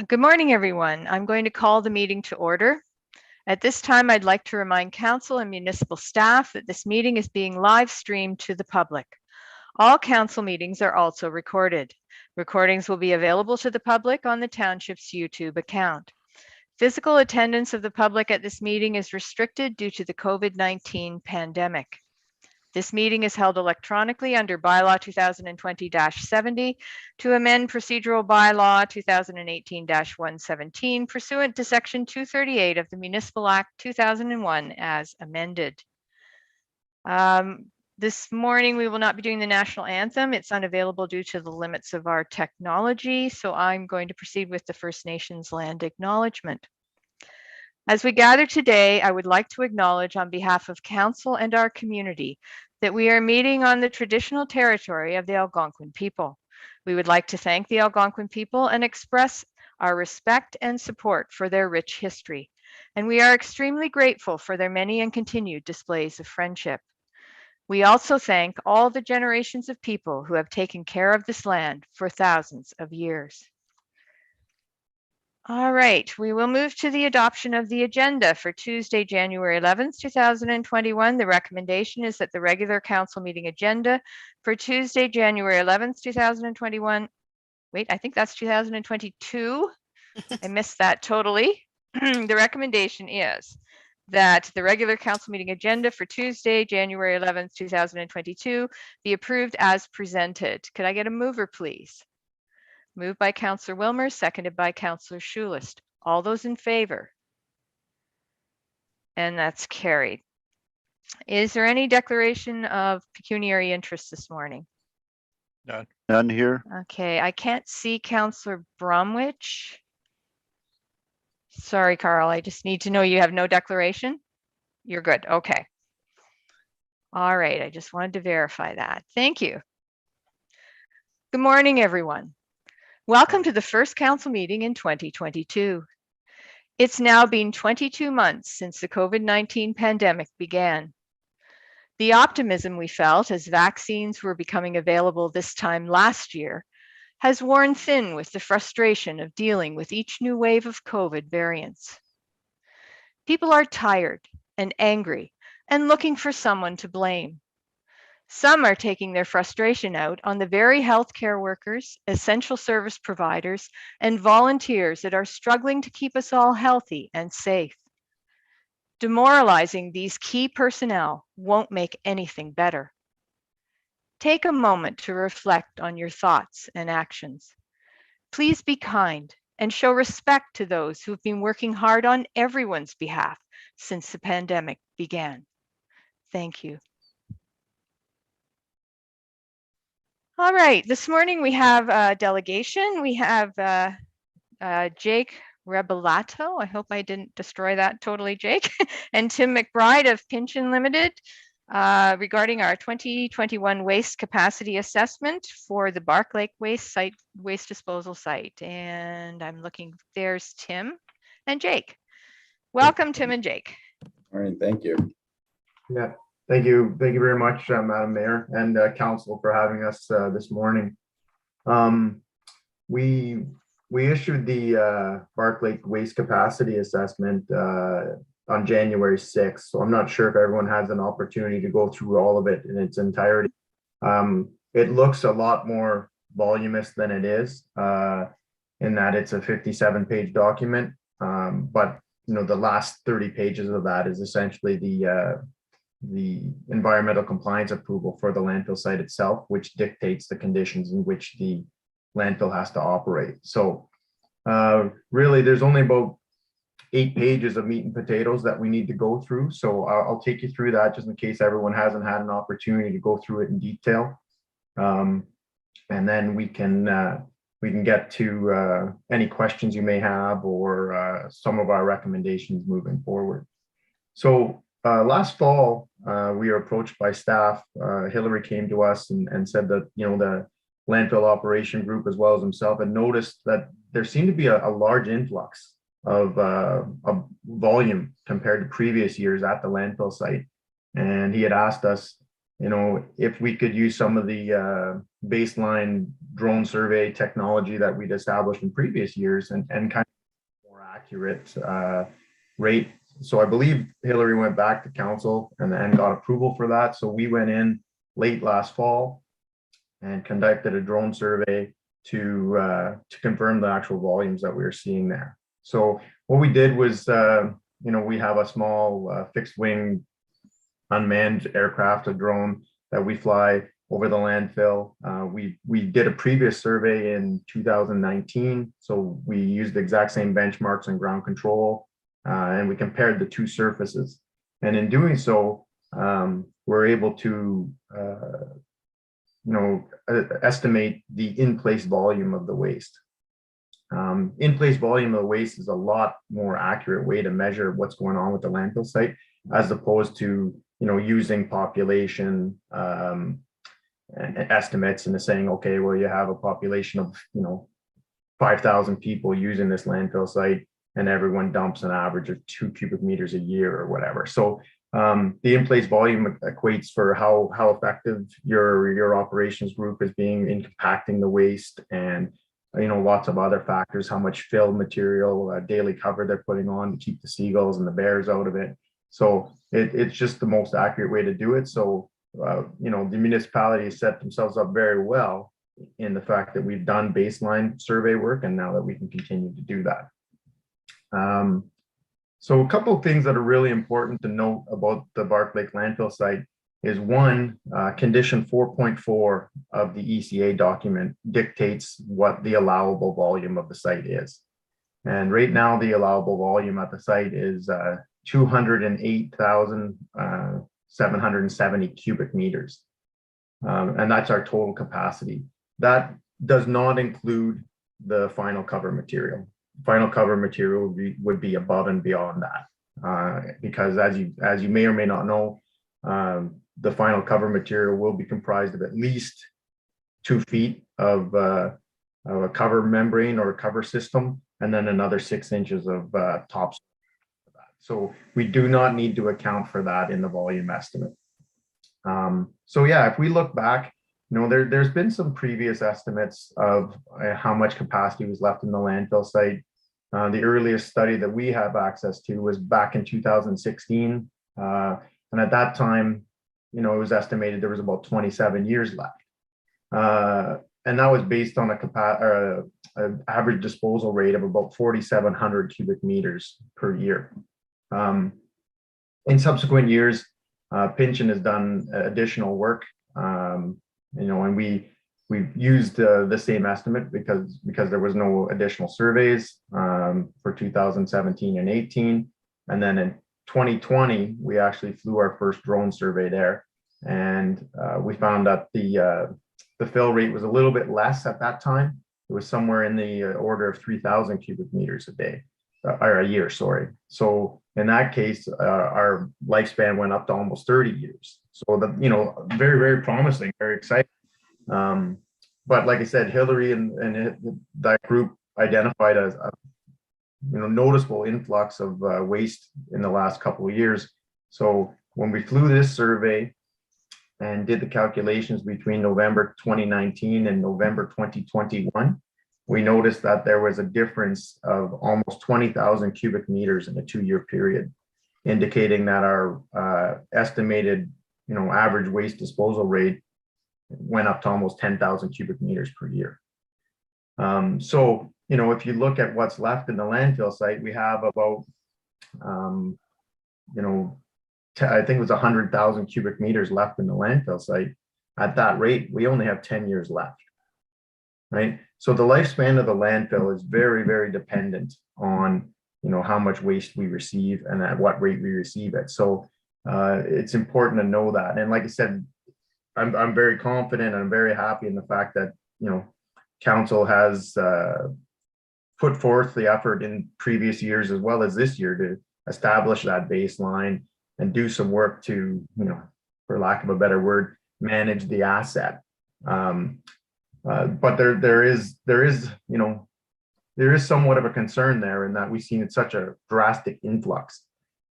Good morning, everyone. I'm going to call the meeting to order. At this time, I'd like to remind Council and municipal staff that this meeting is being live streamed to the public. All Council meetings are also recorded. Recordings will be available to the public on the Township's YouTube account. Physical attendance of the public at this meeting is restricted due to the COVID-19 pandemic. This meeting is held electronically under Bylaw 2020-70 to amend Procedural Bylaw 2018-117 pursuant to Section 238 of the Municipal Act 2001 as amended. This morning, we will not be doing the national anthem. It's unavailable due to the limits of our technology, so I'm going to proceed with the First Nations land acknowledgement. As we gather today, I would like to acknowledge on behalf of Council and our community that we are meeting on the traditional territory of the Algonquin people. We would like to thank the Algonquin people and express our respect and support for their rich history. And we are extremely grateful for their many and continued displays of friendship. We also thank all the generations of people who have taken care of this land for thousands of years. All right, we will move to the adoption of the agenda for Tuesday, January 11th, 2021. The recommendation is that the regular council meeting agenda for Tuesday, January 11th, 2021. Wait, I think that's 2022. I missed that totally. The recommendation is that the regular council meeting agenda for Tuesday, January 11th, 2022 be approved as presented. Could I get a mover, please? Moved by Councillor Wilmer, seconded by Councillor Schulist. All those in favor? And that's carried. Is there any declaration of pecuniary interest this morning? None. None here. Okay, I can't see Councillor Bromwich. Sorry, Carl, I just need to know you have no declaration? You're good, okay. All right, I just wanted to verify that. Thank you. Good morning, everyone. Welcome to the first council meeting in 2022. It's now been 22 months since the COVID-19 pandemic began. The optimism we felt as vaccines were becoming available this time last year has worn thin with the frustration of dealing with each new wave of COVID variants. People are tired and angry and looking for someone to blame. Some are taking their frustration out on the very healthcare workers, essential service providers, and volunteers that are struggling to keep us all healthy and safe. Demoralizing these key personnel won't make anything better. Take a moment to reflect on your thoughts and actions. Please be kind and show respect to those who've been working hard on everyone's behalf since the pandemic began. Thank you. All right, this morning we have a delegation. We have Jake Rebelato. I hope I didn't destroy that totally, Jake. And Tim McBride of Pinchin Limited regarding our 2021 waste capacity assessment for the Bark Lake waste disposal site. And I'm looking, there's Tim and Jake. Welcome, Tim and Jake. All right, thank you. Yeah. Thank you very much, Madam Mayor and Council, for having us this morning. We issued the Bark Lake Waste Capacity Assessment on January 6th, so I'm not sure if everyone has an opportunity to go through all of it in its entirety. It looks a lot more voluminous than it is, in that it's a 57-page document, but you know, the last 30 pages of that is essentially the environmental compliance approval for the landfill site itself, which dictates the conditions in which the landfill has to operate. So really, there's only about 8 pages of meat and potatoes that we need to go through. So I'll take you through that just in case everyone hasn't had an opportunity to go through it in detail. And then we can get to any questions you may have or some of our recommendations moving forward. So last fall, we were approached by staff. Hillary came to us and said that, you know, the landfill operation group, as well as himself, had noticed that there seemed to be a large influx of volume compared to previous years at the landfill site. And he had asked us if we could use some of the baseline drone survey technology that we'd established in previous years and kind of more accurate rate. So I believe Hillary went back to council and got approval for that. So we went in late last fall and conducted a drone survey to confirm the actual volumes that we were seeing there. So what we did was, we have a small fixed wing unmanned aircraft, a drone that we fly over the landfill. We did a previous survey in 2019. So we used the exact same benchmarks and ground control, and we compared the two surfaces. And in doing so, we're able to, estimate the in-place volume of the waste. In-place volume of the waste is a lot more accurate way to measure what's going on with the landfill site, as opposed to using population estimates and saying, okay, well, you have a population of 5,000 people using this landfill site, and everyone dumps an average of 2 cubic meters a year or whatever. So the in-place volume equates for how effective your operations group is being in compacting the waste, and lots of other factors, how much fill material, daily cover they're putting on to keep the seagulls and the bears out of it. So it's just the most accurate way to do it. So, the municipality has set themselves up very well in the fact that we've done baseline survey work, and now that we can continue to do that. So a couple of things that are really important to note about the Bark Lake landfill site is one, condition 4.4 of the ECA document dictates what the allowable volume of the site is. And right now, the allowable volume at the site is 208,770 cubic meters. And that's our total capacity. That does not include the final cover material. Final cover material would be above and beyond that, because as you may or may not know, the final cover material will be comprised of at least 2 feet of a cover membrane or a cover system, and then another 6 inches of top. So we do not need to account for that in the volume estimate. So yeah, if we look back, there's been some previous estimates of how much capacity was left in the landfill site. The earliest study that we have access to was back in 2016. And at that time, it was estimated there was about 27 years left. And that was based on an average disposal rate of about 4,700 cubic meters per year. In subsequent years, Pynchon has done additional work, and we've used the same estimate because there was no additional surveys for 2017 and 18, and then in 2020 we actually flew our first drone survey there, and we found that the fill rate was a little bit less at that time. It was somewhere in the order of 3,000 cubic meters a day. Or a year, sorry. So in that case, our lifespan went up to almost 30 years. So very, very promising, very exciting. But like I said, Hillary and that group identified a noticeable influx of waste in the last couple of years. So when we flew this survey and did the calculations between November 2019 and November 2021, we noticed that there was a difference of almost 20,000 cubic meters in a 2-year period, indicating that our estimated, average waste disposal rate went up to almost 10,000 cubic meters per year. So, if you look at what's left in the landfill site, we have about, I think it was 100,000 cubic meters left in the landfill site. At that rate, we only have 10 years left, right? So the lifespan of the landfill is very, very dependent on, how much waste we receive and at what rate we receive it. So it's important to know that. And like I said, I'm very confident and I'm very happy in the fact that, council has put forth the effort in previous years as well as this year to establish that baseline and do some work to, for lack of a better word, manage the asset. But there is somewhat of a concern there in that we've seen such a drastic influx.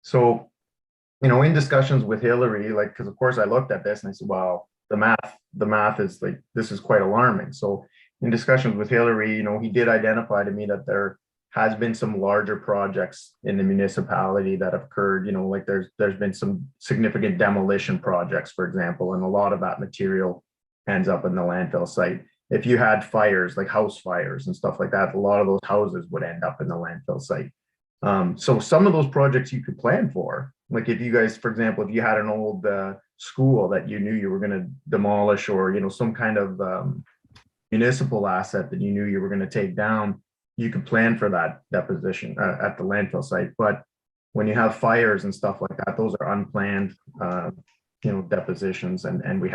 So in discussions with Hillary, like, because of course I looked at this and I said, well, the math is like, this is quite alarming. So in discussions with Hillary, he did identify to me that there has been some larger projects in the municipality that have occurred, like there's been some significant demolition projects, for example, and a lot of that material ends up in the landfill site. If you had fires, like house fires and stuff like that, a lot of those houses would end up in the landfill site. So some of those projects you could plan for, like if you guys, for example, if you had an old school that you knew you were going to demolish, or some kind of municipal asset that you knew you were going to take down, you could plan for that deposition at the landfill site. But when you have fires and stuff like that, those are unplanned, depositions, and we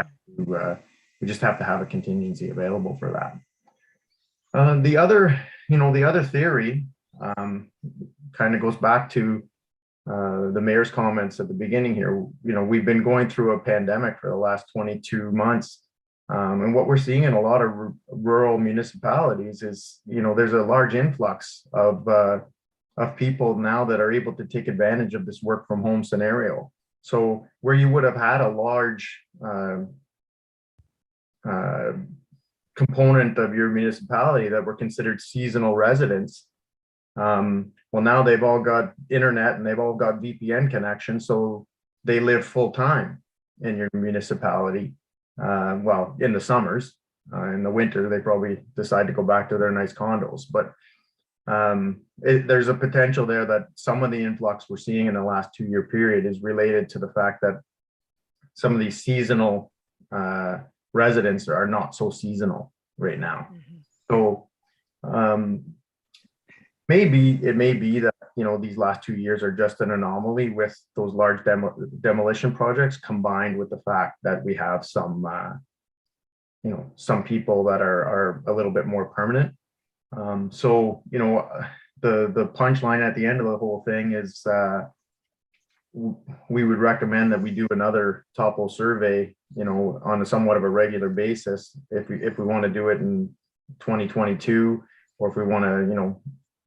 just have to have a contingency available for that. The other theory kind of goes back to the mayor's comments at the beginning here. We've been going through a pandemic for the last 22 months. And what we're seeing in a lot of rural municipalities is, there's a large influx of people now that are able to take advantage of this work from home scenario. So where you would have had a large component of your municipality that were considered seasonal residents, well, now they've all got internet and they've all got VPN connections, so they live full time in your municipality. Well, in the summers, in the winter, they probably decide to go back to their nice condos. But there's a potential there that some of the influx we're seeing in the last 2-year period is related to the fact that some of these seasonal residents are not so seasonal right now. So maybe it may be that these last 2 years are just an anomaly with those large demolition projects, combined with the fact that we have some some people that are a little bit more permanent. So the punchline at the end of the whole thing is we would recommend that we do another topo survey on a somewhat of a regular basis if we want to do it in 2022, or if we want to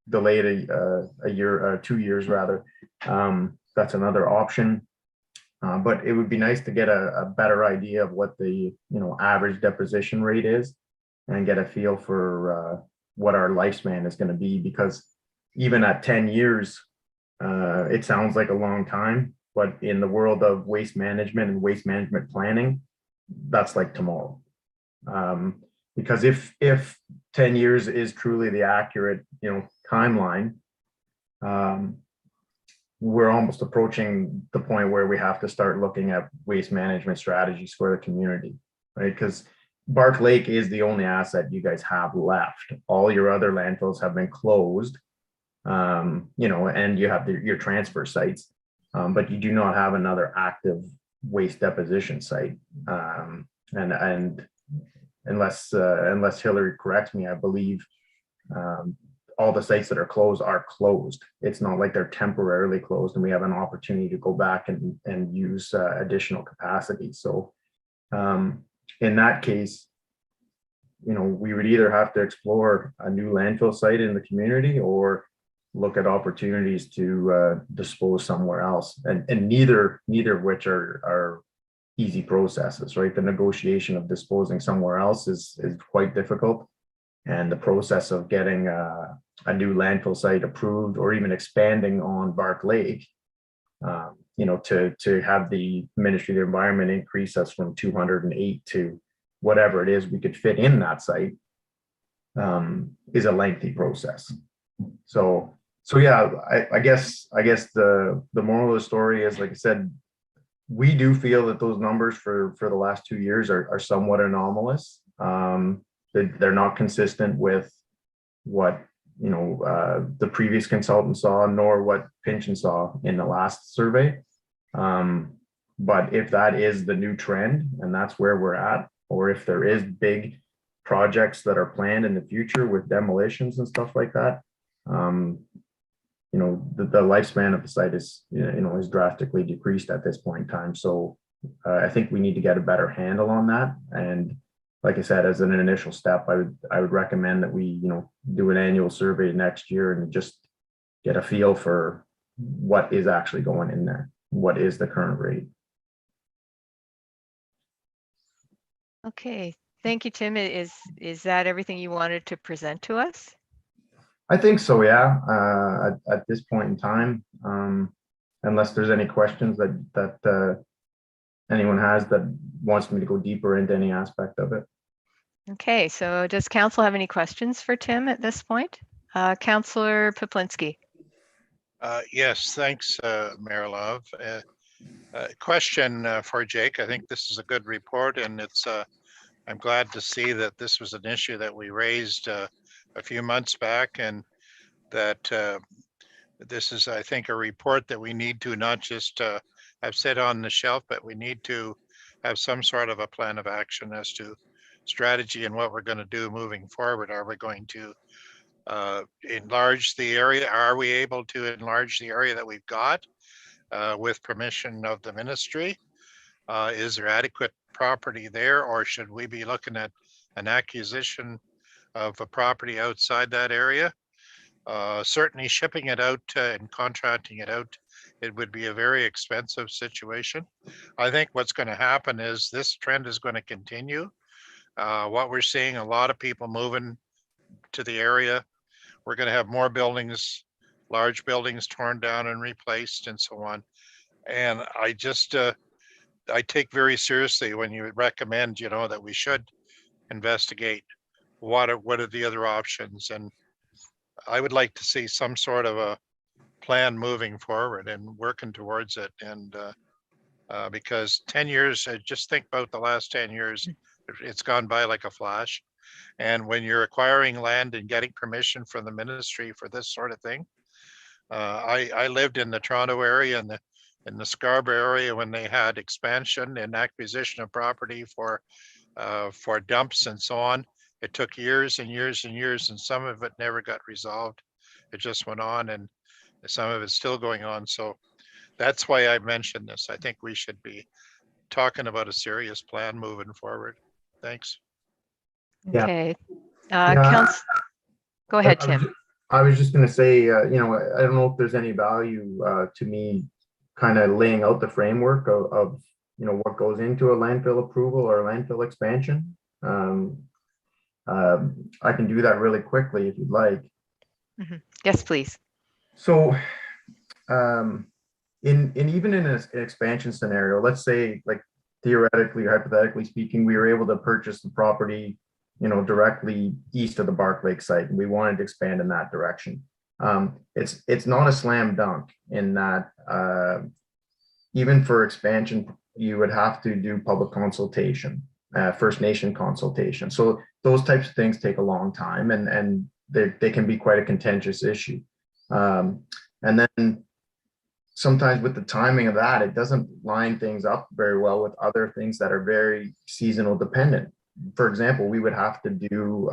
delay it a year, 2 years rather. That's another option. But it would be nice to get a better idea of what the average deposition rate is, and get a feel for what our lifespan is going to be, because even at 10 years, it sounds like a long time, but in the world of waste management and waste management planning, that's like tomorrow. Because if 10 years is truly the accurate timeline, we're almost approaching the point where we have to start looking at waste management strategies for the community, right? Because Bark Lake is the only asset you guys have left. All your other landfills have been closed, and you have your transfer sites, but you do not have another active waste deposition site. And unless Hillary corrects me, I believe all the sites that are closed. It's not like they're temporarily closed and we have an opportunity to go back and use additional capacity. So in that case, we would either have to explore a new landfill site in the community, or look at opportunities to dispose somewhere else. And neither of which are easy processes, right? The negotiation of disposing somewhere else is quite difficult. And the process of getting a new landfill site approved, or even expanding on Bark Lake, to have the Ministry of the Environment increase us from 208 to whatever it is we could fit in that site, is a lengthy process. So yeah, I guess the moral of the story is, like I said, we do feel that those numbers for the last 2 years are somewhat anomalous. They're not consistent with what the previous consultant saw, nor what Pynchon saw in the last survey. But if that is the new trend and that's where we're at, or if there is big projects that are planned in the future with demolitions and stuff like that, the lifespan of the site is drastically decreased at this point in time. So I think we need to get a better handle on that. And like I said, as an initial step, I would recommend that we do an annual survey next year and just get a feel for what is actually going in there. what is the current rate. Okay, thank you, Tim. Is that everything you wanted to present to us? I think so, yeah. At this point in time, unless there's any questions that anyone has that wants me to go deeper into any aspect of it. Okay, so does council have any questions for Tim at this point? Councillor Poplinski. Yes, thanks, Mayor Love. Question for Jake. I think this is a good report, and I'm glad to see that this was an issue that we raised a few months back, and that this is, I think, a report that we need to not just have sit on the shelf, but we need to have some sort of a plan of action as to strategy and what we're going to do moving forward. Are we going to enlarge the area? Are we able to enlarge the area that we've got with permission of the ministry? Is there adequate property there, or should we be looking at an acquisition of a property outside that area? Certainly shipping it out and contracting it out, it would be a very expensive situation. I think what's going to happen is this trend is going to continue. What we're seeing, a lot of people moving to the area. We're going to have more buildings, large buildings torn down and replaced and so on. And I just, I take very seriously when you recommend, that we should investigate what are the other options. And I would like to see some sort of a plan moving forward and working towards it. And because 10 years, just think about the last 10 years, it's gone by like a flash. And when you're acquiring land and getting permission from the ministry for this sort of thing, I lived in the Toronto area and in the Scarborough area when they had expansion and acquisition of property for dumps and so on. It took years and years and years, and some of it never got resolved. It just went on, and some of it's still going on. So that's why I mentioned this. I think we should be talking about a serious plan moving forward. Thanks. Yeah. Okay. Yeah, Go ahead, Tim. I was just going to say, I don't know if there's any value to me kind of laying out the framework of what goes into a landfill approval or landfill expansion. I can do that really quickly if you'd like. Mm-hmm. Yes, please. So, even in an expansion scenario, let's say, like, theoretically or hypothetically speaking, we were able to purchase the property, directly east of the Bark Lake site, and we wanted to expand in that direction. It's not a slam dunk in that even for expansion, you would have to do public consultation, First Nation consultation. So those types of things take a long time, and they can be quite a contentious issue. And then sometimes with the timing of that, it doesn't line things up very well with other things that are very seasonal dependent. For example, we would have to do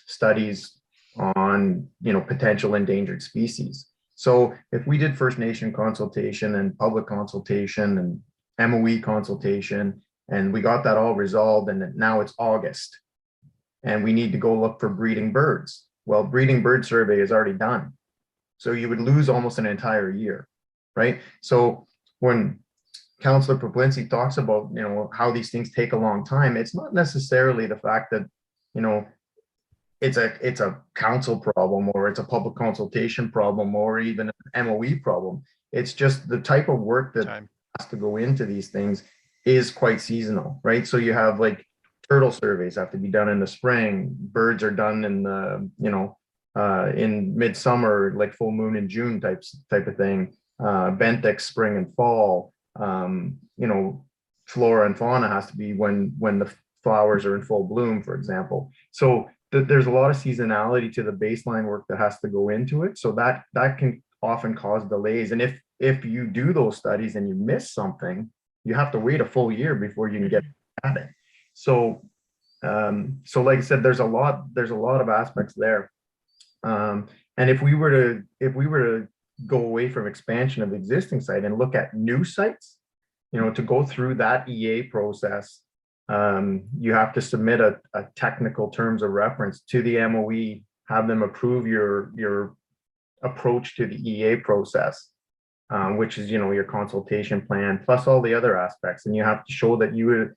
studies on potential endangered species. So if we did First Nation consultation and public consultation and MOE consultation, and we got that all resolved, and now it's August, and we need to go look for breeding birds. Well, breeding bird survey is already done. So you would lose almost an entire year, right? So when Councillor Poplinski talks about, how these things take a long time, it's not necessarily the fact that, it's a council problem, or it's a public consultation problem, or even an MOE problem. It's just the type of work that has to go into these things is quite seasonal, right? So you have, like, turtle surveys have to be done in the spring. Birds are done in the, in midsummer, like full moon in June type of thing. Benthix spring and fall. Flora and fauna has to be when the flowers are in full bloom, for example. So there's a lot of seasonality to the baseline work that has to go into it. So that can often cause delays. And if you do those studies and you miss something, you have to wait a full year before you can get at it. So like I said, there's a lot of aspects there. And if we were to go away from expansion of existing site and look at new sites, to go through that EA process, you have to submit a technical terms of reference to the MOE, have them approve your approach to the EA process. which is, your consultation plan plus all the other aspects. And you have to show that you've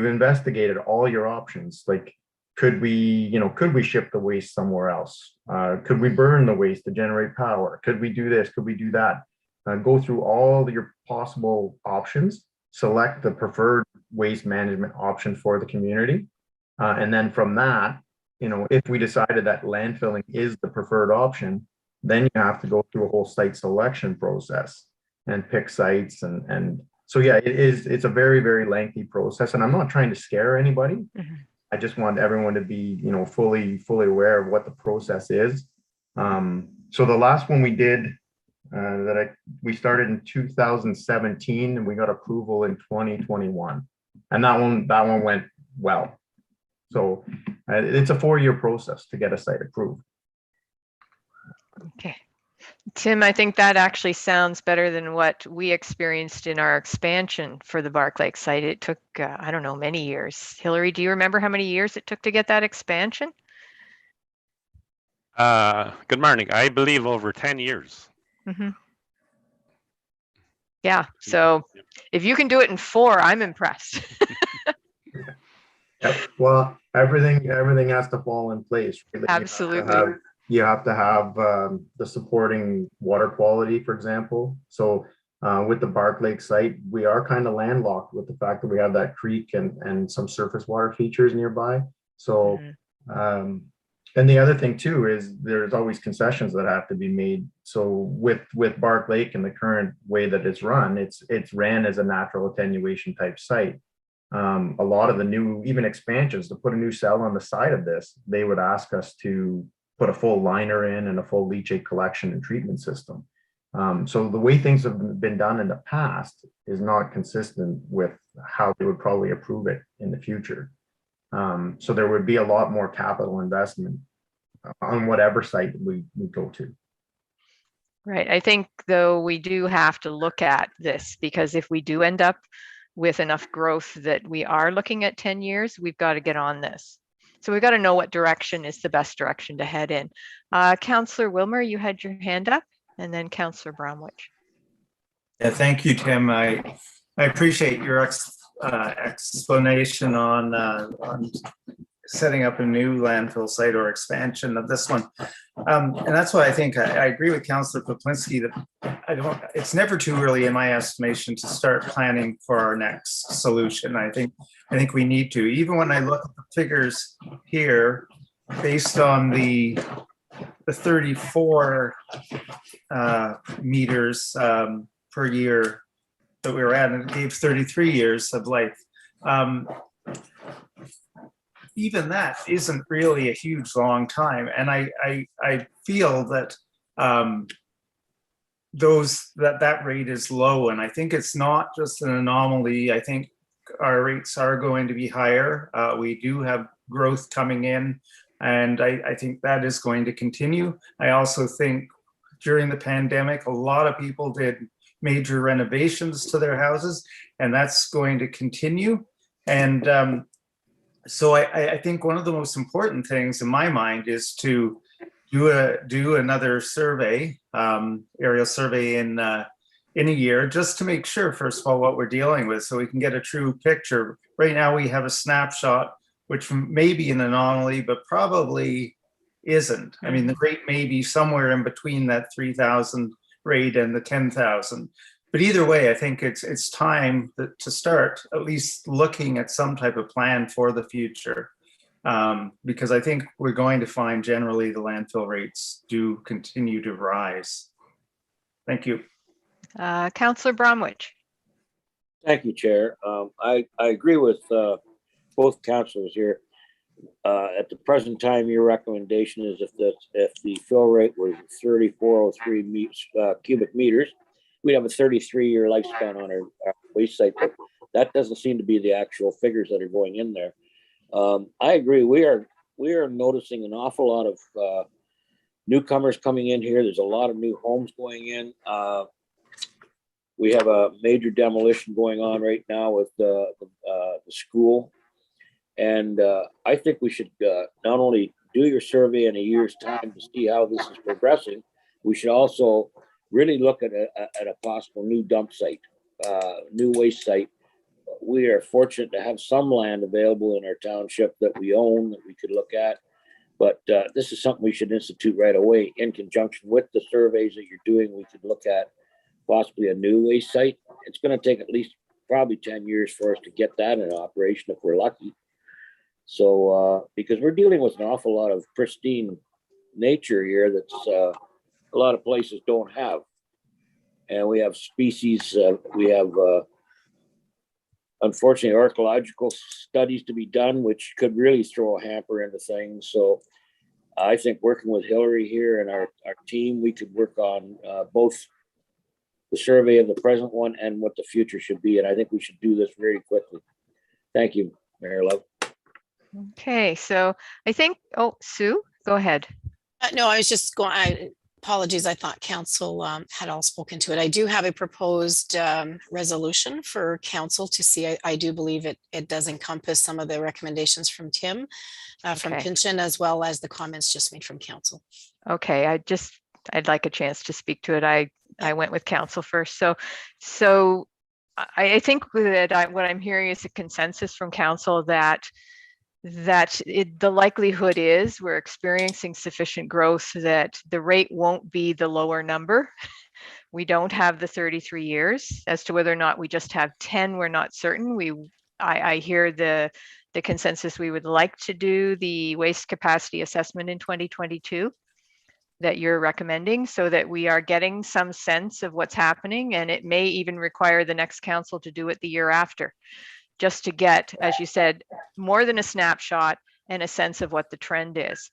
investigated all your options. Like, could we ship the waste somewhere else? Could we burn the waste to generate power? Could we do this? Could we do that? Go through all your possible options, select the preferred waste management option for the community. And then from that, if we decided that landfilling is the preferred option, then you have to go through a whole site selection process and pick sites. And so, yeah, it's a very, very lengthy process. And I'm not trying to scare anybody. Mhm. I just want everyone to be, fully aware of what the process is. So the last one we did, we started in 2017 and we got approval in 2021, and that one went well. So it's a 4-year process to get a site approved. Okay. Tim, I think that actually sounds better than what we experienced in our expansion for the Bark Lake site. It took, I don't know, many years. Hillary, do you remember how many years it took to get that expansion? Good morning. I believe over 10 years. Mm-hmm. Yeah. So if you can do it in 4, I'm impressed. Yeah. Well, everything has to fall in place. Really. Absolutely. You have to have the supporting water quality, for example. So with the Bark Lake site, we are kind of landlocked with the fact that we have that creek and some surface water features nearby. So, and the other thing too is there's always concessions that have to be made. So with Bark Lake and the current way that it's run, it's ran as a natural attenuation type site. A lot of the new, even expansions, to put a new cell on the side of this, they would ask us to put a full liner in and a full leachate collection and treatment system. So the way things have been done in the past is not consistent with how they would probably approve it in the future. So there would be a lot more capital investment on whatever site we go to. Right. I think, though, we do have to look at this, because if we do end up with enough growth that we are looking at 10 years, we've got to get on this. So we've got to know what direction is the best direction to head in. Councillor Wilmer, you had your hand up, and then Councillor Bromwich. Yeah, thank you, Tim. I appreciate your explanation on setting up a new landfill site or expansion of this one. And that's why I think I agree with Councillor Poplinski that it's never too early in my estimation to start planning for our next solution. I think we need to, even when I look at the figures here, based on the 34 meters per year that we were at, and it gave 33 years of life. Even that isn't really a huge long time, and I feel that that rate is low, and I think it's not just an anomaly. I think our rates are going to be higher. We do have growth coming in, and I think that is going to continue. I also think during the pandemic, a lot of people did major renovations to their houses, and that's going to continue. And so I think one of the most important things in my mind is to do another survey, aerial survey in a year, just to make sure, first of all, what we're dealing with, so we can get a true picture. Right now we have a snapshot, which may be an anomaly, but probably isn't. I mean, the rate may be somewhere in between that 3,000 rate and the 10,000. But either way, I think it's time to start at least looking at some type of plan for the future, because I think we're going to find generally the landfill rates do continue to rise. Thank you. Councillor Bromwich. Thank you, Chair. I agree with both councillors here. At the present time, your recommendation is if the fill rate was 3,403 cubic meters, we'd have a 33-year lifespan on our waste site, but that doesn't seem to be the actual figures that are going in there. I agree. We are noticing an awful lot of newcomers coming in here. There's a lot of new homes going in. We have a major demolition going on right now with the school. And I think we should not only do your survey in a year's time to see how this is progressing, we should also really look at a possible new dump site, new waste site. We are fortunate to have some land available in our township that we own that we could look at. But this is something we should institute right away in conjunction with the surveys that you're doing. We could look at possibly a new waste site. It's going to take at least probably 10 years for us to get that in operation if we're lucky. So because we're dealing with an awful lot of pristine nature here that's a lot of places don't have. And we have species, we have unfortunately archaeological studies to be done, which could really throw a hamper into things. So I think working with Hillary here and our team, we could work on both the survey of the present one and what the future should be. And I think we should do this very quickly. Thank you, Mayor Love. Okay, so I think, oh, Sue, go ahead. No, I was just going, apologies, I thought council had all spoken to it. I do have a proposed resolution for council to see. I do believe it does encompass some of the recommendations from Tim, from Okay. Pinchin, as well as the comments just made from council. Okay, I'd like a chance to speak to it. I went with council first. So I think that what I'm hearing is a consensus from council that the likelihood is we're experiencing sufficient growth that the rate won't be the lower number. We don't have the 33 years. As to whether or not we just have 10, we're not certain. I hear the consensus we would like to do the waste capacity assessment in 2022 that you're recommending, so that we are getting some sense of what's happening, and it may even require the next council to do it the year after, just to get, as you said, more than a snapshot and a sense of what the trend is.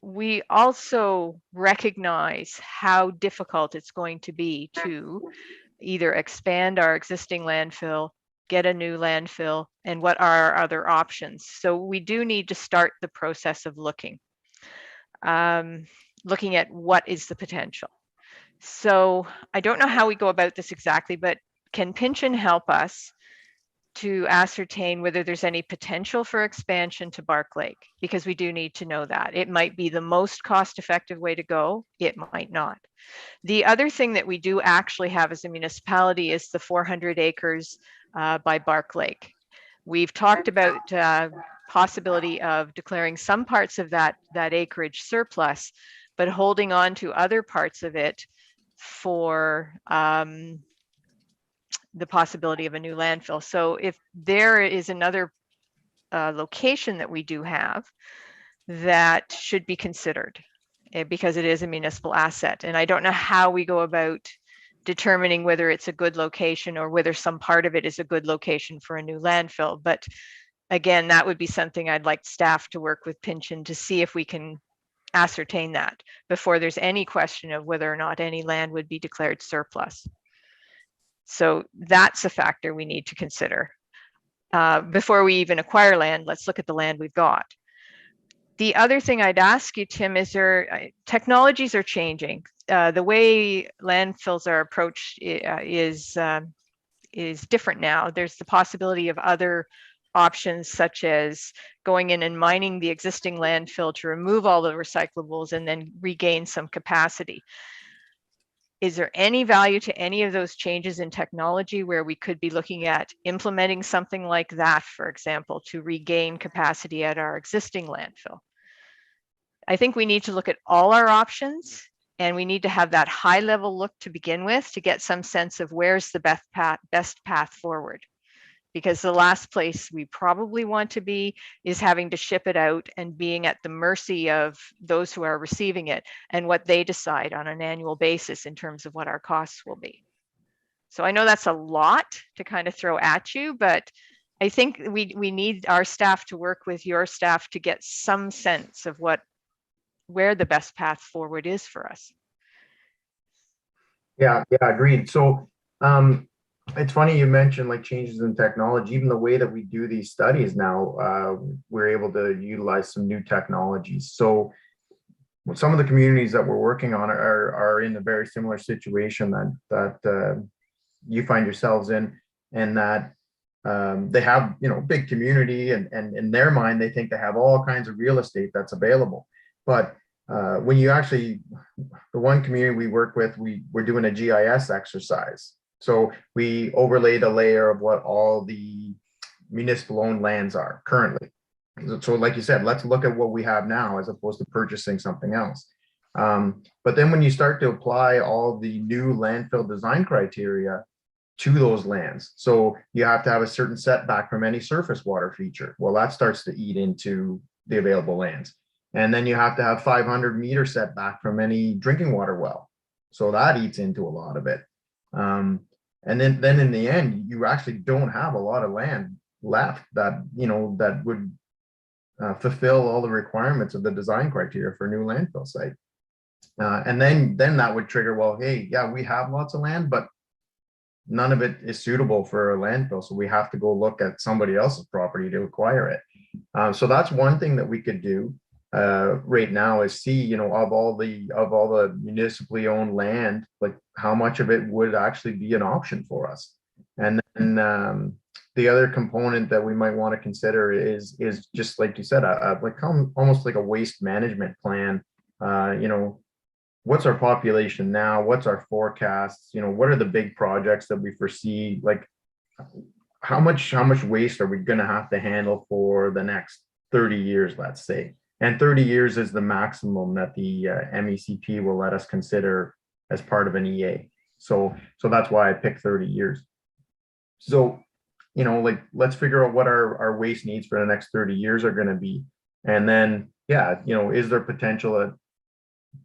We also recognize how difficult it's going to be to either expand our existing landfill, get a new landfill, and what are our other options. So we do need to start the process of looking at what is the potential. So I don't know how we go about this exactly, but can Pinchin help us to ascertain whether there's any potential for expansion to Bark Lake? Because we do need to know that. It might be the most cost-effective way to go. It might not. The other thing that we do actually have as a municipality is the 400 acres by Bark Lake. We've talked about possibility of declaring some parts of that acreage surplus, but holding on to other parts of it for the possibility of a new landfill. So if there is another location that we do have that should be considered, because it is a municipal asset. And I don't know how we go about determining whether it's a good location or whether some part of it is a good location for a new landfill. But again, that would be something I'd like staff to work with Pinchin to see if we can ascertain that before there's any question of whether or not any land would be declared surplus. So that's a factor we need to consider. Before we even acquire land, let's look at the land we've got. The other thing I'd ask you, Tim, is technologies are changing. The way landfills are approached is different now. There's the possibility of other options, such as going in and mining the existing landfill to remove all the recyclables and then regain some capacity. Is there any value to any of those changes in technology where we could be looking at implementing something like that, for example, to regain capacity at our existing landfill? I think we need to look at all our options, and we need to have that high level look to begin with to get some sense of where's the best path forward. Because the last place we probably want to be is having to ship it out and being at the mercy of those who are receiving it and what they decide on an annual basis in terms of what our costs will be. So I know that's a lot to kind of throw at you, but I think we need our staff to work with your staff to get some sense of where the best path forward is for us. Yeah, agreed. So it's funny you mentioned like changes in technology. Even the way that we do these studies now, we're able to utilize some new technologies. So some of the communities that we're working on are in a very similar situation that you find yourselves in, and that they have, big community, and in their mind they think they have all kinds of real estate that's available. But when you actually, the one community we work with, we're doing a GIS exercise. So we overlaid a layer of what all the municipal owned lands are currently. So like you said, let's look at what we have now as opposed to purchasing something else. But then when you start to apply all the new landfill design criteria to those lands, so you have to have a certain setback from any surface water feature. Well, that starts to eat into the available lands. And then you have to have 500-meter setback from any drinking water well. So that eats into a lot of it. And then in the end, you actually don't have a lot of land left that, you know, that would fulfill all the requirements of the design criteria for a new landfill site. And then that would trigger, well, hey, yeah, we have lots of land, but none of it is suitable for a landfill. So we have to go look at somebody else's property to acquire it. So that's one thing that we could do right now is see, you know, of all the municipally owned land, like how much of it would actually be an option for us. And then the other component that we might want to consider is just like you said, like almost like a waste management plan. You know, what's our population now? What's our forecasts? You know, what are the big projects that we foresee? Like how much waste are we going to have to handle for the next 30 years, let's say? And 30 years is the maximum that the MECP will let us consider as part of an EA. So that's why I picked 30 years. So, you know, like, let's figure out what our waste needs for the next 30 years are going to be. And then, yeah, you know, is there potential that,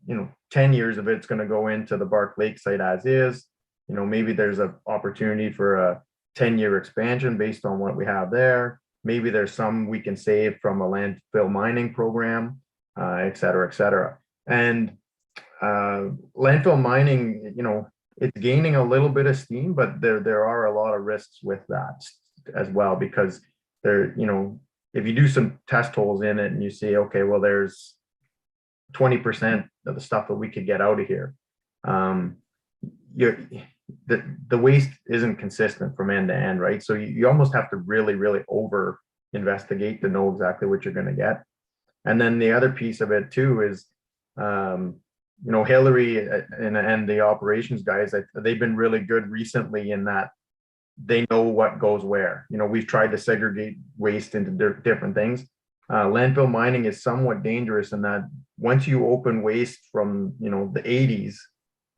you know, 10 years of it's going to go into the Bark Lake site as is? You know, maybe there's an opportunity for a 10-year expansion based on what we have there. Maybe there's some we can save from a landfill mining program, et cetera, et cetera. And landfill mining, you know, it's gaining a little bit of steam, but there are a lot of risks with that as well, because there, you know, if you do some test holes in it and you see, okay, well, there's 20% of the stuff that we could get out of here. The waste isn't consistent from end to end, right? So you almost have to really, really over investigate to know exactly what you're going to get. And then the other piece of it too is, you know, Hillary and the operations guys, they've been really good recently in that they know what goes where. You know, we've tried to segregate waste into different things. Landfill mining is somewhat dangerous in that once you open waste from, you know, the 80s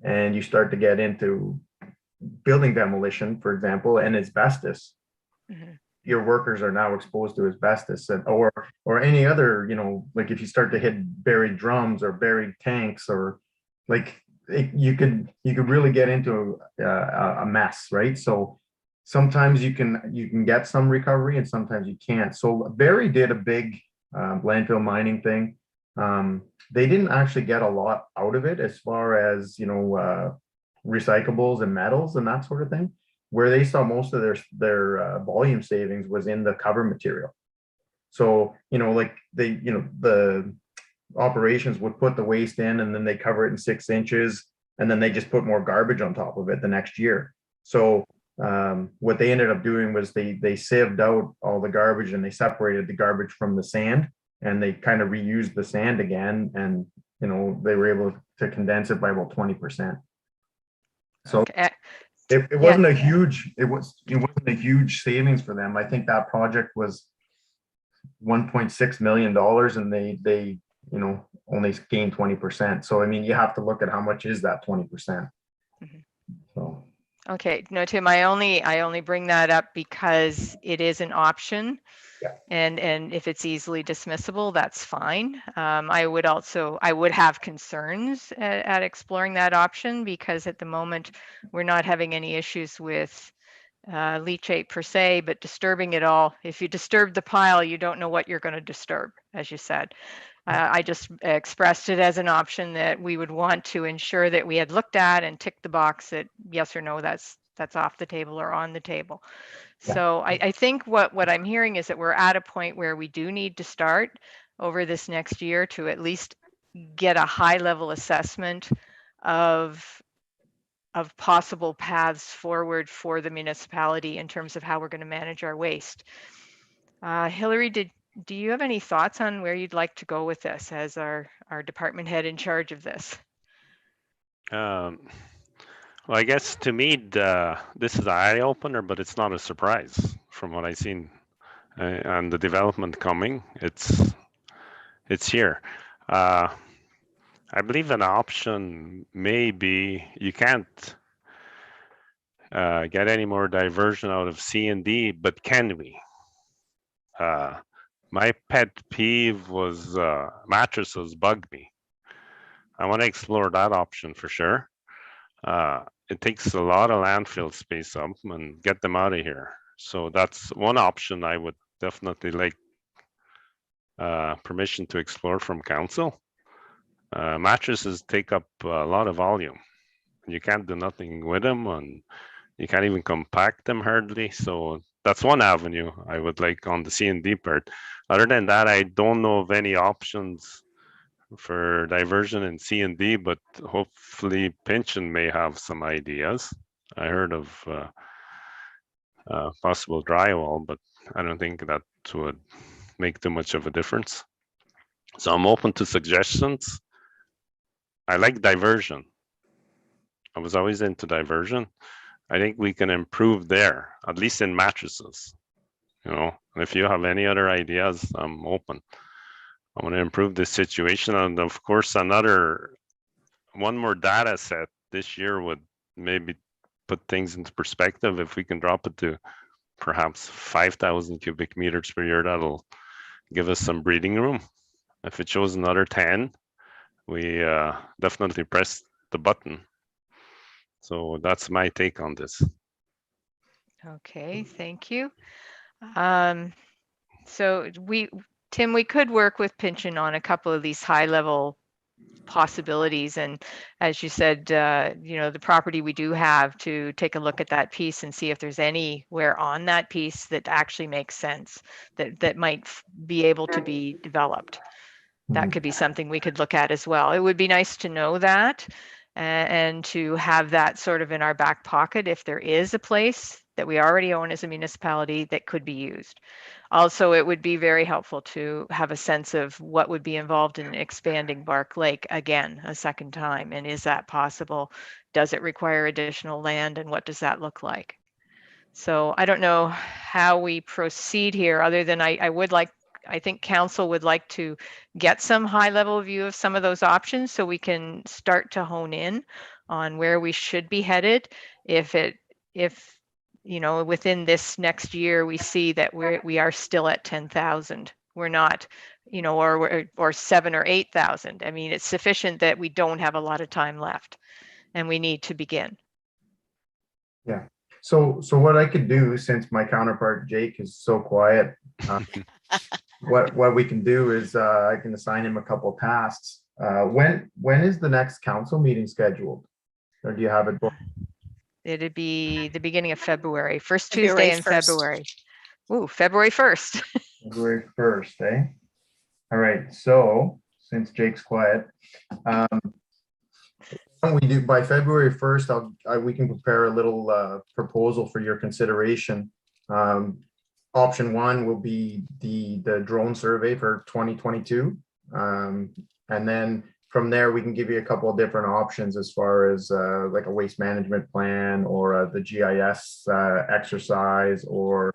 and you start to get into building demolition, for example, and asbestos, your workers are now exposed to asbestos, and or any other, you know, like if you start to hit buried drums or buried tanks, or like you could really get into a mess, right? So sometimes you can get some recovery and sometimes you can't. So Barrie did a big landfill mining thing. They didn't actually get a lot out of it as far as, you know, recyclables and metals and that sort of thing. Where they saw most of their volume savings was in the cover material. So, you know, like the operations would put the waste in and then they cover it in 6 inches and then they just put more garbage on top of it the next year. So what they ended up doing was they sieved out all the garbage and they separated the garbage from the sand, and they kind of reused the sand again, and, you know, they were able to condense it by about 20%. So Okay. it wasn't a huge, it wasn't a huge savings for them. I think that project was $1.6 million and they, you know, only gained 20%. So, I mean, you have to look at how much is that 20%. So. Okay, no, Tim, I only bring that up because it is an option. Yeah. And if it's easily dismissible, that's fine. I would have concerns at exploring that option, because at the moment we're not having any issues with leachate per se, but disturbing it all. If you disturb the pile, you don't know what you're going to disturb, as you said. I just expressed it as an option that we would want to ensure that we had looked at and ticked the box that yes or no, that's off the table or on the table. Yeah. So I think what I'm hearing is that we're at a point where we do need to start over this next year to at least get a high level assessment of possible paths forward for the municipality in terms of how we're going to manage our waste. Hillary, did do you have any thoughts on where you'd like to go with this as our department head in charge of this? Well, I guess to me, this is an eye opener, but it's not a surprise from what I've seen and the development coming. It's here. I believe an option may be you can't get any more diversion out of C&D, but can we? My pet peeve was mattresses bug me. I want to explore that option for sure. It takes a lot of landfill space up and get them out of here. So that's one option I would definitely like permission to explore from council. Mattresses take up a lot of volume. You can't do nothing with them, and you can't even compact them hardly. So that's one avenue I would like on the C&D part. Other than that, I don't know of any options for diversion in C&D, but hopefully Pension may have some ideas. I heard of possible drywall, but I don't think that would make too much of a difference. So I'm open to suggestions. I like diversion. I was always into diversion. I think we can improve there, at least in mattresses. And if you have any other ideas, I'm open. I want to improve this situation. And of course, one more data set this year would maybe put things into perspective. If we can drop it to perhaps 5,000 cubic meters per year, that'll give us some breathing room. If it shows another 10, we definitely press the button. So that's my take on this. Okay, thank you. So Tim, we could work with Pension on a couple of these high level possibilities. And as you said, the property we do have, to take a look at that piece and see if there's anywhere on that piece that actually makes sense, that might be able to be developed. That could be something we could look at as well. It would be nice to know that and to have that sort of in our back pocket if there is a place that we already own as a municipality that could be used. Also, it would be very helpful to have a sense of what would be involved in expanding Bark Lake again a second time. And is that possible? Does it require additional land, and what does that look like? So I don't know how we proceed here, other than I think council would like to get some high level view of some of those options so we can start to hone in on where we should be headed. If within this next year we see that we are still at 10,000, we're not, or 7 or 8,000. I mean, it's sufficient that we don't have a lot of time left and we need to begin. Yeah. So what I could do, since my counterpart Jake is so quiet, what we can do is I can assign him a couple tasks. When is the next council meeting scheduled, or do you have it booked? It'd be the beginning of February, first February Tuesday in 1st. February. Ooh, February 1st. February 1st, eh? All right. So since Jake's quiet, we do by February 1st. We can prepare a little proposal for your consideration. Option 1 will be the drone survey for 2022, and then from there we can give you a couple of different options as far as like a waste management plan, or the GIS exercise, or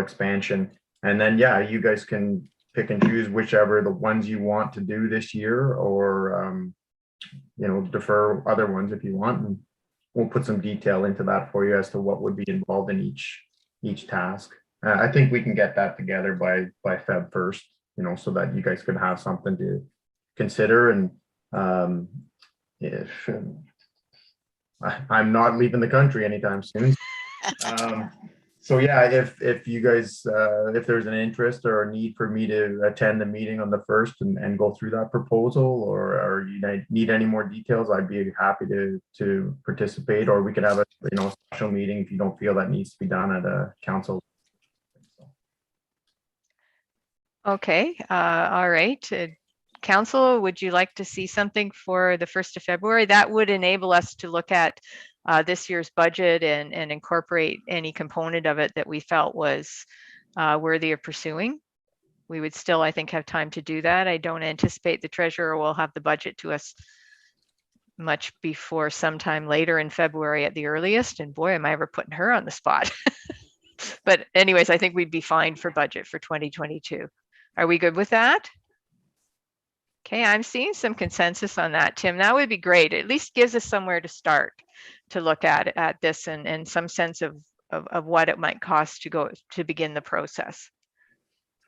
expansion. And then you guys can pick and choose whichever the ones you want to do this year, or defer other ones if you want, and we'll put some detail into that for you as to what would be involved in each task. I think we can get that together by Feb 1st, so that you guys could have something to consider. And if I'm not leaving the country anytime soon. So if you guys, if there's an interest or a need for me to attend the meeting on the 1st and go through that proposal, or you need any more details, I'd be happy to participate, or we could have a special meeting if you don't feel that needs to be done at a council. Okay, all right. Council, would you like to see something for the 1st of February? That would enable us to look at this year's budget and incorporate any component of it that we felt was worthy of pursuing. we would still, I think, have time to do that. I don't anticipate the treasurer will have the budget to us much before sometime later in February at the earliest. And boy, am I ever putting her on the spot. But anyways, I think we'd be fine for budget for 2022. Are we good with that? Okay, I'm seeing some consensus on that, Tim. That would be great. It at least gives us somewhere to start to look at this and some sense of what it might cost to begin the process.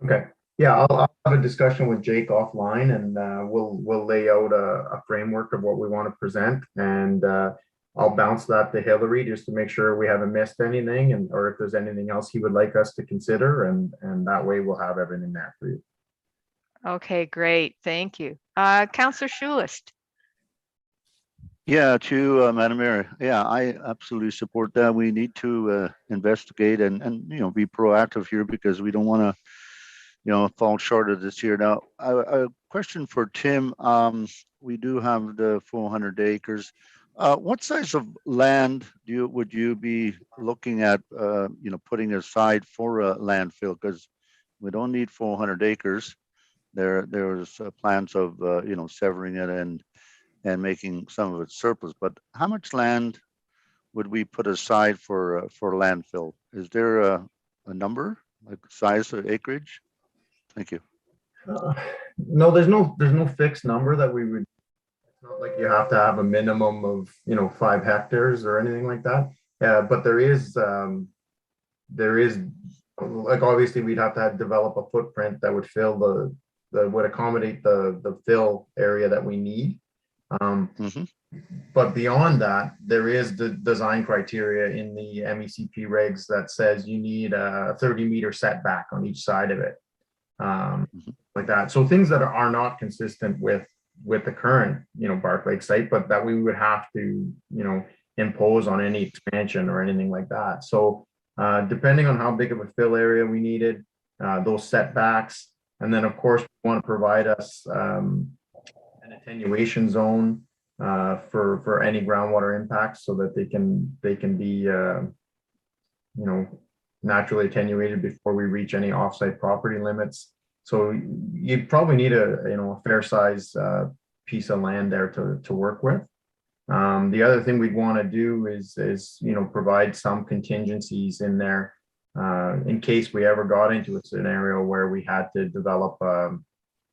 Okay. Yeah, I'll have a discussion with Jake offline, and we'll lay out a framework of what we want to present, and I'll bounce that to Hillary just to make sure we haven't missed anything, and or if there's anything else he would like us to consider, and that way we'll have everything there for you. Okay, great. Thank you. Councillor Schulist. Yeah, to Madam Mayor. Yeah, I absolutely support that. We need to investigate and be proactive here, because we don't want to fall short of this year. Now, a question for Tim. We do have the 400 acres. What size of land would you be looking at putting aside for a landfill? Because we don't need 400 acres. There's plans of severing it and making some of it surplus. But how much land would we put aside for landfill? Is there a number, like size or acreage? Thank you. No, there's no fixed number that we would. It's not like you have to have a minimum of 5 hectares or anything like that. But there is like, obviously we'd have to develop a footprint that would fill would accommodate the fill area that we need. But beyond that, there is the design criteria in the MECP regs that says you need a 30-meter setback on each side of it, like that. So things that are not consistent with the current Bark Lake site, but that we would have to impose on any expansion or anything like that. So depending on how big of a fill area we needed, those setbacks, and then of course we want to provide us an attenuation zone for any groundwater impacts, so that they can be naturally attenuated before we reach any offsite property limits. So you'd probably need a fair size piece of land there to work with. The other thing we'd want to do is provide some contingencies in there in case we ever got into a scenario where we had to develop a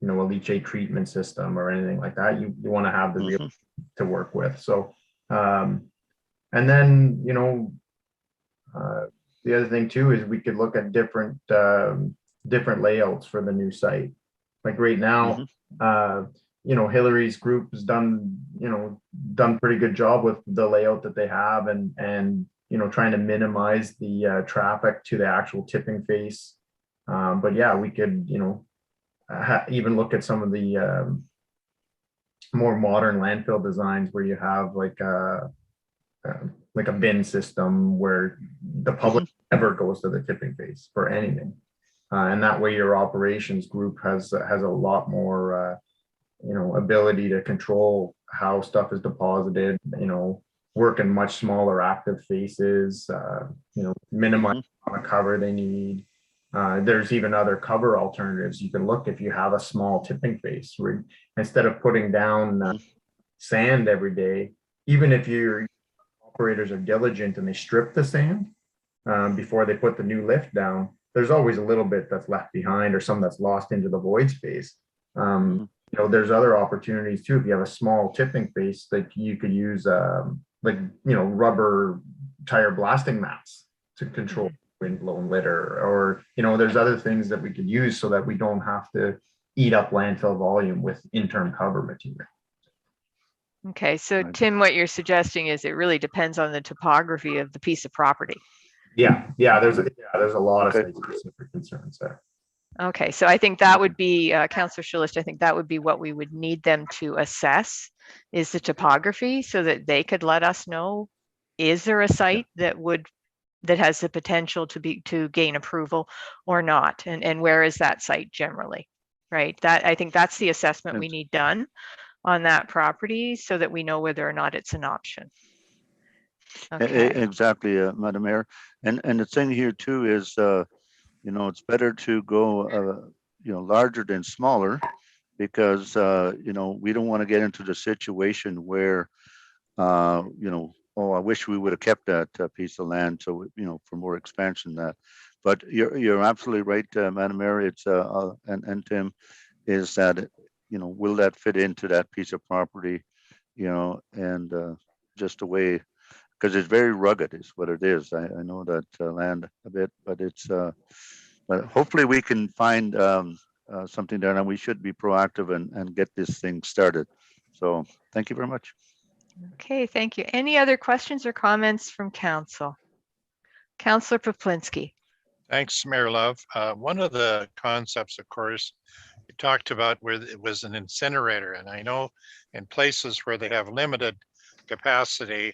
leachate treatment system or anything like that. You want to have the real to work with. So and then the other thing too is we could look at different layouts for the new site. Like right now, Hillary's group has done pretty good job with the layout that they have, and trying to minimize the traffic to the actual tipping face. But yeah, we could even look at some of the more modern landfill designs where you have like a bin system where the public never goes to the tipping face for anything, and that way your operations group has a lot more ability to control how stuff is deposited, work in much smaller active faces, minimize the amount of cover they need. There's even other cover alternatives you can look if you have a small tipping face, where instead of putting down sand every day, even if your operators are diligent and they strip the sand before they put the new lift down, there's always a little bit that's left behind or some that's lost into the void space. There's other opportunities too. If you have a small tipping face, that you could use rubber tire blasting mats to control wind-blown litter, or there's other things that we could use so that we don't have to eat up landfill volume with interim cover material. Okay, so Tim, what you're suggesting is it really depends on the topography of the piece of property. Yeah, there's a lot of site-specific concerns there. Okay, so I think that would be, Councillor Schulist, I think that would be what we would need them to assess, is the topography, so that they could let us know, is there a site that has the potential to gain approval or not, and where is that site generally, right? I think that's the assessment we need done on that property, so that we know whether or not it's an option. Okay. Exactly, Madam Mayor. And the thing here too is, it's better to go larger than smaller, because, we don't want to get into the situation where, oh, I wish we would have kept that piece of land. So, for more expansion that. But you're absolutely right, Madam Mayor. It's and Tim, is that, will that fit into that piece of property, and just a way, because it's very rugged is what it is. I know that land a bit, but it's, but hopefully we can find something there, and we should be proactive and get this thing started. So thank you very much. Okay, thank you. Any other questions or comments from council? Councillor Poplinski. Thanks, Mayor Love. One of the concepts, of course, you talked about where it was an incinerator, and I know in places where they have limited capacity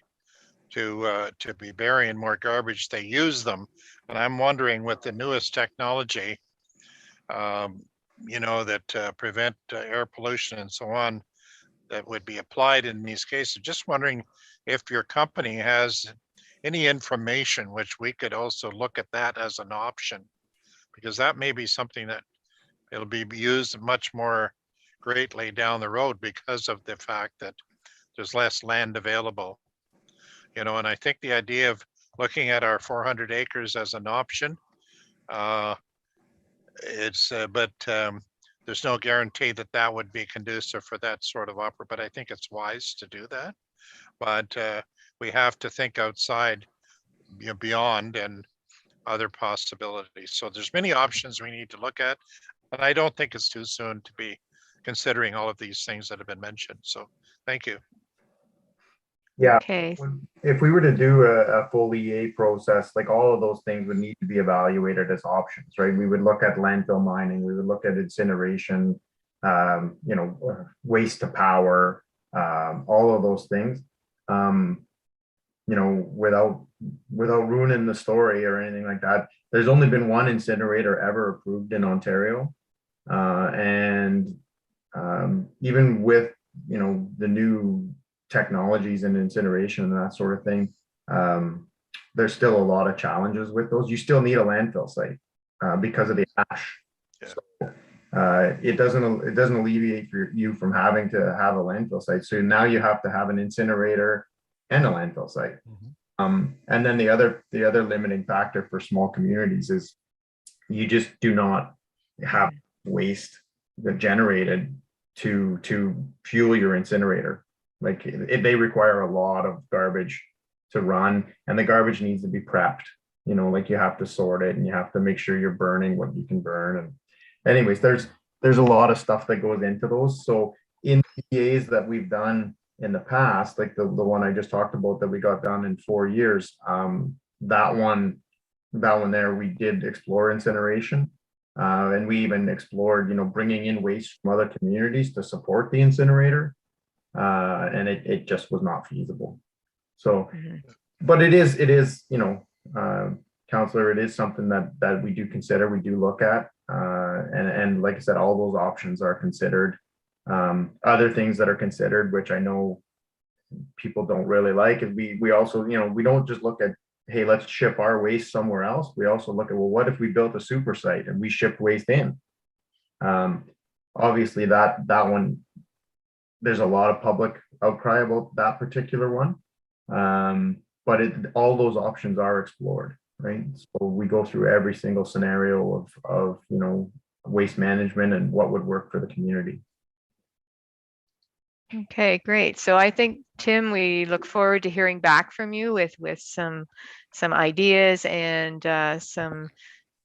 to be burying more garbage, they use them. And I'm wondering, with the newest technology, that prevent air pollution and so on, that would be applied in these cases. Just wondering if your company has any information which we could also look at that as an option, because that may be something that it'll be used much more greatly down the road because of the fact that there's less land available. And I think the idea of looking at our 400 acres as an option, but there's no guarantee that that would be conducive for that sort of offer, but I think it's wise to do that. But we have to think outside, beyond, and other possibilities. So there's many options we need to look at, and I don't think it's too soon to be considering all of these things that have been mentioned. So thank you. Yeah. Okay, If we were to do a full EA process, like all of those things would need to be evaluated as options, right? We would look at landfill mining, we would look at incineration, waste to power, all of those things. Without ruining the story or anything like that, there's only been one incinerator ever approved in Ontario. And even with, the new technologies and incineration and that sort of thing, there's still a lot of challenges with those. You still need a landfill site because of the ash. Yeah. So, it doesn't alleviate you from having to have a landfill site. So now you have to have an incinerator and a landfill site. Mm-hmm. And then the other limiting factor for small communities is you just do not have waste generated to fuel your incinerator. Like they require a lot of garbage to run, and the garbage needs to be prepped. Like you have to sort it, and you have to make sure you're burning what you can burn. And anyways, there's a lot of stuff that goes into those. So in PAs that we've done in the past, like the one I just talked about that we got done in 4 years, that one there, we did explore incineration. And we even explored, bringing in waste from other communities to support the incinerator. And it just was not feasible. So, but it is, Councillor, it is something that we do consider, we do look at. And like I said, all those options are considered. Other things that are considered, which I know people don't really like, is we also, we don't just look at, hey, let's ship our waste somewhere else. We also look at, well, what if we built a super site and we shipped waste in? Obviously that one, there's a lot of public outcry about that particular one. But all those options are explored, right? So we go through every single scenario of waste management and what would work for the community. okay, great. So I think, Tim, we look forward to hearing back from you with some ideas and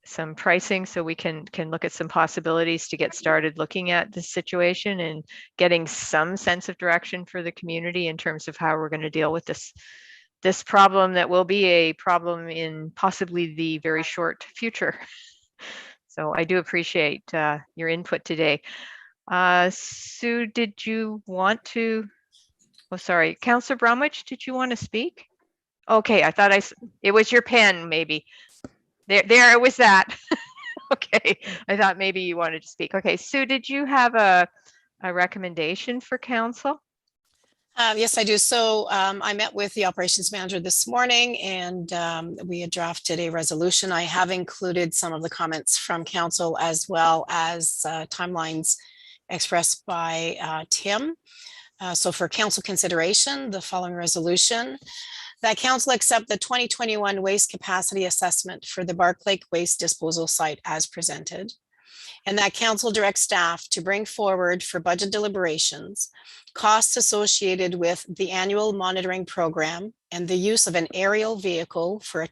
some pricing, so we can look at some possibilities to get started looking at the situation and getting some sense of direction for the community in terms of how we're going to deal with this problem that will be a problem in possibly the very short future. So I do appreciate your input today. Sue, did you want to? Oh, sorry, Councillor Bromwich, did you want to speak? Okay, I thought it was your pen, maybe. There it was that. Okay, I thought maybe you wanted to speak. Okay, Sue, did you have a recommendation for council? Yes, I do. So I met with the operations manager this morning and we had drafted a resolution. I have included some of the comments from council as well as timelines expressed by Tim. So for council consideration, the following resolution, that council accept the 2021 waste capacity assessment for the Bark Lake waste disposal site as presented. And that council directs staff to bring forward for budget deliberations costs associated with the annual monitoring program and the use of an aerial vehicle for a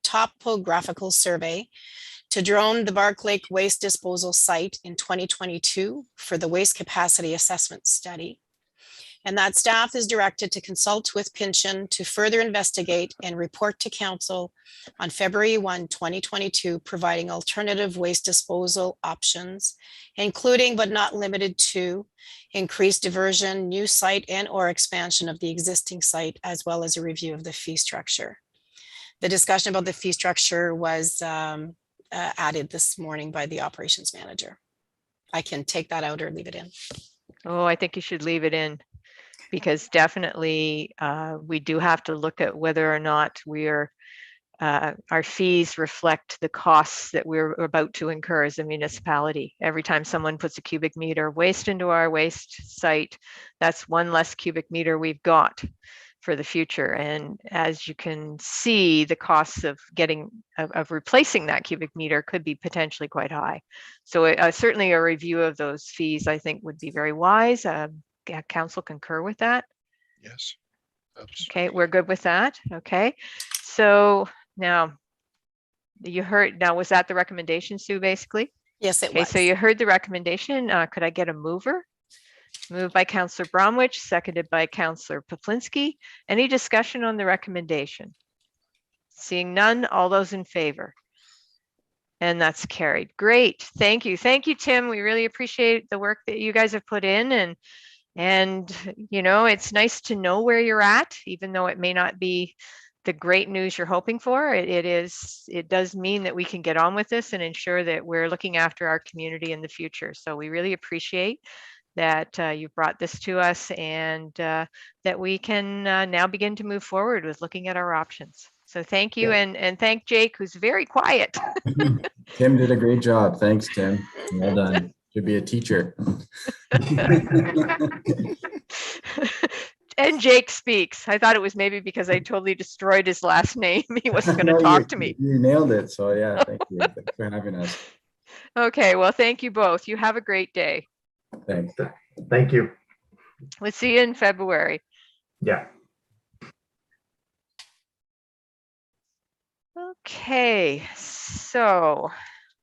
topographical survey to drone the Bark Lake waste disposal site in 2022 for the waste capacity assessment study. And that staff is directed to consult with Pynchon to further investigate and report to council on February 1, 2022, providing alternative waste disposal options, including but not limited to increased diversion, new site and/or expansion of the existing site, as well as a review of the fee structure. The discussion about the fee structure was added this morning by the operations manager. I can take that out or leave it in. Oh, I think you should leave it in. Because definitely we do have to look at whether or not our fees reflect the costs that we're about to incur as a municipality. Every time someone puts a cubic meter of waste into our waste site, that's one less cubic meter we've got for the future. And as you can see, the costs of replacing that cubic meter could be potentially quite high. So certainly a review of those fees, I think, would be very wise. Council concur with that? Yes. Okay, we're good with that. Okay, so now was that the recommendation, Sue, basically? Yes, it Okay, was. so you heard the recommendation. Could I get a mover? Moved by Councillor Bromwich, seconded by Councillor Poplinski. Any discussion on the recommendation? Seeing none, all those in favor? And that's carried. Great, thank you. Thank you, Tim. We really appreciate the work that you guys have put in, and you know, it's nice to know where you're at, even though it may not be the great news you're hoping for. It does mean that we can get on with this and ensure that we're looking after our community in the future. So we really appreciate that you've brought this to us, and that we can now begin to move forward with looking at our options. So thank you, and thank Jake, who's very quiet. Tim did a great job. Thanks, Tim. Well done. Should be a teacher. And Jake speaks. I thought it was maybe because I totally destroyed his last name. He wasn't going to No, talk to me. You nailed it. So yeah, thank you. Thanks for having us. Okay, well, thank you both. You have a great day. Thanks. Thank you. We'll see you in February. Yeah. Okay, so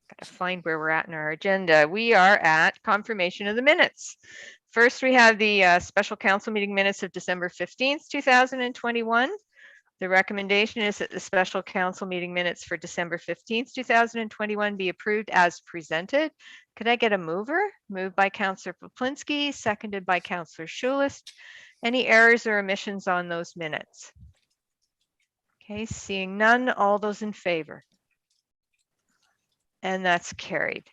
gotta find where we're at in our agenda. We are at confirmation of the minutes. First, we have the special council meeting minutes of December 15th, 2021. The recommendation is that the special council meeting minutes for December 15th, 2021 be approved as presented. Could I get a mover? Moved by Councillor Poplinski, seconded by Councillor Schulist. Any errors or omissions on those minutes? Okay, seeing none, all those in favor? And that's carried.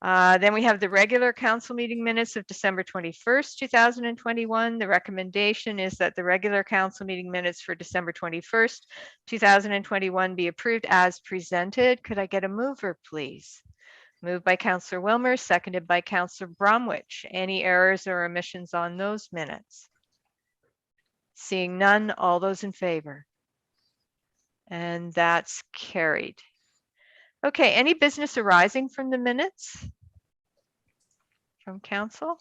Then we have the regular council meeting minutes of December 21st, 2021. The recommendation is that the regular council meeting minutes for December 21st, 2021 be approved as presented. Could I get a mover, please? Moved by Councillor Wilmer, seconded by Councillor Bromwich. Any errors or omissions on those minutes? Seeing none, all those in favor? And that's carried. Okay, any business arising from the minutes from council?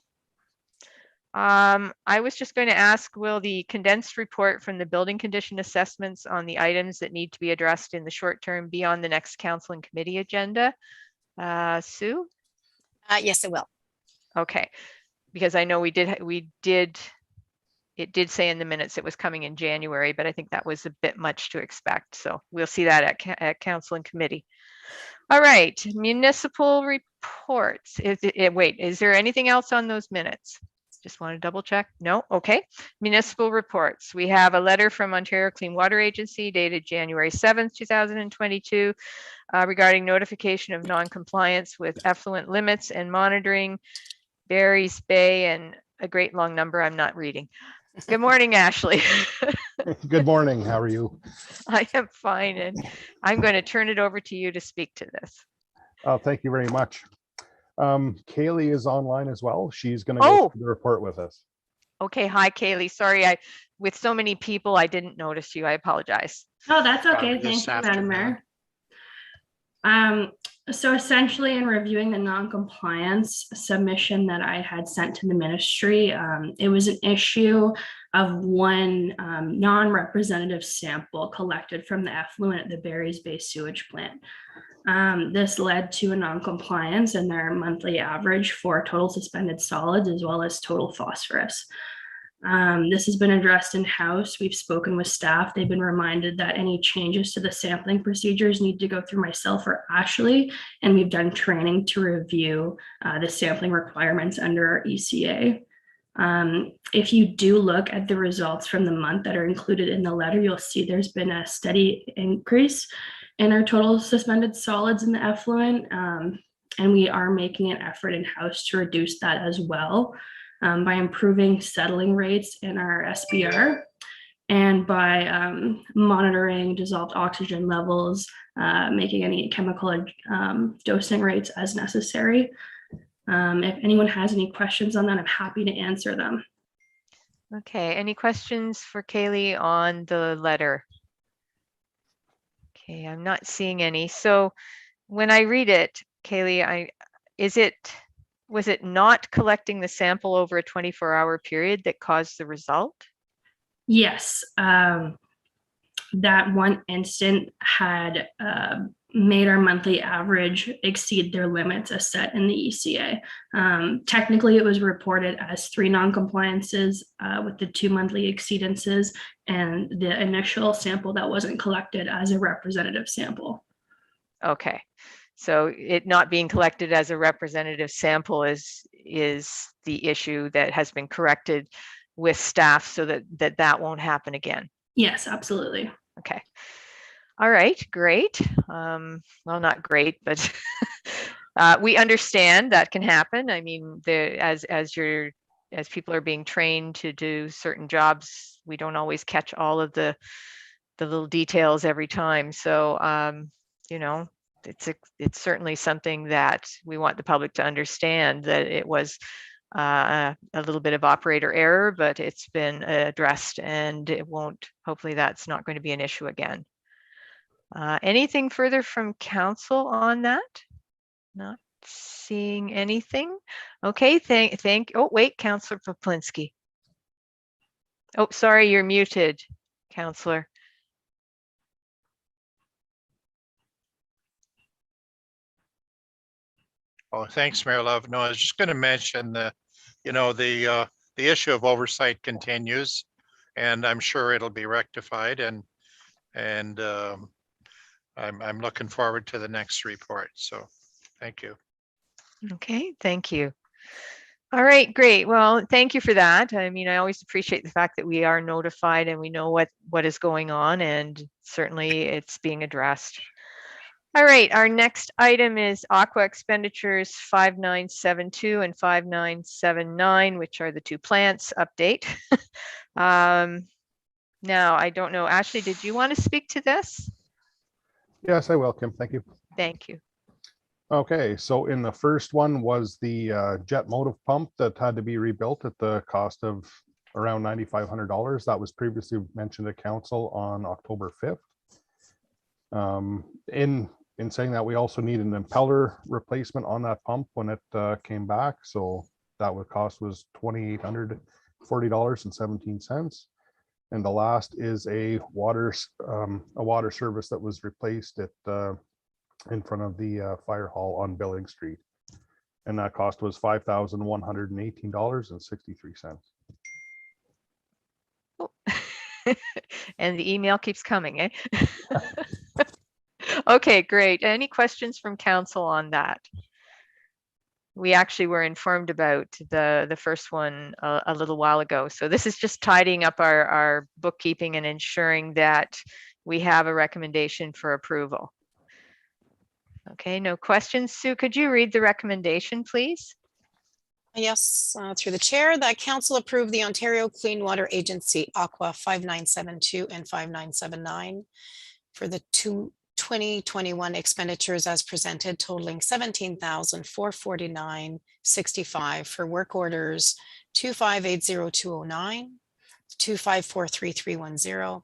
I was just going to ask, will the condensed report from the building condition assessments on the items that need to be addressed in the short term be on the next council and committee agenda? Sue? Yes, it will. Okay, because I know it did say in the minutes it was coming in January, but I think that was a bit much to expect. So we'll see that at council and committee. All right, municipal reports. Wait, is there anything else on those minutes? Just want to double check. No, okay. Municipal reports. We have a letter from Ontario Clean Water Agency dated January 7th, 2022 regarding notification of non-compliance with effluent limits and monitoring Barry's Bay and a great long number I'm not reading. Good morning, Ashley. Good morning. How are you? I am fine, and I'm going to turn it over to you to speak to this. Thank you very much. Kaylee is online as well. She's going to go Oh, through the report with us. okay. Hi, Kaylee. Sorry, with so many people, I didn't notice you. I apologize. Oh, that's okay. This Thank you, Madam afternoon. Mayor. So essentially in reviewing the non-compliance submission that I had sent to the ministry, it was an issue of one non-representative sample collected from the effluent at the Barry's Bay sewage plant. This led to a non-compliance in their monthly average for total suspended solids as well as total phosphorus. This has been addressed in-house. We've spoken with staff. They've been reminded that any changes to the sampling procedures need to go through myself or Ashley, and we've done training to review the sampling requirements under our ECA. If you do look at the results from the month that are included in the letter, you'll see there's been a steady increase in our total suspended solids in the effluent, and we are making an effort in-house to reduce that as well. By improving settling rates in our SBR and by monitoring dissolved oxygen levels, making any chemical dosing rates as necessary. If anyone has any questions on that, I'm happy to answer them. Okay, any questions for Kaylee on the letter? Okay, I'm not seeing any. So when I read it, Kaylee, was it not collecting the sample over a 24-hour period that caused the result? Yes, that one instant had made our monthly average exceed their limits as set in the ECA. Technically, it was reported as 3 non-compliances with the 2 monthly exceedances and the initial sample that wasn't collected as a representative sample. Okay. So it not being collected as a representative sample is the issue that has been corrected with staff so that won't happen again. Yes, absolutely. Okay. All right, great. Well, not great, but we understand that can happen. I mean, as people are being trained to do certain jobs, we don't always catch all of the little details every time. So, you know, it's certainly something that we want the public to understand, that it was a little bit of operator error, but it's been addressed, and it won't, hopefully that's not going to be an issue again. Anything further from council on that? Not seeing anything. Okay, oh wait, Councillor Poplinski. Oh, sorry, you're muted, Councillor. Oh, thanks, Mayor Love. No, I was just going to mention the issue of oversight continues, and I'm sure it'll be rectified, and I'm looking forward to the next report. So thank you. Okay, thank you. All right, great. Well, thank you for that. I mean, I always appreciate the fact that we are notified and we know what is going on, and certainly it's being addressed. All right, our next item is Aqua expenditures 5972 and 5979, which are the 2 plants update. Now, I don't know, Ashley, did you want to speak to this? Yes, I will, Kim. Thank you. Thank you. Okay, so in the first one was the jet motive pump that had to be rebuilt at the cost of around $9,500. That was previously mentioned at council on October 5th. In saying that, we also need an impeller replacement on that pump when it came back. So that would cost was $2,840.17. And the last is a water service that was replaced at in front of the fire hall on Billing Street. And that cost was $5,118.63. Oh. And the email keeps coming, eh? Okay, great. Any questions from council on that? We actually were informed about the first one a little while ago. So this is just tidying up our bookkeeping and ensuring that we have a recommendation for approval. Okay, no questions. Sue, could you read the recommendation, please? Yes, through the chair, that council approved the Ontario Clean Water Agency Aqua 5972 and 5979 for the 2021 expenditures as presented, totaling 17,449.65 for work orders 2580209, 2543310,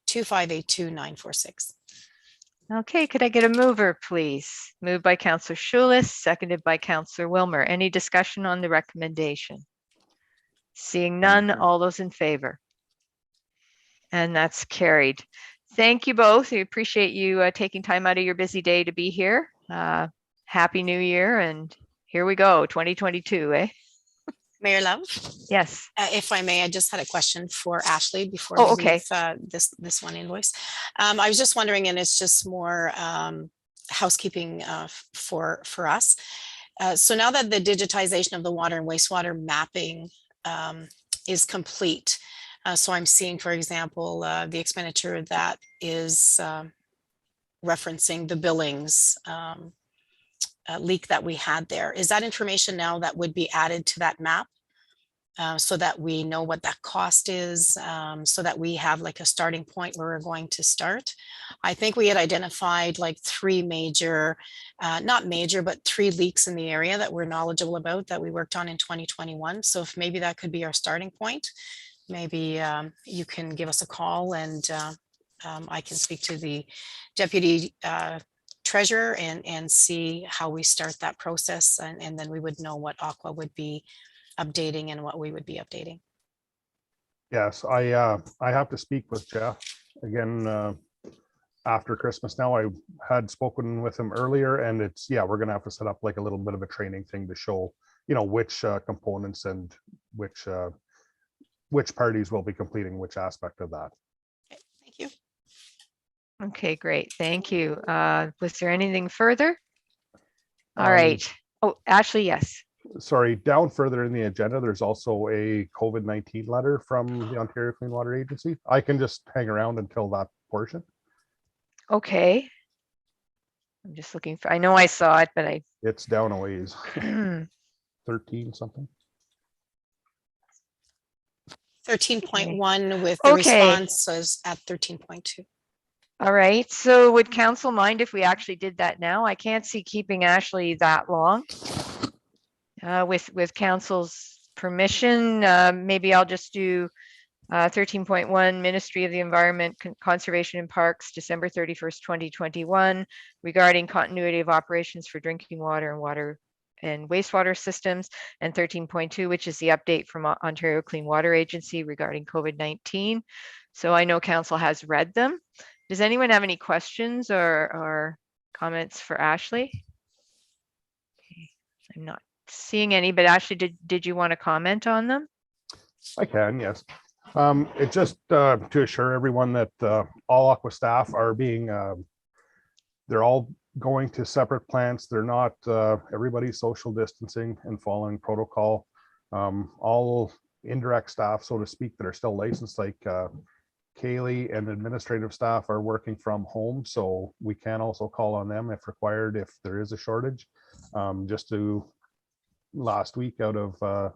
2582946. Okay, could I get a mover, please? Moved by Counselor Schulis, seconded by Counselor Wilmer. Any discussion on the recommendation? Seeing none, all those in favor? And that's carried. Thank you both. We appreciate you taking time out of your busy day to be here. Happy New Year, and here we go, 2022, eh? Mayor Love? Yes. If I may, I just had a question for Ashley before Oh, we okay. leave this one invoice. I was just wondering, and it's just more housekeeping for us. So now that the digitization of the water and wastewater mapping is complete, so I'm seeing, for example, the expenditure that is referencing the billings leak that we had there. Is that information now that would be added to that map? So that we know what that cost is, so that we have like a starting point where we're going to start. I think we had identified like three major, not major, but three leaks in the area that we're knowledgeable about that we worked on in 2021. So if maybe that could be our starting point, maybe you can give us a call and I can speak to the deputy treasurer and see how we start that process. And then we would know what Aqua would be updating and what we would be updating. Yes, I have to speak with Jeff again after Christmas. Now, I had spoken with him earlier, and we're gonna have to set up like a little bit of a training thing to show, which components and which parties will be completing which aspect of that. Okay, thank you. Okay, great. Thank you. Was there anything further? All right. Oh, Ashley, yes. Sorry, down further in the agenda, there's also a COVID-19 letter from the Ontario Clean Water Agency. I can just hang around until that portion. Okay. I'm just looking for, I know I saw it, but It's down a ways. 13 something. 13.1 with the Okay. responses at 13.2. All right. So would council mind if we actually did that now? I can't see keeping Ashley that long. With council's permission, maybe I'll just do 13.1 Ministry of the Environment, Conservation and Parks, December 31st, 2021, regarding continuity of operations for drinking water and wastewater systems, and 13.2, which is the update from Ontario Clean Water Agency regarding COVID-19. So I know council has read them. Does anyone have any questions or comments for Ashley? Okay. I'm not seeing any, but Ashley, did you want to comment on them? I can, yes. It just to assure everyone that all Aqua staff are being, they're all going to separate plants. They're not, everybody's social distancing and following protocol. All indirect staff, so to speak, that are still licensed, like Kaylee and administrative staff, are working from home. So we can also call on them if required, if there is a shortage. Just to last week, out of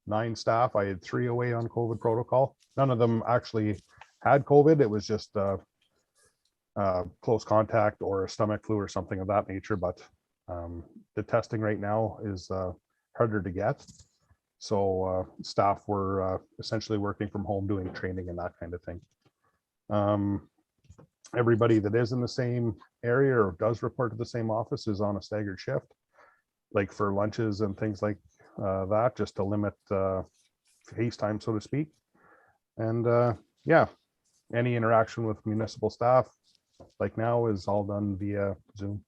9 staff, I had 3 away on COVID protocol. None of them actually had COVID. It was just close contact or a stomach flu or something of that nature. But the testing right now is harder to get. So staff were essentially working from home, doing training and that kind of thing. Everybody that is in the same area or does report to the same office is on a staggered shift, like for lunches and things like that, just to limit face time, so to speak. And yeah, any interaction with municipal staff like now is all done via Zoom.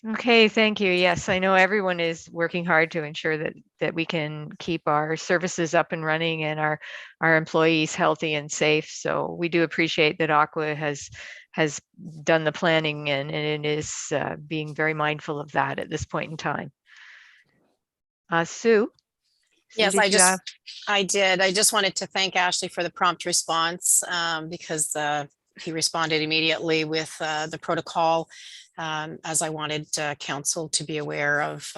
Okay, thank you. Yes, I know everyone is working hard to ensure that we can keep our services up and running and our employees healthy and safe. So we do appreciate that Aqua has done the planning and it is being very mindful of that at this point in time. Sue? Yes, I did. I just wanted to thank Ashley for the prompt response because he responded immediately with the protocol, as I wanted council to be aware of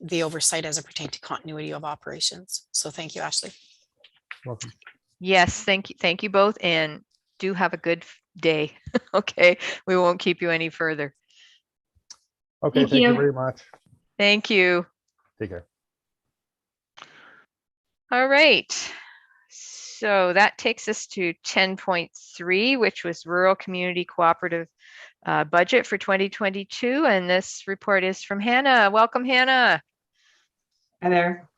the oversight as it pertains to continuity of operations. So thank you, Ashley. Welcome. Yes, thank you. Thank you both, and do have a good day. Okay, we won't keep you any further. Okay, Thank thank you you. very much. Thank you. Take care. All right. So that takes us to 10.3, which was Rural Community Cooperative Budget for 2022. And this report is from Hannah. Welcome, Hannah. Hi there.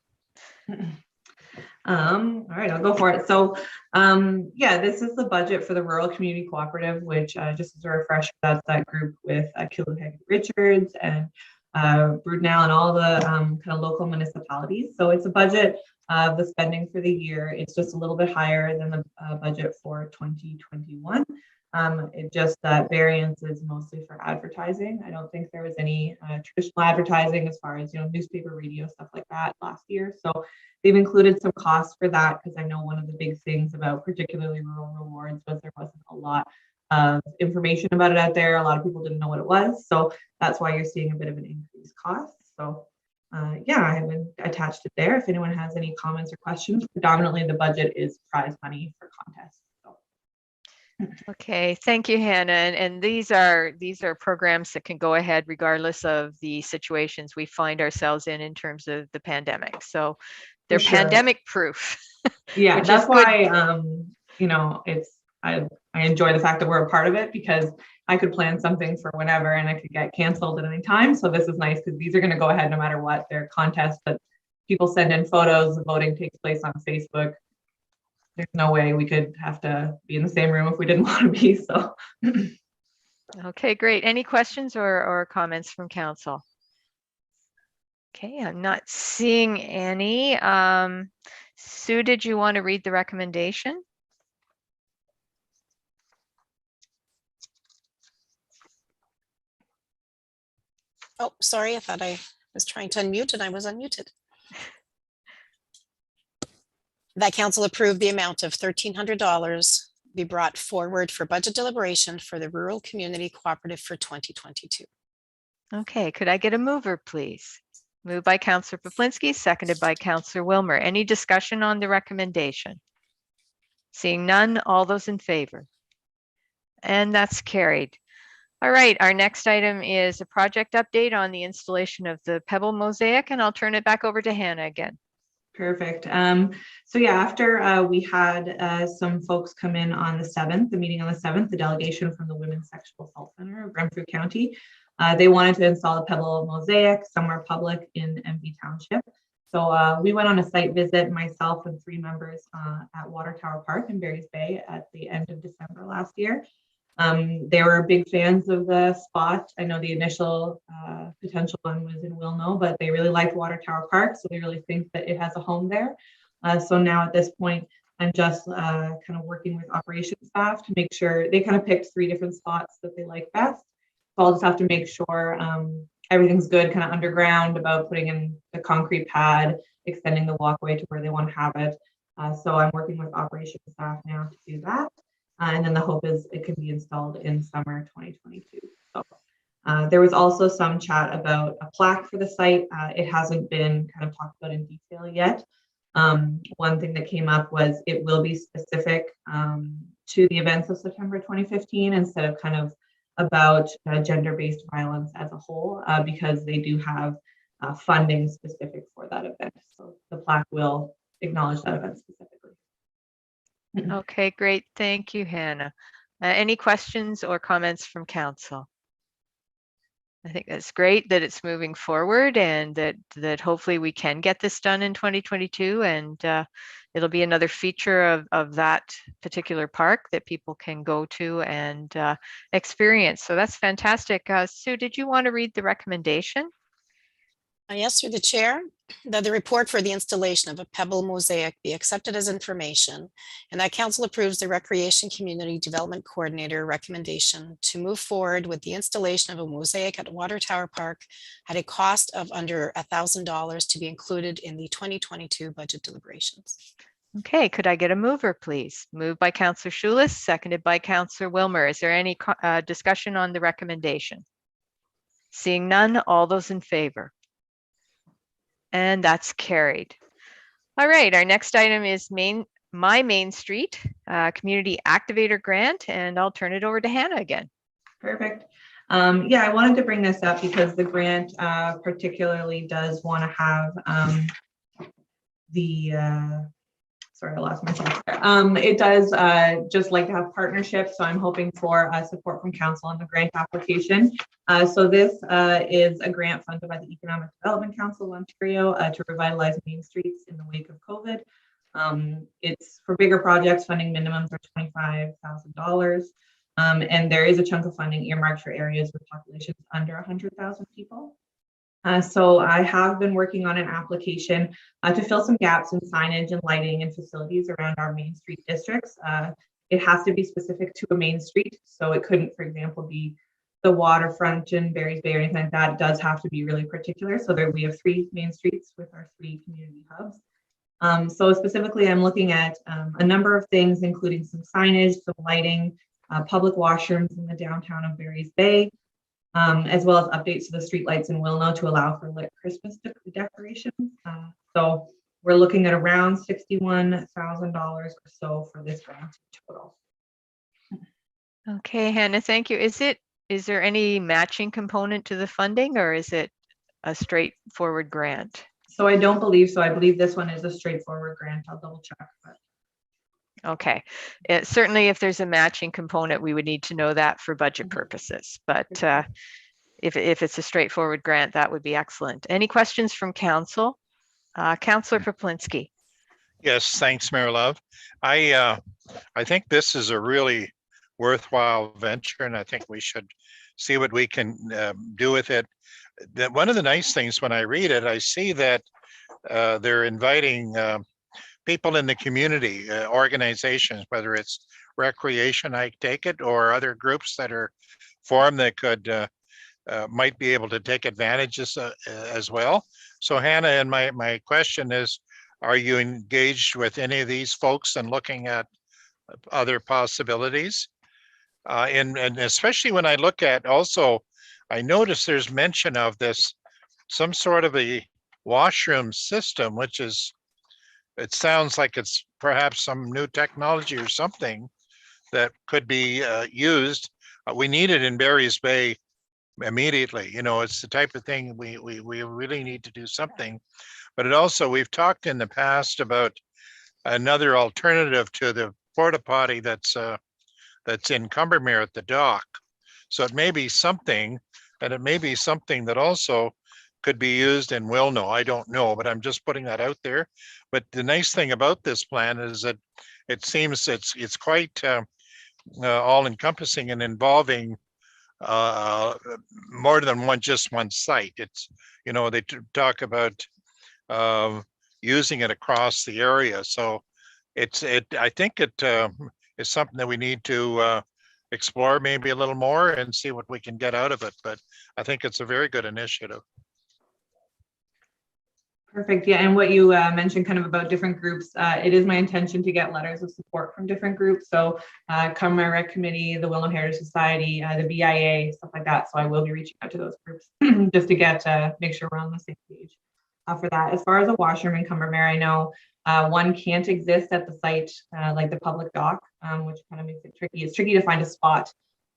All right, I'll go for it. So, yeah, this is the budget for the Rural Community Cooperative, which just as a refresher, that's that group with Akubowski, Richards, and Brudenell, and all the kind of local municipalities. So it's a budget of the spending for the year. It's just a little bit higher than the budget for 2021. It just that variance is mostly for advertising. I don't think there was any traditional advertising as far as, newspaper, radio, stuff like that last year. So they've included some costs for that, because I know one of the big things about particularly rural rewards was there wasn't a lot of information about it out there. A lot of people didn't know what it was. So that's why you're seeing a bit of an increased cost. So yeah, I haven't attached it there. If anyone has any comments or questions, predominantly the budget is prize money for contests. Okay, thank you, Hannah. And these are programs that can go ahead regardless of the situations we find ourselves in terms of the pandemic. So they're pandemic proof. Yeah, that's why I enjoy the fact that we're a part of it, because I could plan something for whenever and it could get canceled at any time. So this is nice because these are going to go ahead no matter what. They're contests that people send in photos. The voting takes place on Facebook. There's no way we could have to be in the same room if we didn't want to be. So. Okay, great. Any questions or comments from council? Okay, I'm not seeing any. Sue, did you want to read the recommendation? Oh, sorry, I thought I was trying to unmute and I was unmuted. That council approved the amount of $1,300 be brought forward for budget deliberation for the Rural Community Cooperative for 2022. Okay, could I get a mover, please? Moved by Councillor Poplinski, seconded by Councillor Wilmer. Any discussion on the recommendation? Seeing none, all those in favor? And that's carried. All right, our next item is a project update on the installation of the Pebble Mosaic, and I'll turn it back over to Hannah again. Perfect. So yeah, after we had some folks come in on the 7th, the meeting on the 7th, the delegation from the Women's Sexual Assault Center of Renfrew County, they wanted to install a Pebble Mosaic somewhere public in MV Township. So we went on a site visit, myself and 3 members at Water Tower Park in Barry's Bay at the end of December last year. They were big fans of the spot. I know the initial potential one was in Wilno, but they really liked Water Tower Park, so they really think that it has a home there. So now at this point, I'm just kind of working with operations staff to make sure they kind of picked 3 different spots that they like best. So I'll just have to make sure everything's good kind of underground about putting in the concrete pad, extending the walkway to where they want to have it. So I'm working with operations staff now to do that. And then the hope is it can be installed in summer 2022. So there was also some chat about a plaque for the site. It hasn't been kind of talked about in detail yet. One thing that came up was it will be specific to the events of September 2015 instead of kind of about gender-based violence as a whole, because they do have funding specific for that event. So the plaque will acknowledge that event specifically. Okay, great. Thank you, Hannah. Any questions or comments from council? I think that's great that it's moving forward and that hopefully we can get this done in 2022, and it'll be another feature of that particular park that people can go to and experience. So that's fantastic. Sue, did you want to read the recommendation? Yes, through the chair, that the report for the installation of a Pebble Mosaic be accepted as information, and that council approves the Recreation Community Development Coordinator recommendation to move forward with the installation of a mosaic at Water Tower Park at a cost of under $1,000 to be included in the 2022 budget deliberations. Okay, could I get a mover, please? Moved by Councillor Schulis, seconded by Councillor Wilmer. Is there any discussion on the recommendation? Seeing none, all those in favor? And that's carried. All right, our next item is My Main Street Community Activator Grant, and I'll turn it over to Hannah again. Perfect. Yeah, I wanted to bring this up because the grant particularly does want to have sorry, I lost my thoughts there. It does just like to have partnerships, so I'm hoping for support from council on the grant application. So this is a grant funded by the Economic Development Council of Ontario to revitalize main streets in the wake of COVID. It's for bigger projects, funding minimums are $25,000. And there is a chunk of funding earmarked for areas with populations under 100,000 people. So I have been working on an application to fill some gaps in signage and lighting and facilities around our main street districts. It has to be specific to a main street. So it couldn't, for example, be the waterfront in Barry's Bay or anything like that. It does have to be really particular. So there we have 3 main streets with our 3 community hubs. So specifically, I'm looking at a number of things, including some signage, some lighting, public washrooms in the downtown of Barry's Bay, as well as updates to the streetlights in Wilno to allow for lit Christmas decorations. So we're looking at around $61,000 or so for this grant total. Okay, Hannah, thank you. Is there any matching component to the funding, or is it a straightforward grant? So I don't believe so. I believe this one is a straightforward grant. I'll double check. But. Okay, certainly if there's a matching component, we would need to know that for budget purposes. But if it's a straightforward grant, that would be excellent. Any questions from council? Councillor Poplinski. Yes, thanks, Mayor Love. I think this is a really worthwhile venture, and I think we should see what we can do with it. One of the nice things when I read it, I see that they're inviting people in the community, organizations, whether it's recreation, I take it, or other groups that are formed that could might be able to take advantages as well. So Hannah, and my question is, are you engaged with any of these folks and looking at other possibilities? And especially when I look at also, I notice there's mention of this, some sort of a washroom system, which is, it sounds like it's perhaps some new technology or something that could be used. We need it in Barry's Bay immediately. You know, it's the type of thing we really need to do something. But it also, we've talked in the past about another alternative to the porta potty that's in Combermere at the dock. So it may be something, and it may be something that also could be used in Wilno. I don't know, but I'm just putting that out there. But the nice thing about this plan is that it seems it's quite all encompassing and involving more than just one site. It's, you know, they talk about using it across the area. So I think it is something that we need to explore maybe a little more and see what we can get out of it. But I think it's a very good initiative. Perfect. Yeah, and what you mentioned kind of about different groups, it is my intention to get letters of support from different groups. So Combermere Rec Committee, the Wilno Heritage Society, the BIA, stuff like that. So I will be reaching out to those groups just to get make sure we're on the same page for that. As far as a washroom in Combermere, I know one can't exist at the site like the public dock, which kind of makes it tricky. It's tricky to find a spot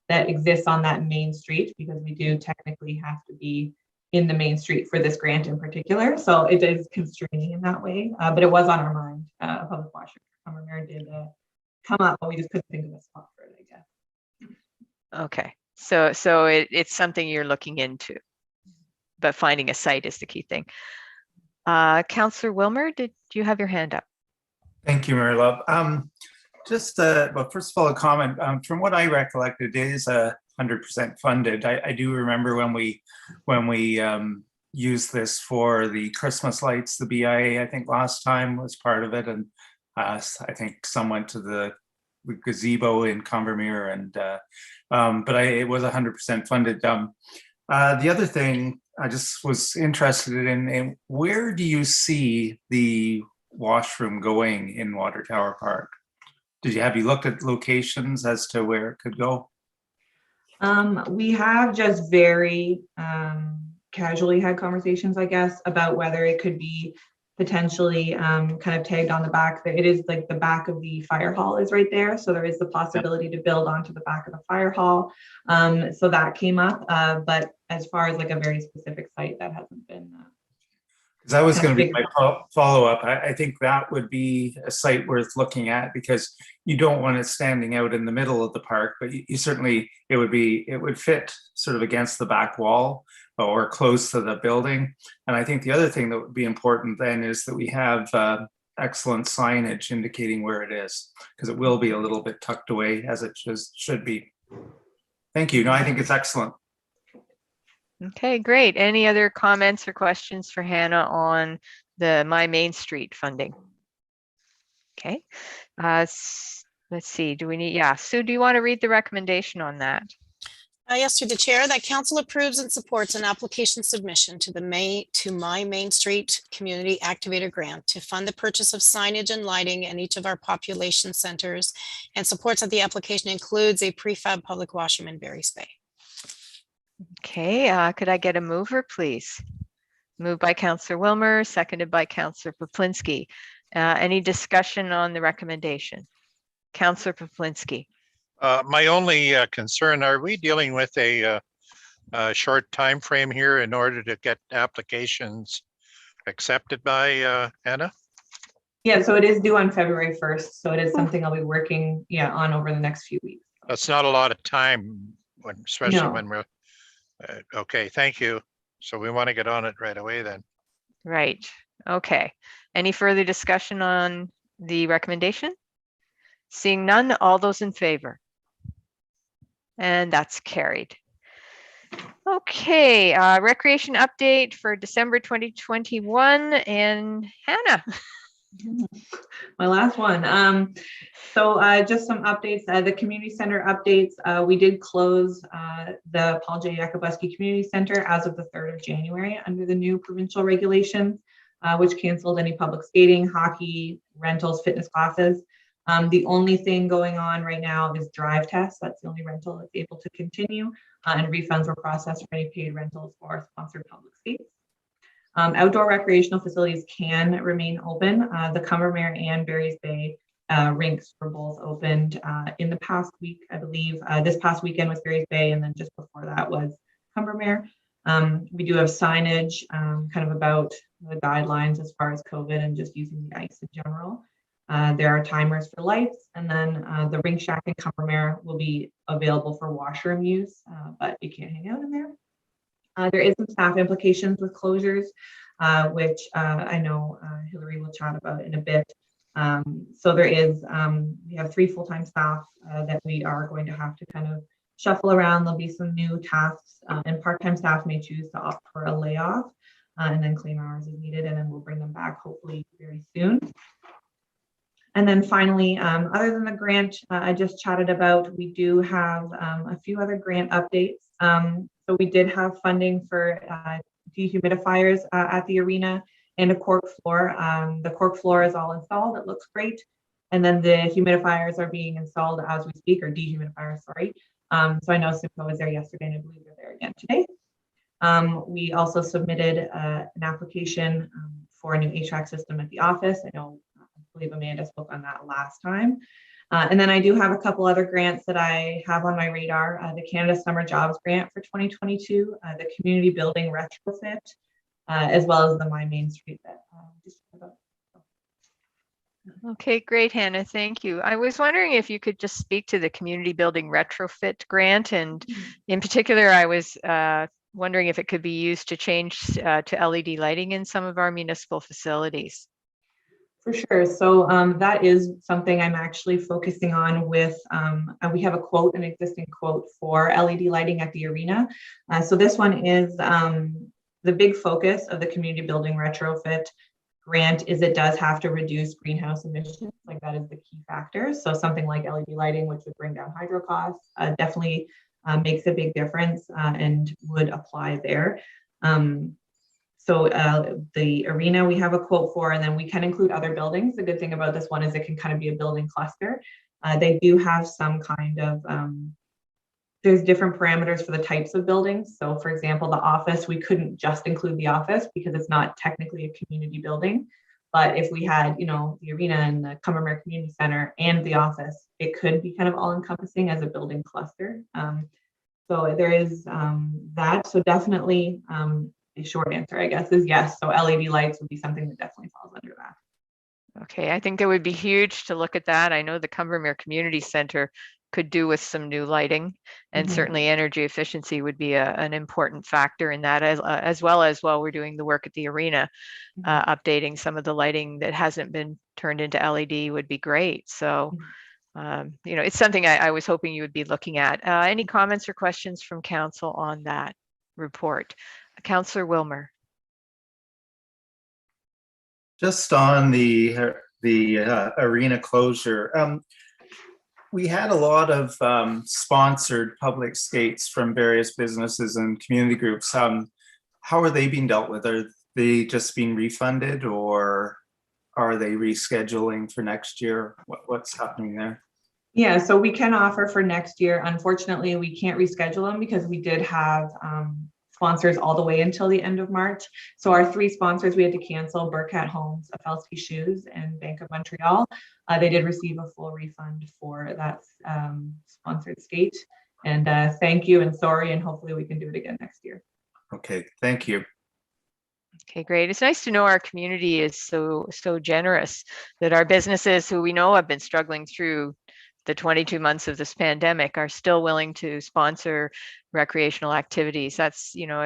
that exists on that main street because we do technically have to be in the main street for this grant in particular. So it is constraining in that way, but it was on our mind. A public washroom for Combermere did come up, but we just couldn't think of a spot for it, I guess. Okay, so it's something you're looking into, but finding a site is the key thing. Councillor Wilmer, did you have your hand up? Thank you, Mary Love. Just, well, first of all, a comment. From what I recollect, it is 100% funded. I do remember when we used this for the Christmas lights, the BIA, I think last time was part of it, and I think some went to the gazebo in Combermere, and but it was 100% funded. The other thing I just was interested in where do you see the washroom going in Water Tower Park? Have you looked at locations as to where it could go? We have just very casually had conversations, I guess, about whether it could be potentially kind of tagged on the back. It is like the back of the fire hall is right there. So there is the possibility to build onto the back of the fire hall. So that came up. But as far as like a very specific site, that hasn't been. Because that was going to be my follow-up. I think that would be a site worth looking at, because you don't want it standing out in the middle of the park, but you certainly, it would fit sort of against the back wall or close to the building. And I think the other thing that would be important then is that we have excellent signage indicating where it is, because it will be a little bit tucked away, as it just should be. Thank you. No, I think it's excellent. Okay, great. Any other comments or questions for Hannah on the My Main Street funding? Okay, let's see, do we need, yeah, Sue, do you want to read the recommendation on that? Yes, through the chair, that council approves and supports an application submission to My Main Street Community Activator Grant to fund the purchase of signage and lighting in each of our population centers, and supports that the application includes a prefab public washroom in Barry's Bay. Okay, could I get a mover, please? Moved by Councillor Wilmer, seconded by Councillor Poplinski. Any discussion on the recommendation? Councillor Poplinski. My only concern, are we dealing with a short time frame here in order to get applications accepted by Anna? Yeah, so it is due on February 1st. So it is something I'll be working on over the next few weeks. That's not a lot of time, especially No. when we're, okay, thank you. So we want to get on it right away then. Right, okay. Any further discussion on the recommendation? Seeing none, all those in favor? And that's carried. Okay, recreation update for December 2021, and Hannah. My last one. So just some updates. The community center updates. We did close the Paul J. Akubowski Community Center as of the 3rd of January under the new provincial regulations, which canceled any public skating, hockey, rentals, fitness classes. The only thing going on right now is drive tests. That's the only rental that's able to continue, and refunds were processed for any paid rentals for sponsored public skates. Outdoor recreational facilities can remain open. The Cumbermere and Barry's Bay rinks were both opened in the past week, I believe. This past weekend was Barry's Bay, and then just before that was Cumbermere. We do have signage kind of about the guidelines as far as COVID and just using the ice in general. There are timers for lights, and then the rink shack in Cumbermere will be available for washroom use, but you can't hang out in there. There is some staff implications with closures, which I know Hillary will chat about in a bit. So there is, we have 3 full-time staff that we are going to have to kind of shuffle around. There'll be some new tasks, and part-time staff may choose to opt for a layoff and then claim hours as needed, and then we'll bring them back hopefully very soon. And then finally, other than the grant I just chatted about, we do have a few other grant updates. So we did have funding for dehumidifiers at the arena and a cork floor. The cork floor is all installed. It looks great. And then the humidifiers are being installed as we speak, or dehumidifiers, sorry. So I know Simcoe was there yesterday, and I believe they're there again today. We also submitted an application for a new HVAC system at the office. I believe Amanda spoke on that last time. And then I do have a couple other grants that I have on my radar. The Canada Summer Jobs Grant for 2022, the Community Building Retrofit, as well as the My Main Street. Okay, great, Hannah, thank you. I was wondering if you could just speak to the Community Building Retrofit Grant, and in particular, I was wondering if it could be used to change to LED lighting in some of our municipal facilities. For sure. So that is something I'm actually focusing on with, we have a quote, an existing quote for LED lighting at the arena. So this one is the big focus of the Community Building Retrofit Grant is it does have to reduce greenhouse emissions. Like that is the key factor. So something like LED lighting, which would bring down hydro costs, definitely makes a big difference and would apply there. So the arena we have a quote for, and then we can include other buildings. The good thing about this one is it can kind of be a building cluster. They do have some kind of There's different parameters for the types of buildings. So for example, the office, we couldn't just include the office because it's not technically a community building. But if we had, you know, the arena and the Cumbermere Community Center and the office, it could be kind of all encompassing as a building cluster. So there is that. So definitely a short answer, I guess, is yes. So LED lights would be something that definitely falls under that. Okay, I think it would be huge to look at that. I know the Cumbermere Community Center could do with some new lighting, and Mhm. certainly energy efficiency would be an important factor in that, as well as while we're doing the work at the arena, updating some of the lighting that hasn't been turned into LED would be great. So, you know, it's something I was hoping you would be looking at. Any comments or questions from council on that report? Councillor Wilmer. Just on the arena closure, we had a lot of sponsored public skates from various businesses and community groups. How are they being dealt with? Are they just being refunded, or are they rescheduling for next year? What's happening there? Yeah, so we can offer for next year. Unfortunately, we can't reschedule them because we did have sponsors all the way until the end of March. So our 3 sponsors we had to cancel: Burkett Homes, Afelsky Shoes, and Bank of Montreal. They did receive a full refund for that sponsored skate. And thank you and sorry, and hopefully we can do it again next year. Okay, thank you. Okay, great. It's nice to know our community is so generous, that our businesses who we know have been struggling through the 22 months of this pandemic are still willing to sponsor recreational activities. That's, you know,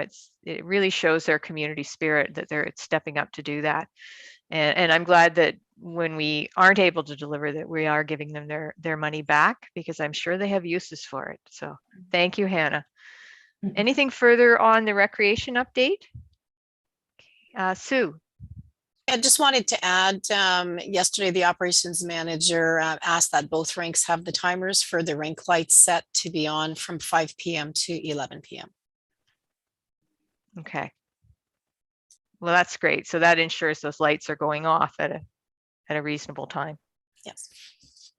it really shows their community spirit that they're stepping up to do that. And I'm glad that when we aren't able to deliver, that we are giving them their money back, because I'm sure they have uses for it. So thank you, Hannah. Anything further on the recreation update? Sue. I just wanted to add, yesterday, the operations manager asked that both rinks have the timers for the rink lights set to be on from 5 p.m. to 11 p.m. Okay. Well, that's great. So that ensures those lights are going off at a reasonable time. Yes.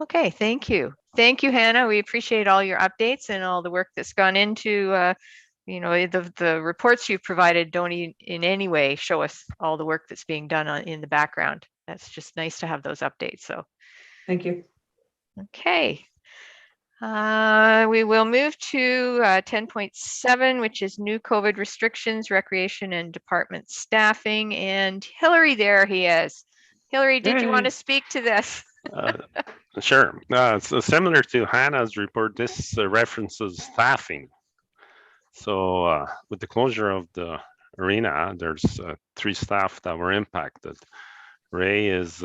Okay, thank you. Thank you, Hannah. We appreciate all your updates and all the work that's gone into you know, the reports you've provided don't in any way show us all the work that's being done in the background. That's just nice to have those updates. So thank you. Okay. We will move to 10.7, which is new COVID restrictions, recreation and department staffing. And Hillary, there he is. Hillary, did you want to speak to this? Sure. So similar to Hannah's report, this references staffing. So with the closure of the arena, there's 3 staff that were impacted. Ray is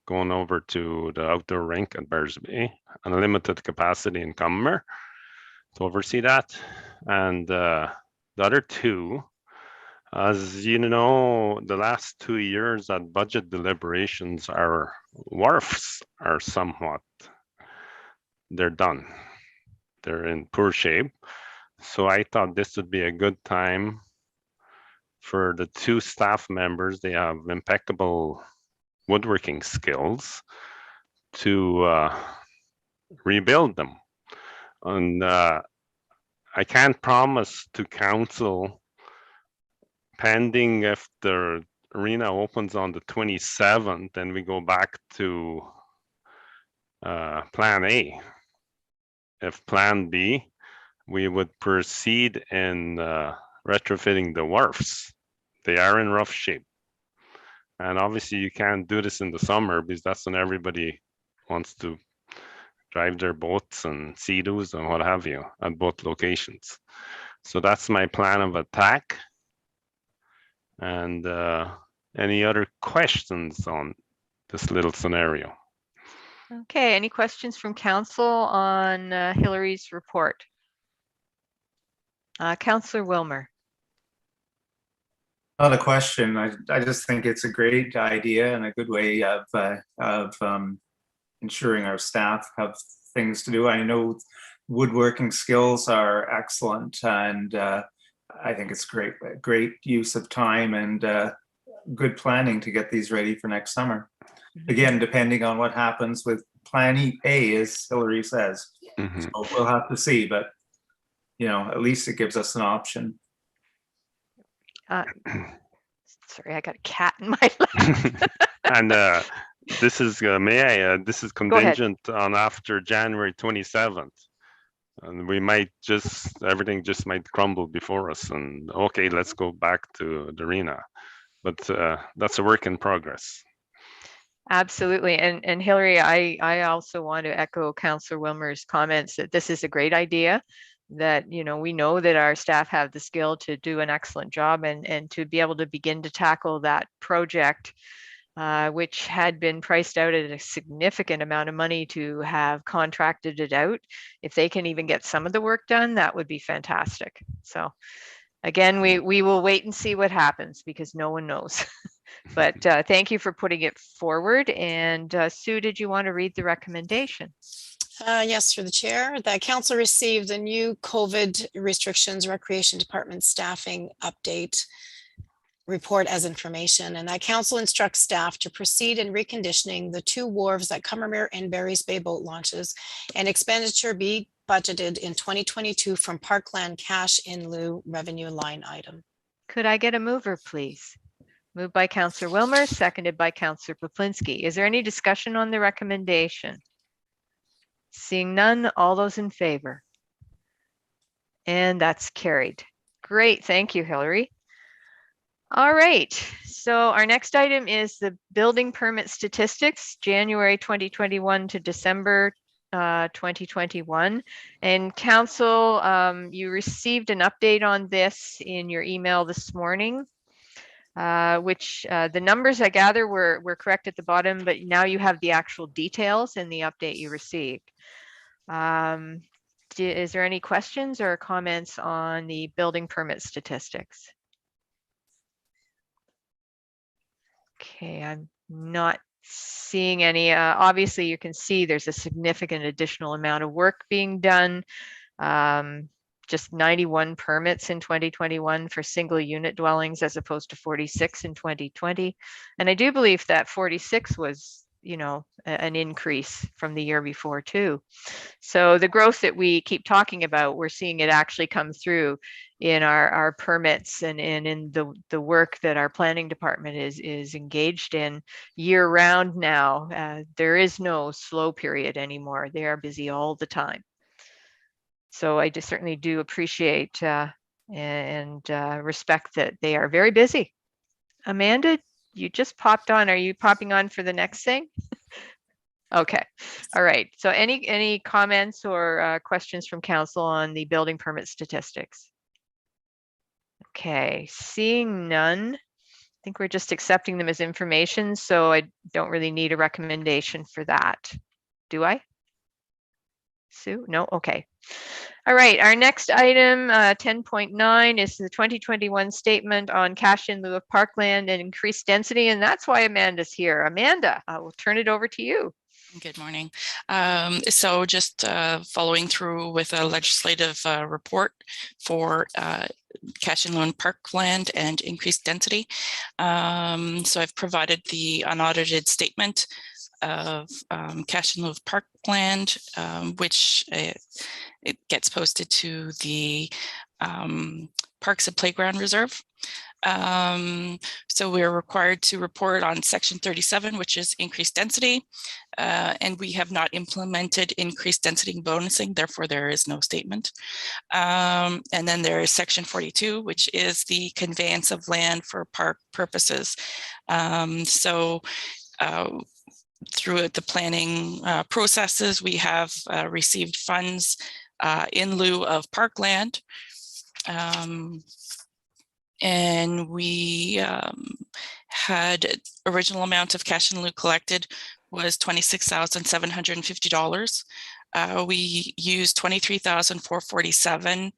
going over to the outdoor rink at Bears Bay, and a limited capacity in Cumber to oversee that. And the other 2, as you know, the last 2 years at budget deliberations, our wharfs are they're done. They're in poor shape. So I thought this would be a good time for the 2 staff members. They have impeccable woodworking skills to rebuild them. And I can't promise to council, pending if the arena opens on the 27th and we go back to plan A. If plan B, we would proceed in retrofitting the wharfs. They are in rough shape. And obviously you can't do this in the summer, because that's when everybody wants to drive their boats and sea-doos and what have you at both locations. So that's my plan of attack. And any other questions on this little scenario? Okay, any questions from council on Hillary's report? Councillor Wilmer. Not a question. I just think it's a great idea and a good way of ensuring our staff have things to do. I know woodworking skills are excellent, and I think it's great use of time and good planning to get these ready for next summer. Again, depending on what happens with plan A, as Hillary says. So we'll have to see, but at least it gives us an option. Sorry, I got a cat in my lap. And this is, this is contingent on after January 27th. And we might everything just might crumble before us, and okay, let's go back to the arena. But that's a work in progress. Absolutely. And Hillary, I also want to echo Councillor Wilmer's comments that this is a great idea, that, we know that our staff have the skill to do an excellent job, and to be able to begin to tackle that project, which had been priced out at a significant amount of money to have contracted it out. If they can even get some of the work done, that would be fantastic. So again, we will wait and see what happens, because no one knows. But thank you for putting it forward. And Sue, did you want to read the recommendation? Yes, through the chair. The council received the new COVID restrictions Recreation Department staffing update report as information, and that council instructs staff to proceed in reconditioning the 2 wharves at Cumbermere and Barry's Bay boat launches, and expenditure be budgeted in 2022 from Parkland cash in lieu revenue line item. Could I get a mover, please? Moved by Councillor Wilmer, seconded by Councillor Poplinski. Is there any discussion on the recommendation? Seeing none, all those in favor? And that's carried. Great, thank you, Hillary. All right, so our next item is the building permit statistics, January 2021 to December 2021. And council, you received an update on this in your email this morning, which the numbers I gather were correct at the bottom, but now you have the actual details in the update you received. Is there any questions or comments on the building permit statistics? Okay, I'm not seeing any. Obviously, you can see there's a significant additional amount of work being done. Just 91 permits in 2021 for single unit dwellings, as opposed to 46 in 2020. And I do believe that 46 was, an increase from the year before too. So the growth that we keep talking about, we're seeing it actually come through in our permits and in the work that our planning department is engaged in year round now. There is no slow period anymore. They are busy all the time. So I just certainly do appreciate and respect that they are very busy. Amanda, you just popped on. Are you popping on for the next thing? Okay. All right. So any comments or questions from council on the building permit statistics? Okay, seeing none. I think we're just accepting them as information, so I don't really need a recommendation for that. Do I? Sue? No? Okay. All right, our next item, 10.9, is the 2021 statement on cash in lieu of parkland and increased density, and that's why Amanda's here. Amanda, I will turn it over to you. Good morning. So just following through with a legislative report for cash in lieu of parkland and increased density. So I've provided the unaudited statement of cash in lieu of parkland, which it gets posted to the Parks and Playground Reserve. So we're required to report on section 37, which is increased density, and we have not implemented increased density bonusing, therefore there is no statement. And then there is section 42, which is the conveyance of land for park purposes. Through the planning processes, we have received funds in lieu of parkland. And we had original amount of cash in lieu collected was $26,750. We used $23,447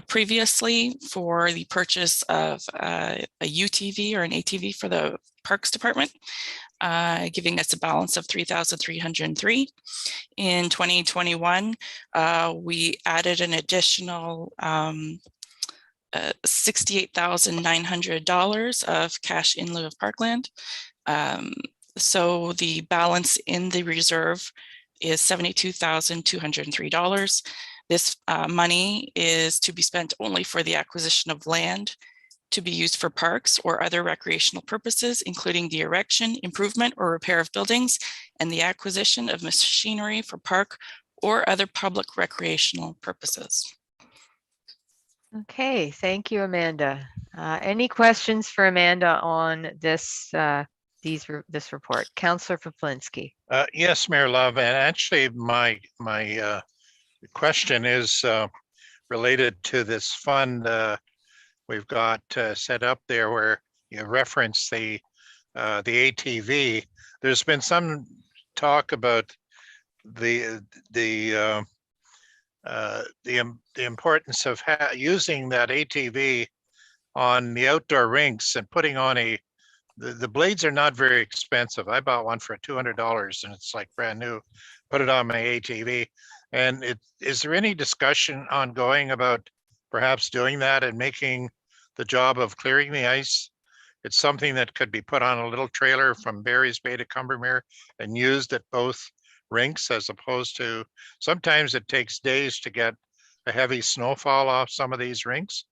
previously for the purchase of a UTV or an ATV for the Parks Department, giving us a balance of $3,303. In 2021, we added an additional $68,900 of cash in lieu of parkland. So the balance in the reserve is $72,203. This money is to be spent only for the acquisition of land to be used for parks or other recreational purposes, including the erection, improvement, or repair of buildings, and the acquisition of machinery for park or other public recreational purposes. Okay, thank you, Amanda. Any questions for Amanda on this this report? Councillor Poplinski. Yes, Mayor Love, and actually my question is related to this fund we've got set up there where you reference the ATV. There's been some talk about the importance of using that ATV on the outdoor rinks and putting on the blades are not very expensive. I bought one for $200 and it's like brand new. Put it on my ATV. And is there any discussion ongoing about perhaps doing that and making the job of clearing the ice? It's something that could be put on a little trailer from Barry's Bay to Combermere and used at both rinks, as opposed to sometimes it takes days to get a heavy snowfall off some of these rinks.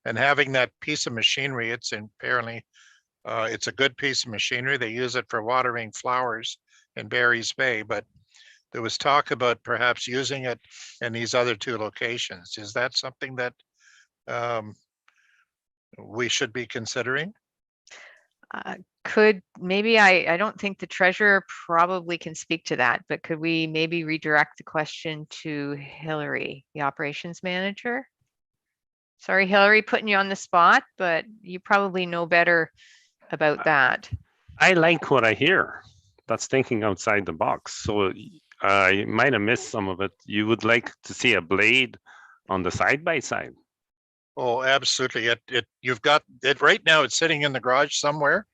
And having that piece of machinery, it's apparently it's a good piece of machinery. They use it for watering flowers in Barry's Bay, but there was talk about perhaps using it in these other two locations. Is that something that we should be considering? Could maybe I don't think the treasurer probably can speak to that, but could we maybe redirect the question to Hillary, the operations manager? Sorry, Hillary, putting you on the spot, but you probably know better about that. I like what I hear. That's thinking outside the box. So I might have missed some of it. You would like to see a blade on the side by side? Oh, absolutely. You've got it right now. It's sitting in the garage somewhere,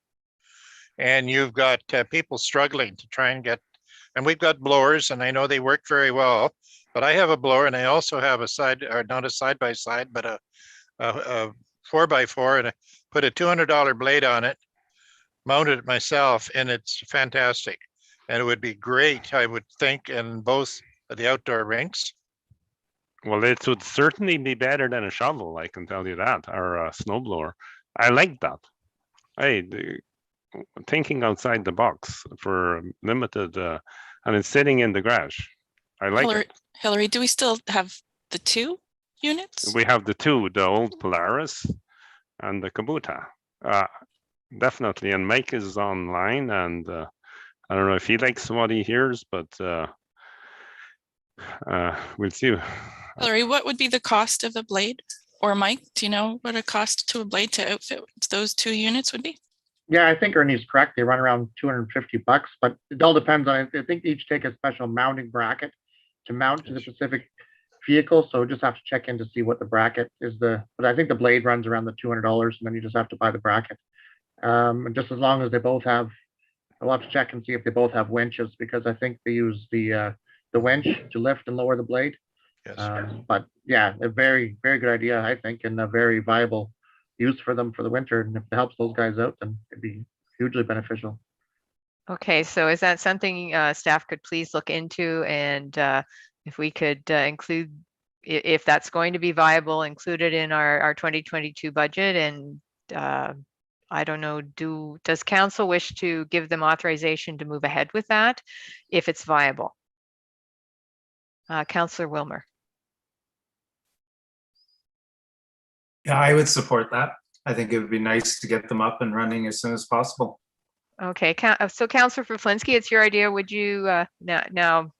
and you've got people struggling to try and get. And we've got blowers, and I know they work very well. But I have a blower, and I also have a side, or not a side by side, but a 4x4, and I put a $200 blade on it, mounted it myself, and it's fantastic. And it would be great, I would think, in both of the outdoor rinks. Well, it would certainly be better than a shovel, I can tell you that, or a snowblower. I like that. Hey, thinking outside the box for limited, and it's sitting in the garage. I like it. Hillary, do we still have the two units? We have the two, the old Polaris and the Kubota. Definitely, and Mike is online, and I don't know if he likes what he hears, but we'll see. Hillary, what would be the cost of a blade? Or Mike, do you know what a cost to a blade to outfit those two units would be? Yeah, I think Ernie's correct. They run around $250, but it all depends on it. I think they each take a special mounting bracket to mount to the specific vehicle. So just have to check in to see what the bracket is. But I think the blade runs around the $200, and then you just have to buy the bracket. And just as long as they both have, I'll have to check and see if they both have winches, because I think they use the winch to lift and lower the blade. Yes. But yeah, a very, very good idea, I think, and a very viable use for them for the winter. And if it helps those guys out, then it'd be hugely beneficial. Okay, so is that something staff could please look into, and if we could include, if that's going to be viable, include it in our 2022 budget? And I don't know, does council wish to give them authorization to move ahead with that if it's viable? Councillor Wilmer. Yeah, I would support that. I think it would be nice to get them up and running as soon as possible. Okay, so Councillor Poplinski, it's your idea. Would you now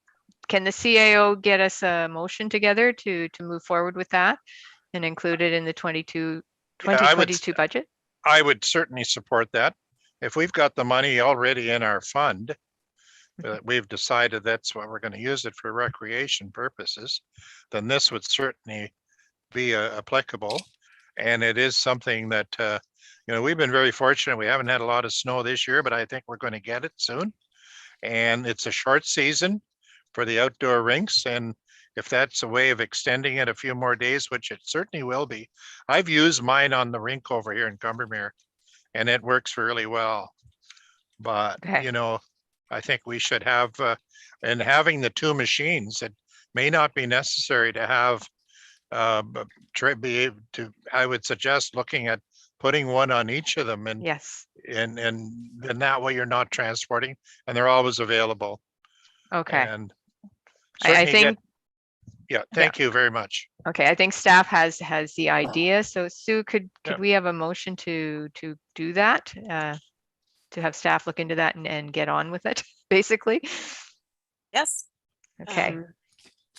can the CAO get us a motion together to move forward with that and include it in the 2022 budget? I would certainly support that. If we've got the money already in our fund, we've decided that's what we're going to use it for recreation purposes, then this would certainly be applicable. And it is something that, we've been very fortunate. We haven't had a lot of snow this year, but I think we're going to get it soon. And it's a short season for the outdoor rinks. And if that's a way of extending it a few more days, which it certainly will be. I've used mine on the rink over here in Combermere, and it works really well. But, okay. I think we should have, and having the two machines, may not be necessary to have, be able to, I would suggest looking at putting one on each of them, and Yes. and then that way you're not transporting, and they're always available. Okay. And I certainly think. Yeah, thank you very much. Okay, I think staff has the idea. So Sue, could Yeah. we have a motion to do that? To have staff look into that and get on with it, basically? Yes. Okay.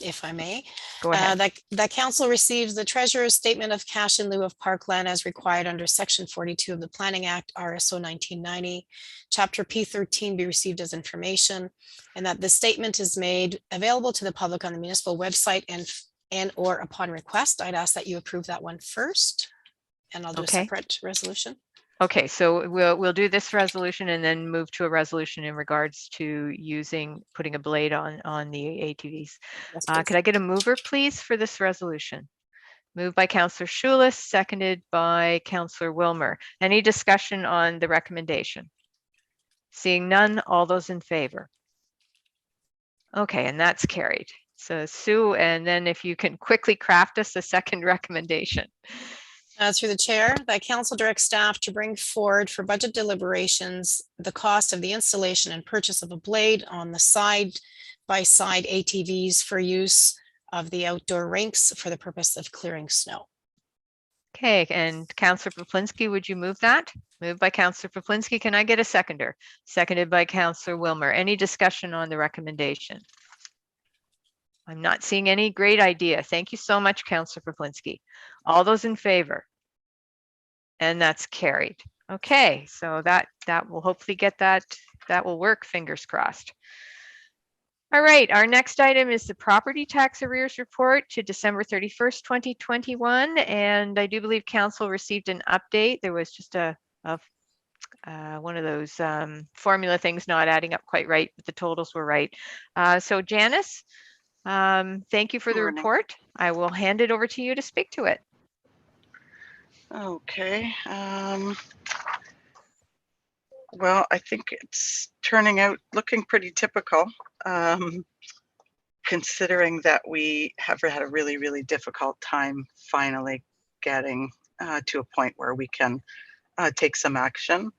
If I may. Go ahead. That council receives the treasurer's statement of cash in lieu of parkland as required under section 42 of the Planning Act, RSO 1990, chapter P13 be received as information, and that the statement is made available to the public on the municipal website and or upon request. I'd ask that you approve that one first, and I'll do a separate resolution. Okay, so we'll do this resolution and then move to a resolution in regards to putting a blade on the ATVs. Yes, could I get a mover, please, for this resolution? Moved by Councillor Schulis, seconded by Councillor Wilmer. Any discussion on the recommendation? Seeing none, all those in favor? Okay, and that's carried. So Sue, and then if you can quickly craft us a second recommendation. Through the chair, that council directs staff to bring forward for budget deliberations the cost of the installation and purchase of a blade on the side-by-side ATVs for use of the outdoor rinks for the purpose of clearing snow. Okay, and Councillor Poplinski, would you move that? Moved by Councillor Poplinski. Can I get a seconder? Seconded by Councillor Wilmer. Any discussion on the recommendation? I'm not seeing any. Great idea. Thank you so much, Councillor Poplinski. All those in favor? And that's carried. Okay, so that will hopefully get that will work, fingers crossed. All right, our next item is the property tax arrears report to December 31st, 2021. And I do believe council received an update. There was just one of those formula things not adding up quite right, but the totals were right. So Janice, thank you for the report. I will hand it over to you to speak to it. Okay. Well, I think it's turning out looking pretty typical, considering that we have had a really, really difficult time finally getting to a point where we can take some action.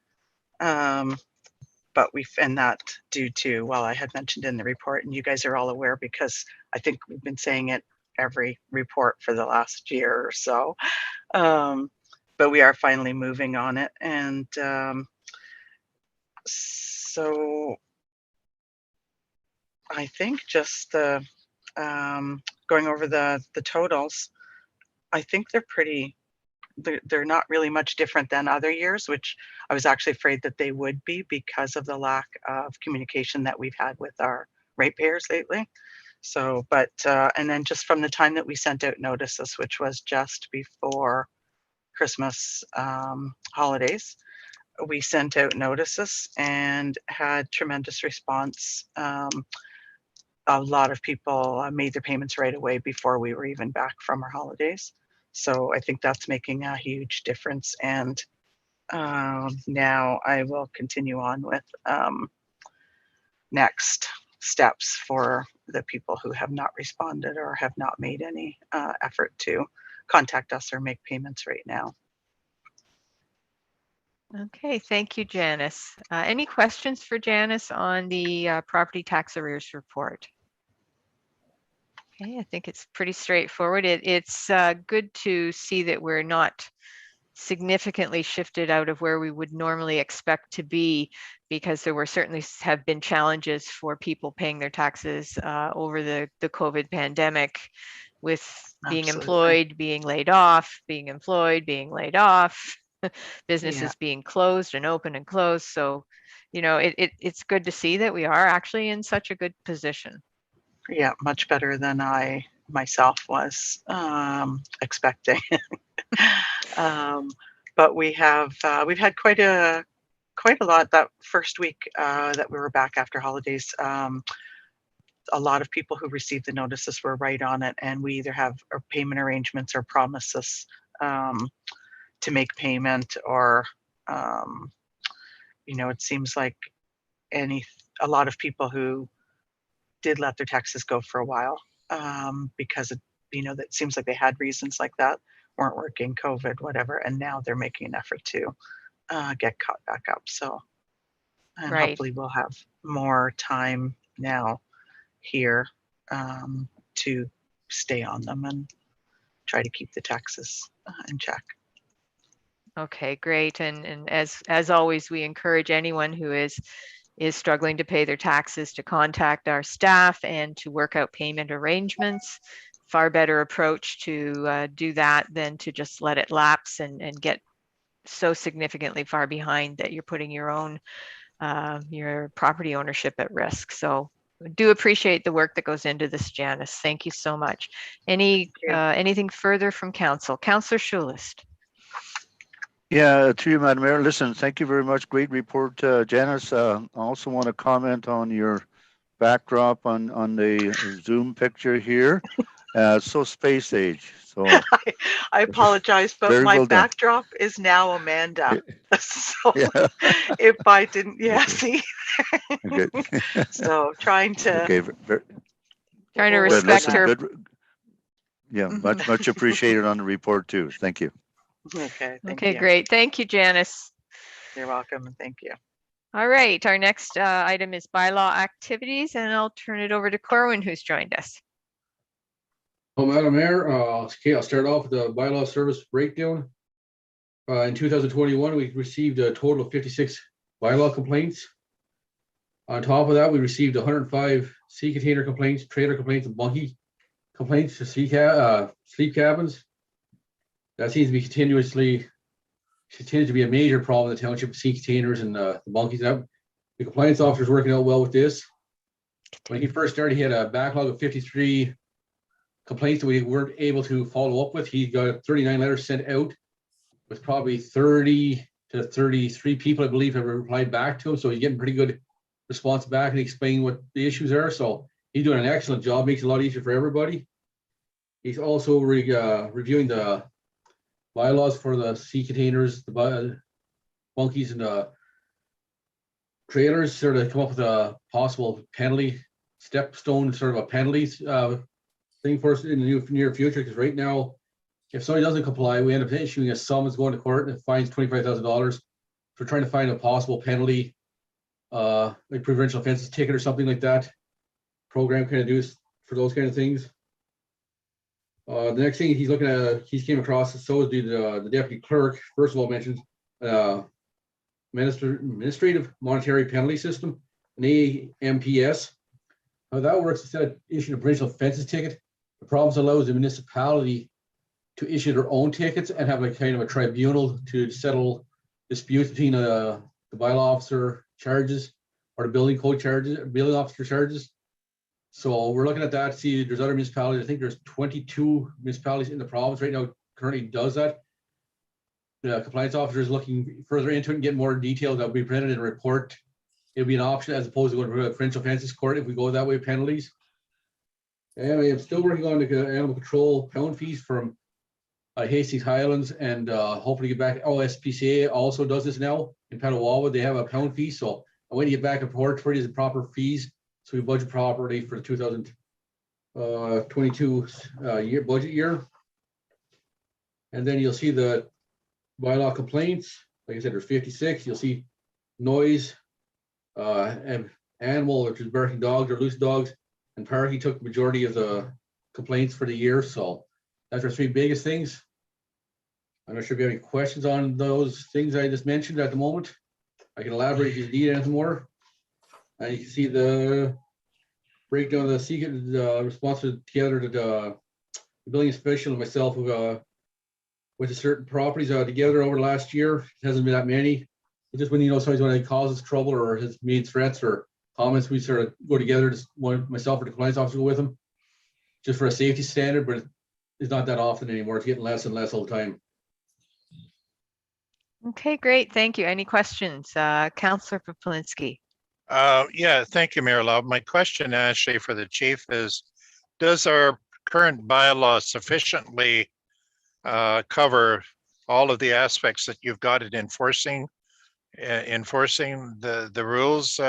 But and that due to, well, I had mentioned in the report, and you guys are all aware because I think we've been saying it every report for the last year or so. But we are finally moving on it. And so I think just the going over the totals, I think they're not really much different than other years, which I was actually afraid that they would be because of the lack of communication that we've had with our ratepayers lately. So, but, and then just from the time that we sent out notices, which was just before Christmas holidays, we sent out notices and had tremendous response. A lot of people made their payments right away before we were even back from our holidays. So I think that's making a huge difference. And now I will continue on with next steps for the people who have not responded or have not made any effort to contact us or make payments right now. Okay, thank you, Janice. Any questions for Janice on the property tax arrears report? Okay, I think it's pretty straightforward. It's good to see that we're not significantly shifted out of where we would normally expect to be, because there were certainly have been challenges for people paying their taxes over the COVID pandemic, with being employed, being laid off, being employed, being laid off, businesses being closed and open and closed. So, you know, it's good to see that we are actually in such a good position. Yeah, much better than I myself was expecting. But we've had quite a lot that first week that we were back after holidays. A lot of people who received the notices were right on it, and we either have payment arrangements or promises to make payment, or you know, it seems like a lot of people who did let their taxes go for a while because it, that seems like they had reasons like that, weren't working, COVID, whatever, and now they're making an effort to get caught back up. So, and Right. hopefully we'll have more time now here to stay on them and try to keep the taxes in check. Okay, great. And as always, we encourage anyone who is struggling to pay their taxes to contact our staff and to work out payment arrangements. Far better approach to do that than to just let it lapse and get so significantly far behind that you're putting your own your property ownership at risk. So do appreciate the work that goes into this, Janice. Thank you so much. Anything further from council? Councillor Schulist. Yeah, to you, Madam Mayor. Listen, thank you very much. Great report, Janice. I also want to comment on your backdrop on the Zoom picture here. So space age. So I apologize, but very my well done. backdrop is now Amanda. So Yeah. if I didn't, see. Okay. So trying to Okay. Trying to Good, respect listen, her. good. Yeah, much appreciated on the report too. Thank you. Okay. Thank Okay, you. great. Thank you, Janice. You're welcome, and thank you. All right, our next item is bylaw activities, and I'll turn it over to Corwin, who's joined us. Well, Madam Mayor, okay, I'll start off with the bylaw service breakdown. In 2021, we received a total of 56 bylaw complaints. On top of that, we received 105 sea container complaints, trailer complaints, and monkey complaints to sleep cabins. That seems to be continues to be a major problem in the township, sea containers and the monkeys. The compliance officer is working out well with this. When he first started, he had a backlog of 53 complaints that we weren't able to follow up with. He got 39 letters sent out with probably 30 to 33 people, I believe, have replied back to him. So he's getting pretty good response back and explaining what the issues are. So he's doing an excellent job, makes it a lot easier for everybody. He's also reviewing the bylaws for the sea containers, the monkeys, and the trailers, sort of come up with a possible penalty stepstone, sort of a penalties thing for us in the near future. Because right now, if somebody doesn't comply, we end up issuing a summons, going to court, and it fines $25,000 for trying to find a possible penalty, like provincial offenses ticket or something like that. Program kind of do for those kind of things. The next thing he's looking at, he's came across, so is the deputy clerk. First of all, mentioned administrative monetary penalty system, an AMPS. How that works, instead of issuing a provincial offenses ticket, the province allows the municipality to issue their own tickets and have a kind of a tribunal to settle disputes between the bylaw officer charges or the building code charges, building officer charges. So we're looking at that to see there's other municipalities. I think there's 22 municipalities in the province right now currently does that. The compliance officer is looking further into it and get more details that will be presented in a report. It'll be an option as opposed to going to a provincial offenses court if we go that way, penalties. And I am still working on the animal control pound fees from Hastings Highlands, and hopefully get back. SPCA also does this now in Petawawa. They have a pound fee, so I'm waiting to get back a report for these proper fees, so we budget properly for the 2022 budget year. And then you'll see the bylaw complaints. Like I said, there's 56. You'll see noise, and animal, which is barking dogs or loose dogs, and parking took the majority of the complaints for the year. So that's our three biggest things. I'm not sure if you have any questions on those things I just mentioned at the moment. I can elaborate if you need anything more. And you can see the breakdown of the secret responses together to the building official and myself who went to certain properties together over the last year. It hasn't been that many. It's just when somebody's going to cause us trouble or has made threats or comments, we sort of go together, just myself or the compliance officer go with them, just for a safety standard, but it's not that often anymore. It's getting less and less all the time. Okay, great. Thank you. Any questions? Councillor Poplinsky. Yeah, thank you, Mayor Love. My question actually for the chief is, does our current bylaw sufficiently cover all of the aspects that you've got in enforcing the rules,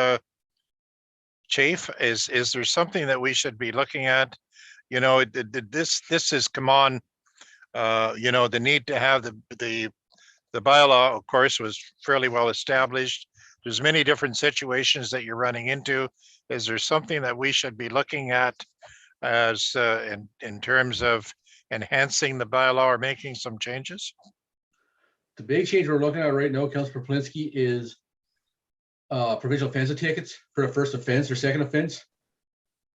Chief? Is there something that we should be looking at you know, this has come on, you know, the need to have the bylaw, of course, was fairly well established. There's many different situations that you're running into. Is there something that we should be looking at as in terms of enhancing the bylaw or making some changes? The big change we're looking at right now, Councilor Proplinski, is provincial offensive tickets for a first offense or second offense.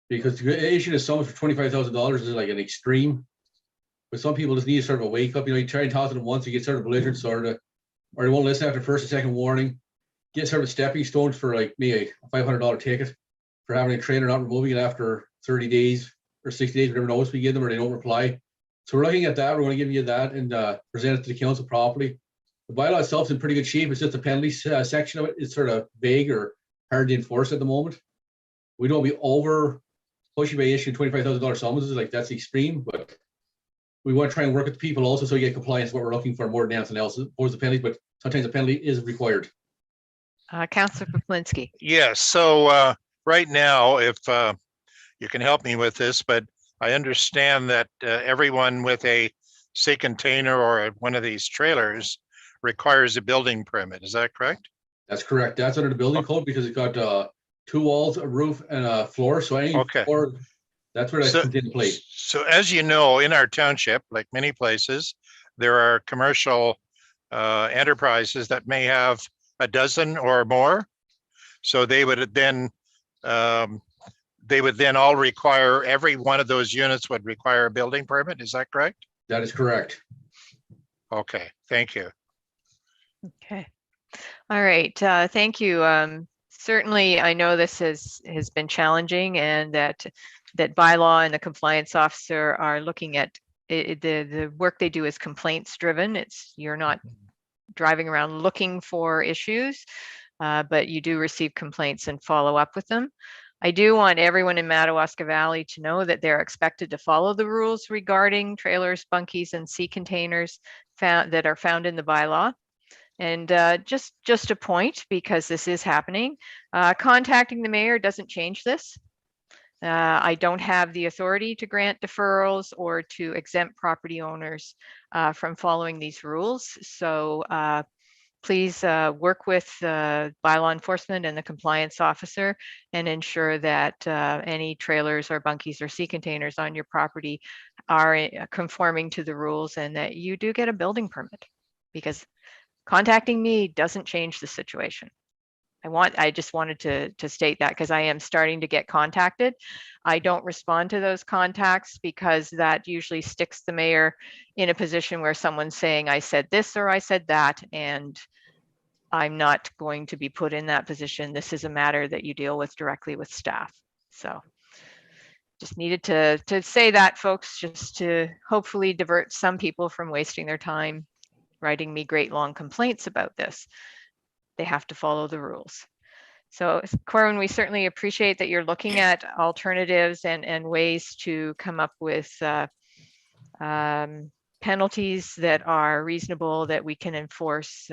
Because issuing a summons for $25,000 is like an extreme. But some people just need sort of a wake up. You know, you try and toss it once, you get sort of belligerent, sort of, or they won't listen after first or second warning. Get sort of stepping stones for like me a $500 ticket for having a trailer not removing it after 30 days or 60 days, whatever notice we give them, or they don't reply. So we're looking at that. We're going to give you that and present it to the council properly. The bylaw itself is in pretty good shape. It's just the penalties section of it is sort of vague or hard to enforce at the moment. We don't be over pushing by issuing $25,000 summonses, like that's extreme, but we want to try and work with the people also so you get compliance what we're looking for more than anything else. Opposed to penalties, but sometimes a penalty is required. Councillor Proplinski. Yes. So right now, if you can help me with this, but I understand that everyone with a sea container or one of these trailers requires a building permit. Is that correct? That's correct. That's under the building code because it's got 2 walls, a roof, and a floor. So any floor, that's where that comes into play. So as you know, in our township, like many places, there are commercial enterprises that may have a dozen or more. So they would then all require, every one of those units would require a building permit. Is that correct? That is correct. Okay, thank you. Okay. All right. Thank you. Certainly, I know this has been challenging, and that bylaw and the compliance officer are looking at it, the work they do is complaints driven. You're not driving around looking for issues, but you do receive complaints and follow up with them. I do want everyone in Madawaska Valley to know that they're expected to follow the rules regarding trailers, bunkies, and sea containers that are found in the bylaw. And just a point, because this is happening, contacting the mayor doesn't change this. I don't have the authority to grant deferrals or to exempt property owners from following these rules. So please work with bylaw enforcement and the compliance officer and ensure that any trailers or bunkies or sea containers on your property are conforming to the rules and that you do get a building permit, because contacting me doesn't change the situation. I just wanted to state that, because I am starting to get contacted. I don't respond to those contacts because that usually sticks the mayor in a position where someone's saying, I said this or I said that, and I'm not going to be put in that position. This is a matter that you deal with directly with staff. So just needed to say that, folks, just to hopefully divert some people from wasting their time writing me great long complaints about this. They have to follow the rules. So Corwin, we certainly appreciate that you're looking at alternatives and ways to come up with penalties that are reasonable, that we can enforce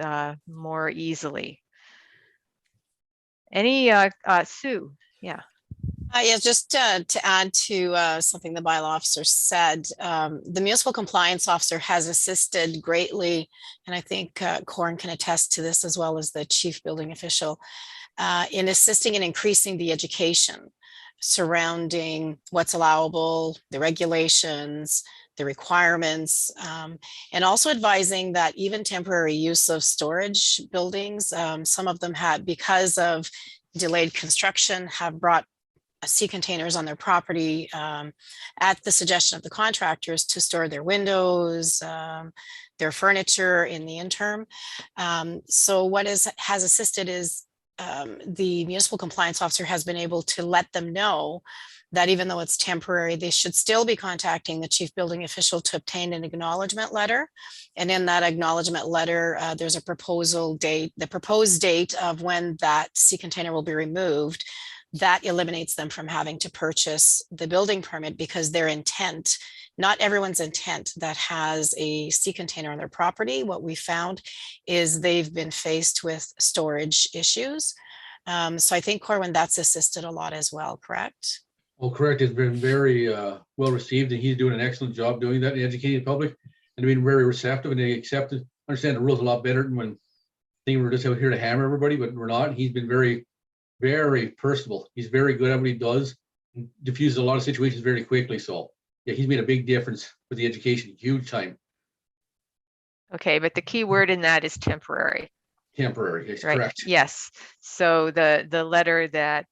more easily. Any, Sue? Yeah. Yeah, just to add to something the bylaw officer said, the municipal compliance officer has assisted greatly, and I think Corin can attest to this as well as the chief building official, in assisting and increasing the education surrounding what's allowable, the regulations, the requirements, and also advising that even temporary use of storage buildings, some of them had, because of delayed construction, have brought sea containers on their property at the suggestion of the contractors to store their windows, their furniture in the interim. So what has assisted is the municipal compliance officer has been able to let them know that even though it's temporary, they should still be contacting the chief building official to obtain an acknowledgement letter. And in that acknowledgement letter, there's a proposed date of when that sea container will be removed. That eliminates them from having to purchase the building permit, because their intent, not everyone's intent that has a sea container on their property. What we found is they've been faced with storage issues. So I think, Corwin, that's assisted a lot as well, correct? Oh, correct. It's been very well received, and he's doing an excellent job doing that and educating the public, and being very receptive, and they understand the rules a lot better than when they were just out here to hammer everybody, but we're not. He's been very, very personable. He's very good at what he does, and diffuses a lot of situations very quickly. So yeah, he's made a big difference with the education, huge time. Okay, but the key word in that is temporary. Temporary, yes, Right, correct. yes. So the letter that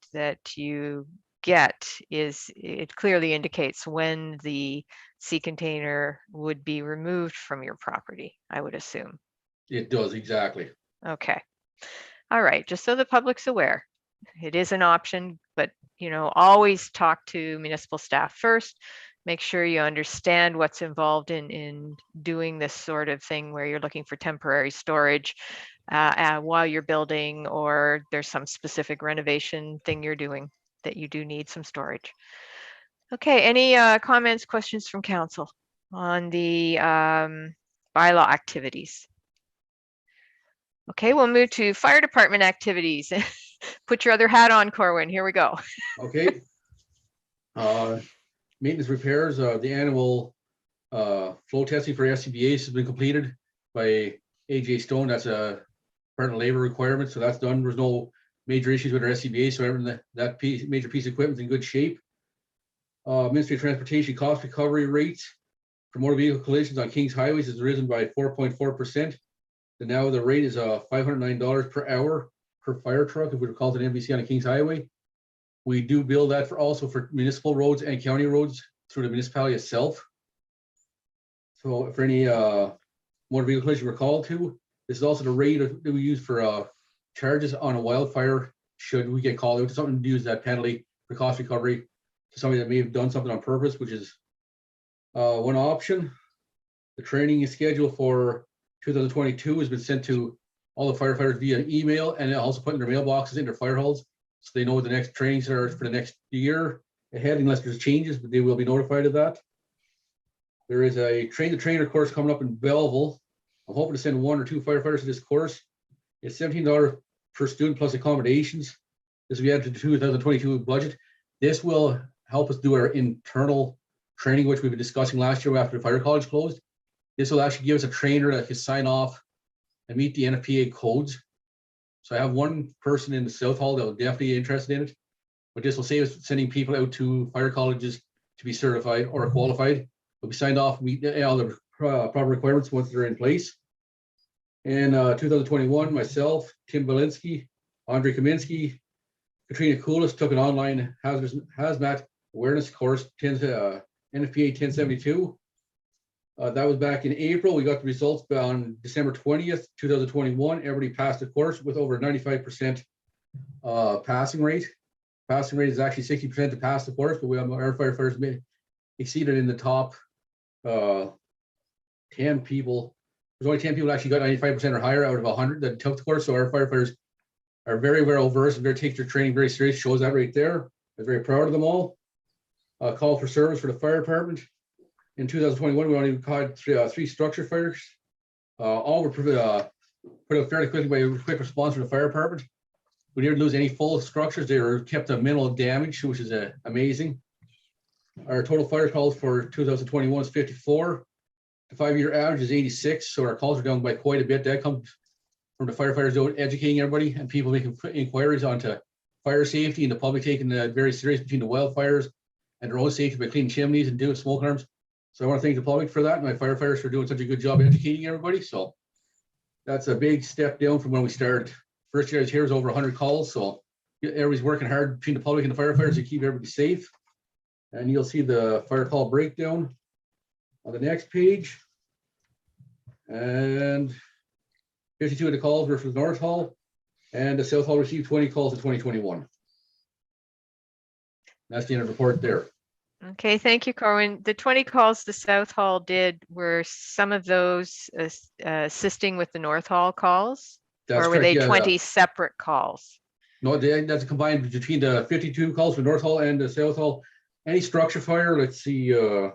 you get it clearly indicates when the sea container would be removed from your property, I would assume. It does, exactly. Okay. All right, just so the public's aware, it is an option, but always talk to municipal staff first. Make sure you understand what's involved in doing this sort of thing where you're looking for temporary storage while you're building, or there's some specific renovation thing you're doing that you do need some storage. Okay, any comments, questions from council on the bylaw activities? Okay, we'll move to fire department activities. Put your other hat on, Corwin. Here we go. Okay. Maintenance repairs, the annual flow testing for SCBA's has been completed by AJ Stone. That's a part of labor requirement, so that's done. There's no major issues with our SCBA, so everything that major piece of equipment is in good shape. Ministry of Transportation cost recovery rates for motor vehicle collisions on Kings highways has risen by 4.4%. And now the rate is $509 per hour per fire truck if we were called an MVC on a Kings highway. We do bill that also for municipal roads and county roads through the municipality itself. So for any motor vehicle collision we're called to, this is also the rate that we use for charges on a wildfire should we get called out to something to use that penalty for cost recovery to somebody that may have done something on purpose, which is one option. The training is scheduled for 2022 has been sent to all the firefighters via email, and also put in their mailboxes in their fire halls, so they know what the next trainings are for the next year ahead, unless there's changes, but they will be notified of that. There is a train the trainer course coming up in Belleville. I'm hoping to send 1 or 2 firefighters to this course. It's $17 per student plus accommodations. This will be added to the 2022 budget. This will help us do our internal training, which we've been discussing last year after the fire college closed. This will actually give us a trainer that can sign off and meet the NFPA codes. So I have one person in the South Hall that will definitely be interested in it, but this will save us sending people out to fire colleges to be certified or qualified. They'll be signed off, meet all the proper requirements once they're in place. In 2021, myself, Tim Belinsky, Andre Kaminsky, Katrina Koulis took an online hazmat awareness course, NFPA 1072. That was back in April. We got the results on December 20th, 2021. Everybody passed the course with over 95% passing rate. Passing rate is actually 60% to pass the course, but our firefighters exceeded in the top 10 people. There's only 10 people that actually got 95% or higher out of 100 that took the course. So our firefighters are very well versed and they take their training very serious. Shows that right there. I'm very proud of them all. Call for service for the fire department. In 2021, we only caught 3 structure fires. All were put out fairly quickly by a quick response from the fire department. We didn't lose any full structures. They were kept to minimal damage, which is amazing. Our total fire calls for 2021 is 54. The 5-year average is 86. So our calls are down by quite a bit. That comes from the firefighters out educating everybody and people making inquiries onto fire safety and the public taking that very serious between the wildfires and their own safety by cleaning chimneys and doing smoke alarms. So I want to thank the public for that and my firefighters for doing such a good job educating everybody. So that's a big step down from when we started. First year I was here was over 100 calls. So everybody's working hard between the public and the firefighters to keep everybody safe. And you'll see the fire call breakdown on the next page. And 52 of the calls were from the North Hall, and the South Hall received 20 calls in 2021. That's the end of the report there. Okay, thank you, Corwin. The 20 calls the South Hall did, were some of those assisting with the North Hall calls? That's or were they correct, yeah, 20 separate calls? No, that's combined between the 52 calls for North Hall and the South Hall. Any structure fire, let's see, there's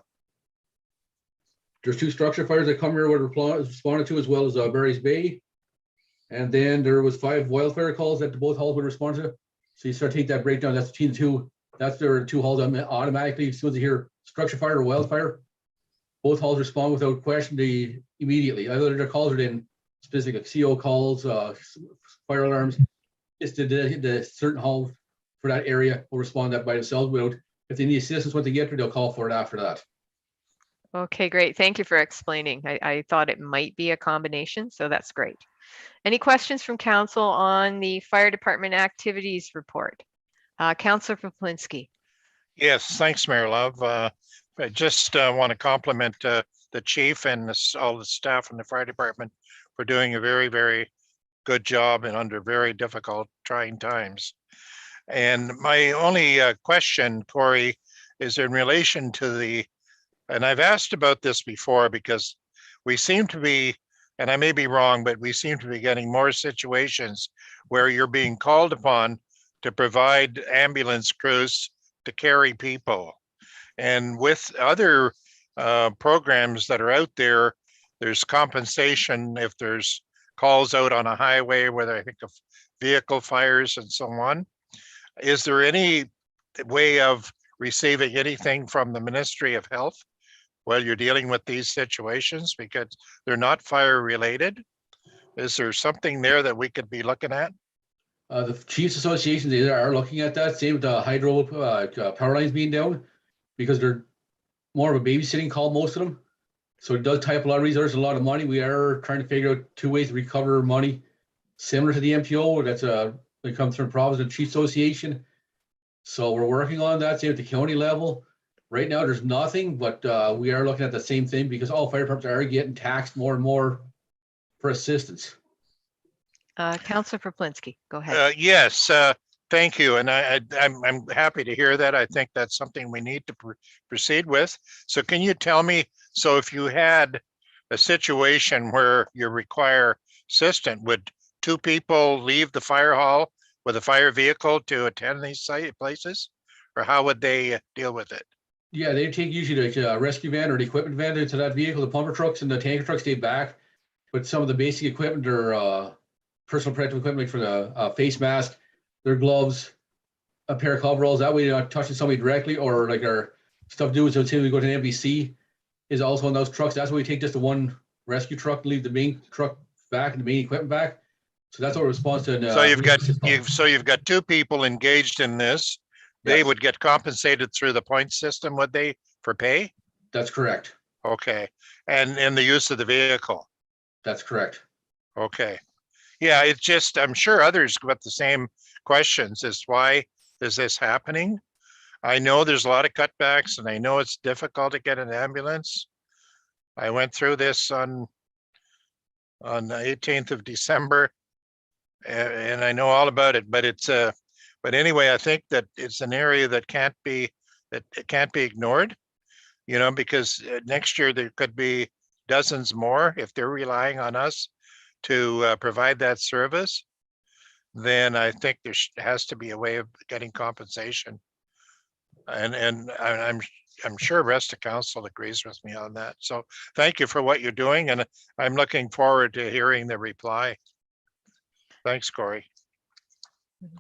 2 structure fires that come here were responded to, as well as Barry's Bay. And then there was 5 wildfire calls that both halls would respond to. So you start to take that breakdown, that's between the 2 That's their two halls automatically, as soon as they hear structure fire or wildfire, both halls respond without question immediately. Either their calls are in specific like CO calls, fire alarms. It's the certain hall for that area will respond that by themselves without, if they need assistance when they get there, they'll call for it after that. Okay, great. Thank you for explaining. I thought it might be a combination, so that's great. Any questions from council on the fire department activities report? Councillor Poplinski. Yes, thanks, Mayor Love. I just want to compliment the chief and all the staff in the fire department for doing a very, very good job and under very difficult, trying times. And my only question, Corey, is in relation to and I've asked about this before because we seem to be, and I may be wrong, but we seem to be getting more situations where you're being called upon to provide ambulance crews to carry people. And with other programs that are out there, there's compensation if there's calls out on a highway, whether I think of vehicle fires and so on. Is there any way of receiving anything from the Ministry of Health while you're dealing with these situations, because they're not fire related? Is there something there that we could be looking at? The Chiefs Association, they are looking at that. Same with the hydro power lines being down, because they're more of a babysitting call, most of them. So it does tie up a lot of resources, a lot of money. We are trying to figure out 2 ways to recover money similar to the MPO. That's that comes from province and Chiefs Association. So we're working on that, same at the county level. Right now, there's nothing, but we are looking at the same thing because all fire departments are getting taxed more and more for assistance. Councillor Poplinski, go ahead. Yes, thank you. And I'm happy to hear that. I think that's something we need to proceed with. So can you tell me, so if you had a situation where you require assistance, would 2 people leave the fire hall with a fire vehicle to attend these places? Or how would they deal with it? Yeah, they take usually the rescue van or the equipment van into that vehicle. The pumper trucks and the tanker trucks stay back. But some of the basic equipment or personal protective equipment, like for the face mask, their gloves, a pair of coveralls. That way you're not touching somebody directly, or like our stuff to do is until we go to an MBC is also on those trucks. That's why we take just the one rescue truck, leave the main truck back and the main equipment back. So that's our response to. So you've got 2 people engaged in this. They would get compensated through the point system, would they, for pay? That's correct. Okay, and the use of the vehicle. That's correct. Okay. Yeah, it's just, I'm sure others got the same questions as why is this happening? I know there's a lot of cutbacks and I know it's difficult to get an ambulance. I went through this on the 18th of December and I know all about it, but but anyway, I think that it's an area that can't be ignored, you know, because next year there could be dozens more if they're relying on us to provide that service. Then I think there has to be a way of getting compensation, and I'm sure the rest of council agrees with me on that. So thank you for what you're doing, and I'm looking forward to hearing the reply. Thanks, Corey.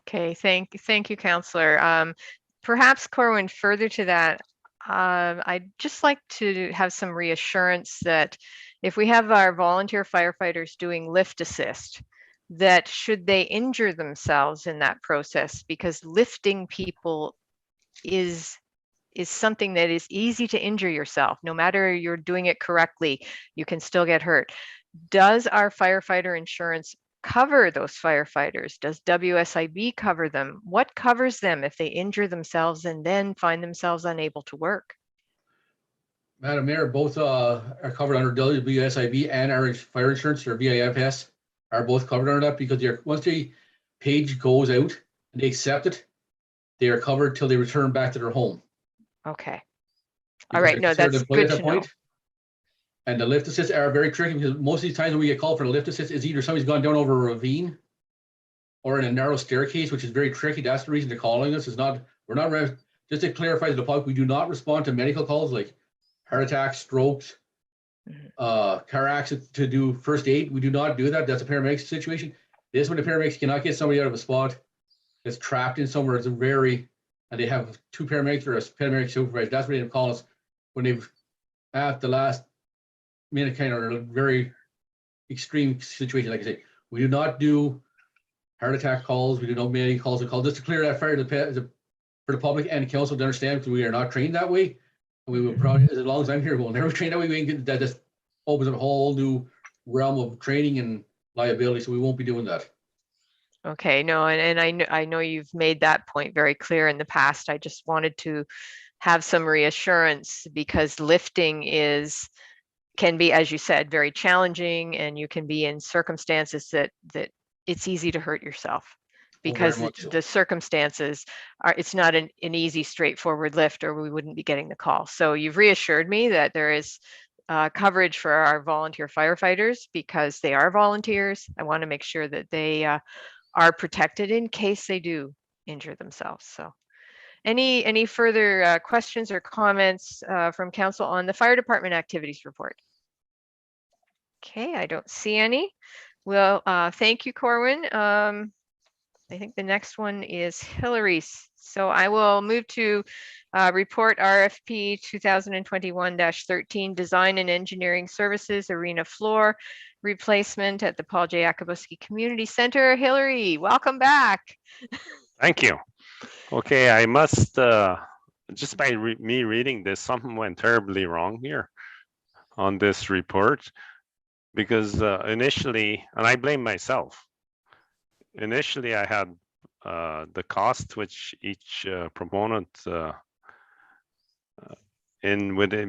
Okay, thank you, Councillor. Perhaps, Corwin, further to that, I'd just like to have some reassurance that if we have our volunteer firefighters doing lift assist, that should they injure themselves in that process, because lifting people is something that is easy to injure yourself. No matter you're doing it correctly, you can still get hurt. Does our firefighter insurance cover those firefighters? Does WSIB cover them? What covers them if they injure themselves and then find themselves unable to work? Madam Mayor, both are covered under WSIB, and our fire insurance, or VIFS, are both covered under that, because once the page goes out and they accept it, they are covered till they return back to their home. Okay. All right. No, that's good to know. And the lift assists are very tricky, because most of these times when we get called for the lift assist is either somebody's gone down over a ravine or in a narrow staircase, which is very tricky. That's the reason they're calling us. Just to clarify to the public, we do not respond to medical calls like heart attacks, strokes, car accidents to do first aid. We do not do that. That's a paramedic situation. This one, the paramedics cannot get somebody out of a spot that's trapped in somewhere. It's very and they have 2 paramedics or a paramedic supervisor. That's what they call us when they've at the last minute kind of a very extreme situation. Like I say, we do not do heart attack calls. We do not make any calls and calls just to clear that fire for the public and the council to understand, because we are not trained that way. And we will probably, as long as I'm here, we'll never train that way. We can get that. Just opens up a whole new realm of training and liability. So we won't be doing that. Okay, no, and I know you've made that point very clear in the past. I just wanted to have some reassurance, because lifting can be, as you said, very challenging, and you can be in circumstances that it's easy to hurt yourself, because the circumstances are, it's not an easy, straightforward lift, or we wouldn't be getting the call. So you've reassured me that there is coverage for our volunteer firefighters, because they are volunteers. I want to make sure that they are protected in case they do injure themselves. So any further questions or comments from council on the fire department activities report? Okay, I don't see any. Well, thank you, Corwin. I think the next one is Hillary. So I will move to report RFP 2021-13 Design and Engineering Services Arena Floor Replacement at the Paul J. Akubowski Community Center. Hillary, welcome back. Thank you. Okay, I must, just by me reading this, something went terribly wrong here on this report, because initially, and I blame myself, initially I had the cost which each proponent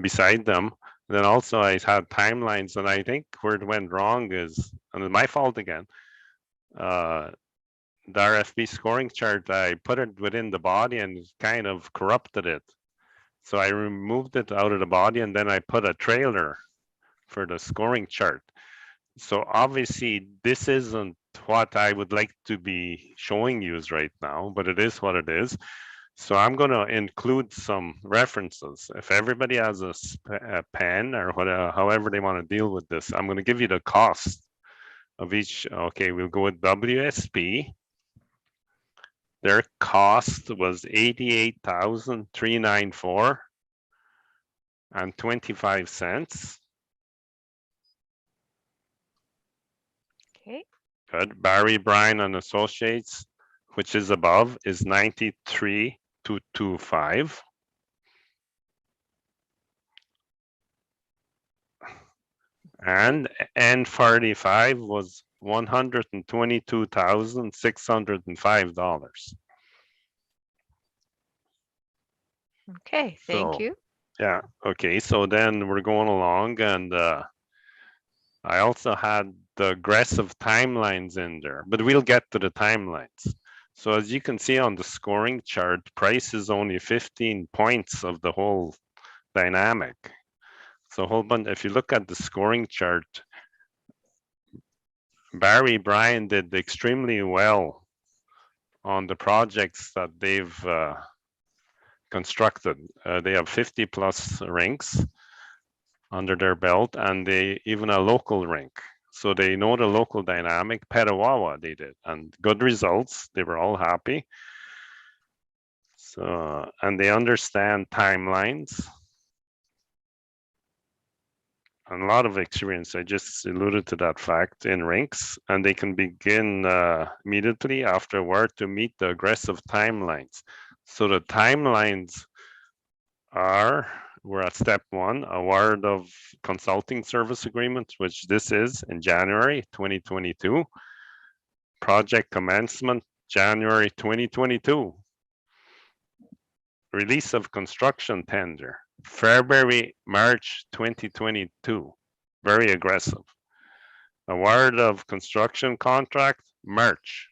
beside them. Then also I had timelines, and I think where it went wrong is, and it's my fault again, the RFP scoring chart, I put it within the body and kind of corrupted it. So I removed it out of the body, and then I put a trailer for the scoring chart. So obviously this isn't what I would like to be showing you right now, but it is what it is. So I'm going to include some references. If everybody has a pen or whatever, however they want to deal with this, I'm going to give you the cost of each. Okay, we'll go with WSP. Their cost was $88,394.25. Okay. Good. Barry Bryan and Associates, which is above, is $93,225. And N45 was $122,605. Okay, thank you. Yeah, okay, so then we're going along, and I also had the aggressive timelines in there, but we'll get to the timelines. So as you can see on the scoring chart, price is only 15 points of the whole dynamic. So hold on, if you look at the scoring chart, Barry Bryan did extremely well on the projects that they've constructed. They have 50 plus rinks under their belt, and they even a local rink. So they know the local dynamic. Petawawa they did, and good results. They were all happy. So, and they understand timelines. And a lot of experience. I just alluded to that fact in rinks, and they can begin immediately afterward to meet the aggressive timelines. So the timelines are, we're at step 1, award of consulting service agreement, which this is in January 2022. Project commencement, January 2022. Release of construction tender, February, March 2022. Very aggressive. Award of construction contract, March.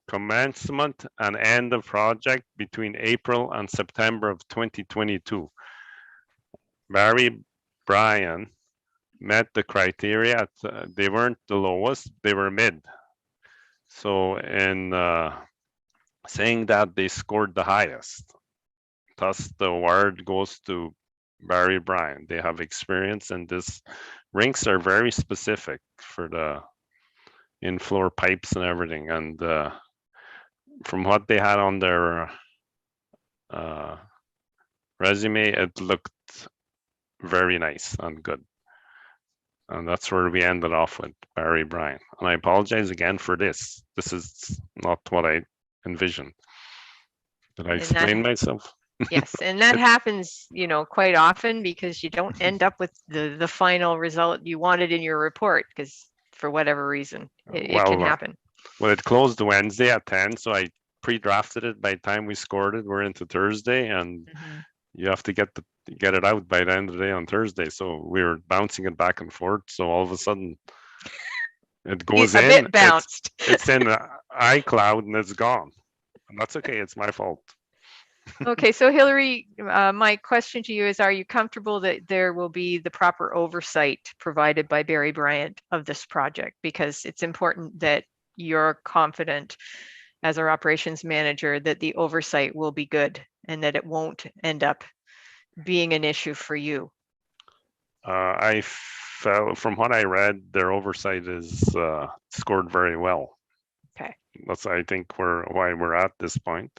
Commencement and end of project between April and September of 2022. Barry Bryan met the criteria. They weren't the lowest, they were mid. So in saying that, they scored the highest. Thus the award goes to Barry Bryan. They have experience, and this rinks are very specific for the in-floor pipes and everything. And from what they had on their resume, it looked very nice and good. And that's where we ended off with Barry Bryan. And I apologize again for this. This is not what I envisioned. Did I explain myself? Yes, and that happens, you know, quite often because you don't end up with the final result you wanted in your report because for whatever reason, it can happen. Well, it closed Wednesday at 10, so I pre-drafted it. By the time we scored it, we're into Thursday, and you have to get it out by the end of the day on Thursday. So we were bouncing it back and forth. So all of a sudden, it goes a bit bounced. It's in iCloud and it's gone. And that's okay. It's my fault. Okay, so Hillary, my question to you is, are you comfortable that there will be the proper oversight provided by Barry Bryant of this project? Because it's important that you're confident as our operations manager that the oversight will be good and that it won't end up being an issue for you. I felt, from what I read, their oversight is scored very well. Okay. That's, I think, why we're at this point.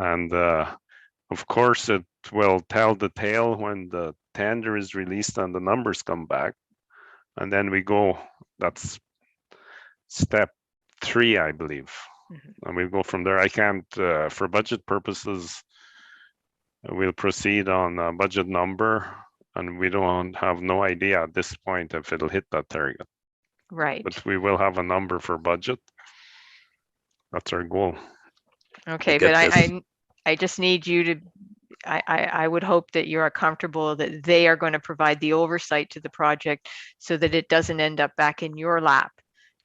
And of course, it will tell the tale when the tender is released and the numbers come back. And then we go, that's step 3, I believe. And we'll go from there. I can't, for budget purposes, we'll proceed on a budget number, and we don't have no idea at this point if it'll hit that target. Right. But we will have a number for budget. That's our goal. Okay, but I just need you to, I would hope that you are comfortable that they are going to provide the oversight to the project so that it doesn't end up back in your lap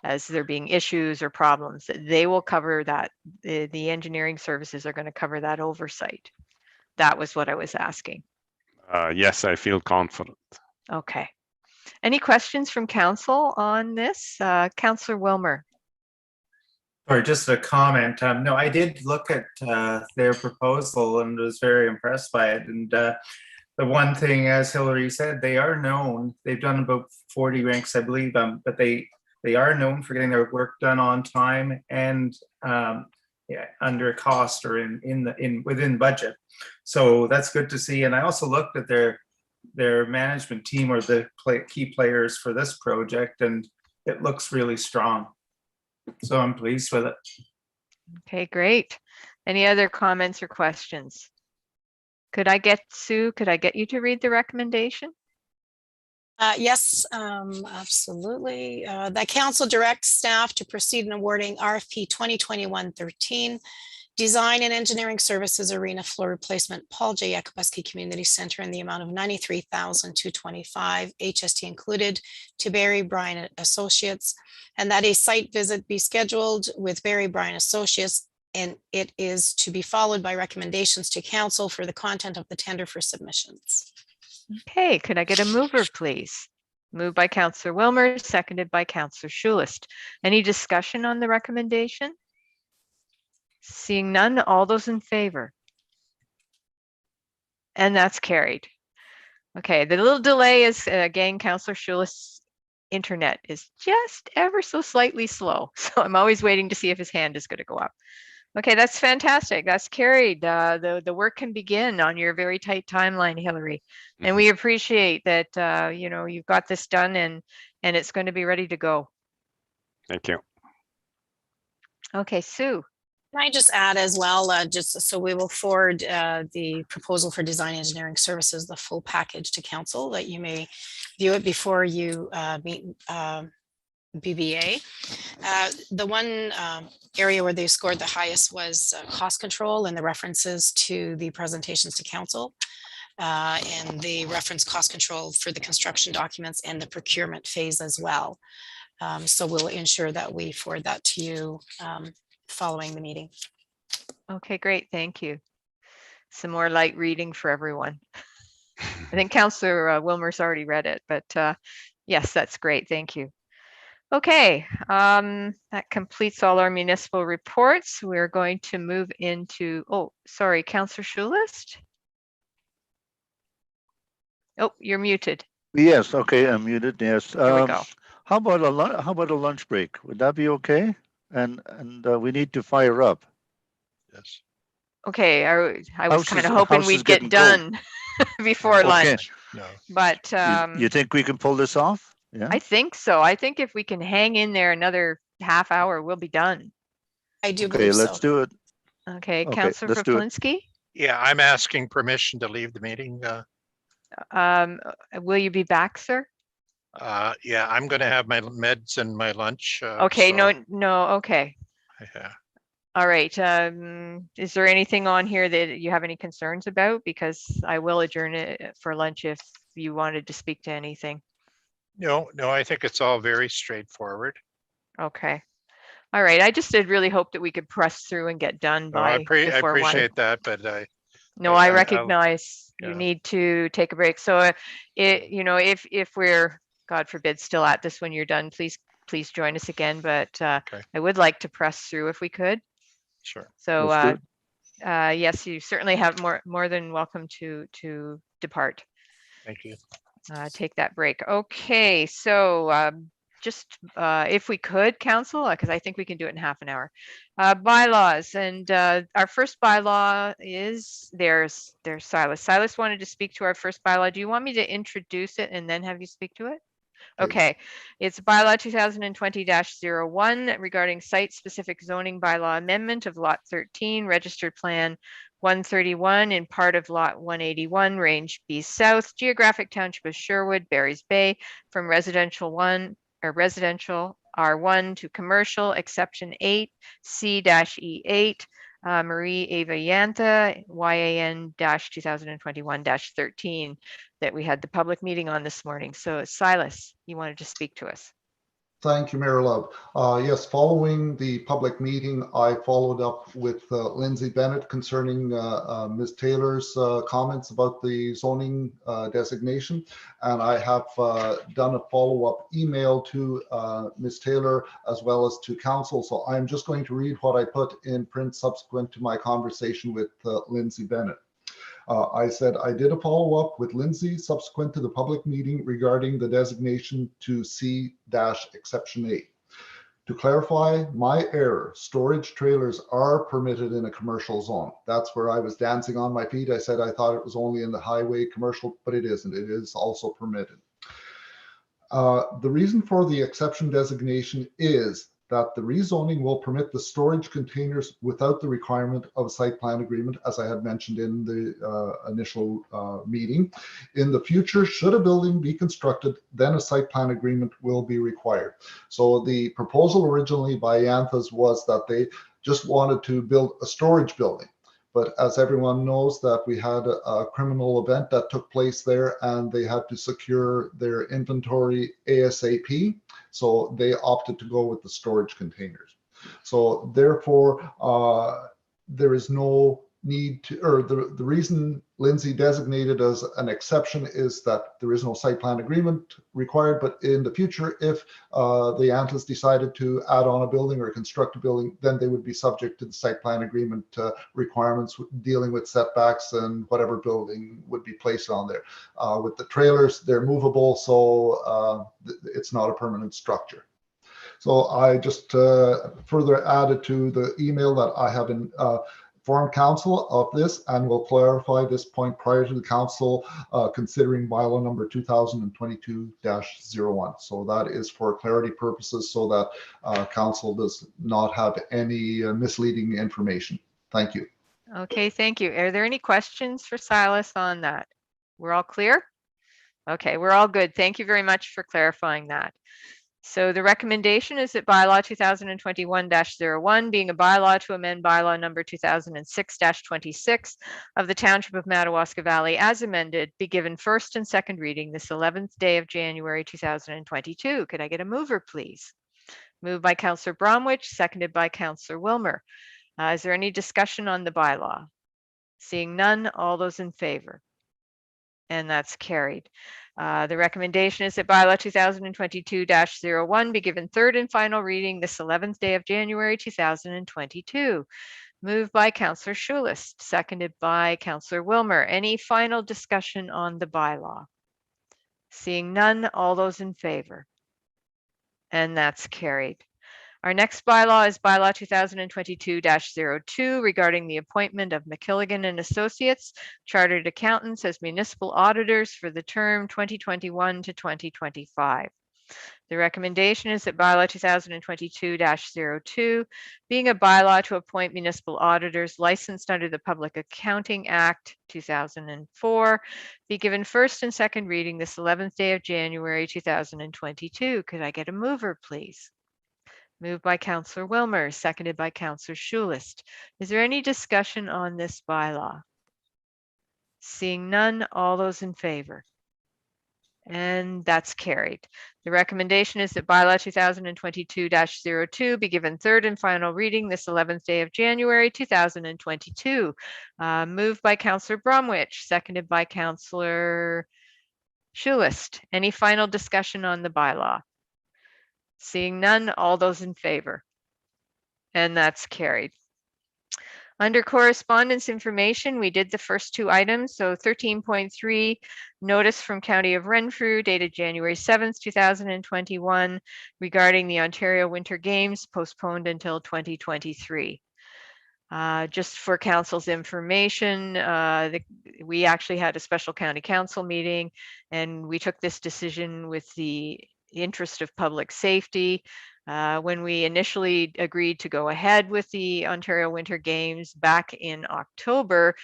as there being issues or problems, that they will cover that. The engineering services are going to cover that oversight. That was what I was asking. Yes, I feel confident. Okay. Any questions from council on this? Councillor Wilmer. Or just a comment. No, I did look at their proposal and was very impressed by it. And the one thing, as Hillary said, they are known. They've done about 40 ranks, I believe, but they are known for getting their work done on time and under cost or within budget. So that's good to see. And I also looked at their management team or the key players for this project, and it looks really strong. So I'm pleased with it. Okay, great. Any other comments or questions? Sue, could I get you to read the recommendation? Yes, absolutely. The council directs staff to proceed in awarding RFP 2021-13, Design and Engineering Services Arena Floor Replacement, Paul J. Akubowski Community Center in the amount of $93,225, HST included, to Barry Bryan Associates, and that a site visit be scheduled with Barry Bryan Associates, and it is to be followed by recommendations to council for the content of the tender for submissions. Okay, could I get a mover, please? Moved by Councillor Wilmer, seconded by Councillor Schulist. Any discussion on the recommendation? Seeing none, all those in favor? And that's carried. Okay, the little delay is, again, Councillor Schulist's internet is just ever so slightly slow. So I'm always waiting to see if his hand is going to go up. Okay, that's fantastic. That's carried. The work can begin on your very tight timeline, Hillary. And we appreciate that, you know, you've got this done and it's going to be ready to go. Thank you. Okay, Sue. Can I just add as well, just so we will forward the proposal for design engineering services, the full package to council, that you may view it before you meet BBA. The one area where they scored the highest was cost control and the references to the presentations to council and the reference cost control for the construction documents and the procurement phase as well. So we'll ensure that we forward that to you following the meeting. Okay, great. Thank you. Some more light reading for everyone. I think Councillor Wilmer's already read it, but yes, that's great. Thank you. Okay, that completes all our municipal reports. We're going to move into, oh, sorry, Councillor Schulist. Oh, you're muted. Yes, okay, I'm muted, yes. There we go. How about a lunch break? Would that be okay? And we need to fire up. Yes. Okay, I was kind Houses- of hoping houses we'd getting get done before Okay. lunch, No. but You think we can pull this off? Yeah. I think so. I think if we can hang in there another half hour, we'll be done. I do Okay, believe let's so. do it. Okay, Okay, Councillor let's do it. Faflinski, Yeah, I'm asking permission to leave the meeting. will you be back, sir? Yeah, I'm going to have my meds and my lunch. Okay, so, no, okay. yeah. All right. Is there anything on here that you have any concerns about? Because I will adjourn it for lunch if you wanted to speak to anything. No, I think it's all very straightforward. Okay. All right. I just did really hope that we could press through and get done No, I before 1. appreciate that, but No, I I recognize you yeah. need to take a break. So, if we're, God forbid, still at this when you're done, please join us again. But I would like to press through if we could. Sure. So, Let's do yes, you certainly have more than welcome to depart. Thank you. Take that break. Okay, so just if we could, council, because I think we can do it in half an hour. Bylaws, and our first bylaw is there's Silas. Silas wanted to speak to our first bylaw. Do you want me to introduce it and then have you speak to it? Okay, it's bylaw 2020-01 regarding site-specific zoning bylaw amendment of lot 13, registered plan 131 in part of lot 181, range B South, geographic township of Sherwood, Barry's Bay, from residential R1 to commercial, exception 8, C-E8, Marie Ava Yantha, YAN-2021-13, that we had the public meeting on this morning. So Silas, you wanted to speak to us. Thank you, Mayor Love. Yes, following the public meeting, I followed up with Lindsay Bennett concerning Ms. Taylor's comments about the zoning designation. And I have done a follow-up email to Ms. Taylor as well as to council. So I'm just going to read what I put in print subsequent to my conversation with Lindsay Bennett. I said I did a follow-up with Lindsay subsequent to the public meeting regarding the designation to C-exception 8. To clarify my error, storage trailers are permitted in a commercial zone. That's where I was dancing on my feet. I said I thought it was only in the highway commercial, but it isn't. It is also permitted. The reason for the exception designation is that the rezoning will permit the storage containers without the requirement of a site plan agreement, as I had mentioned in the initial meeting. In the future, should a building be constructed, then a site plan agreement will be required. So the proposal originally by Yanthas was that they just wanted to build a storage building. But as everyone knows, that we had a criminal event that took place there and they had to secure their inventory ASAP. So they opted to go with the storage containers. So therefore, there is no need to, or the reason Lindsay designated as an exception is that there is no site plan agreement required. But in the future, if the Antlers decided to add on a building or construct a building, then they would be subject to the site plan agreement requirements dealing with setbacks and whatever building would be placed on there. With the trailers, they're movable, so it's not a permanent structure. So I just further added to the email that I have informed council of this, and will clarify this point prior to the council considering bylaw number 2022-01. So that is for clarity purposes, so that council does not have any misleading information. Thank you. Okay, thank you. Are there any questions for Silas on that? We're all clear? Okay, we're all good. Thank you very much for clarifying that. So the recommendation is that bylaw 2021-01, being a bylaw to amend bylaw number 2006-26 of the Township of Madawaska Valley as amended, be given first and second reading this 11th day of January 2022. Could I get a mover, please? Moved by Councillor Bromwich, seconded by Councillor Wilmer. Is there any discussion on the bylaw? Seeing none, all those in favor? And that's carried. The recommendation is that bylaw 2022-01 be given third and final reading this 11th day of January 2022. Moved by Councillor Schulist, seconded by Councillor Wilmer. Any final discussion on the bylaw? Seeing none, all those in favor? And that's carried. Our next bylaw is Bylaw 2022-02 regarding the appointment of McKilligan and Associates Chartered Accountants as municipal auditors for the term 2021 to 2025. The recommendation is that Bylaw 2022-02, being a bylaw to appoint municipal auditors licensed under the Public Accounting Act 2004, be given first and second reading this 11th day of January 2022. Could I get a mover, please? Moved by Councillor Wilmer, seconded by Councillor Schulist. Is there any discussion on this bylaw? Seeing none, all those in favor? And that's carried. The recommendation is that Bylaw 2022-02 be given third and final reading this 11th day of January 2022. Moved by Councillor Bromwich, seconded by Councillor Schulist. Any final discussion on the bylaw? Seeing none, all those in favor? And that's carried. Under correspondence information, we did the first two items. So 13.3, notice from County of Renfrew dated January 7th, 2021 regarding the Ontario Winter Games postponed until 2023. Just for council's information, we actually had a special county council meeting and we took this decision with the interest of public safety. When we initially agreed to go ahead with the Ontario Winter Games back in October,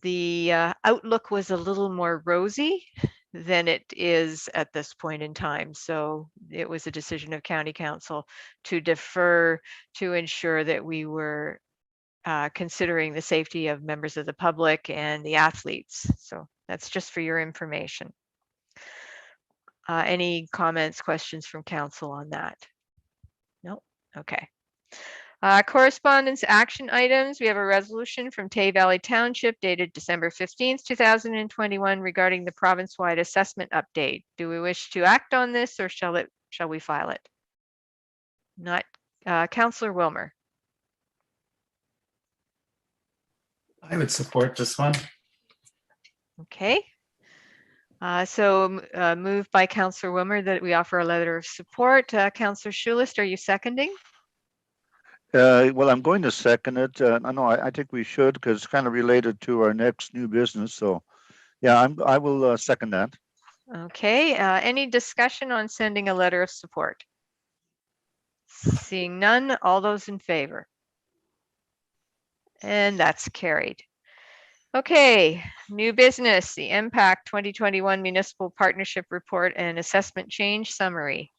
the outlook was a little more rosy than it is at this point in time. So it was a decision of County Council to defer to ensure that we were considering the safety of members of the public and the athletes. So that's just for your information. Any comments, questions from council on that? No? Okay. Correspondence action items. We have a resolution from Tay Valley Township dated December 15th, 2021 regarding the province-wide assessment update. Do we wish to act on this or shall we file it? Not. Councillor Wilmer. I would support this one. Okay. Moved by Councillor Wilmer that we offer a letter of support. Councillor Schulist, are you seconding? Well, I'm going to second it. I think we should because it's kind of related to our next new business. So, yeah, I will second that. Okay. Any discussion on sending a letter of support? Seeing none, all those in favor? And that's carried. Okay, new business, the Impact 2021 Municipal Partnership Report and Assessment Change Summary.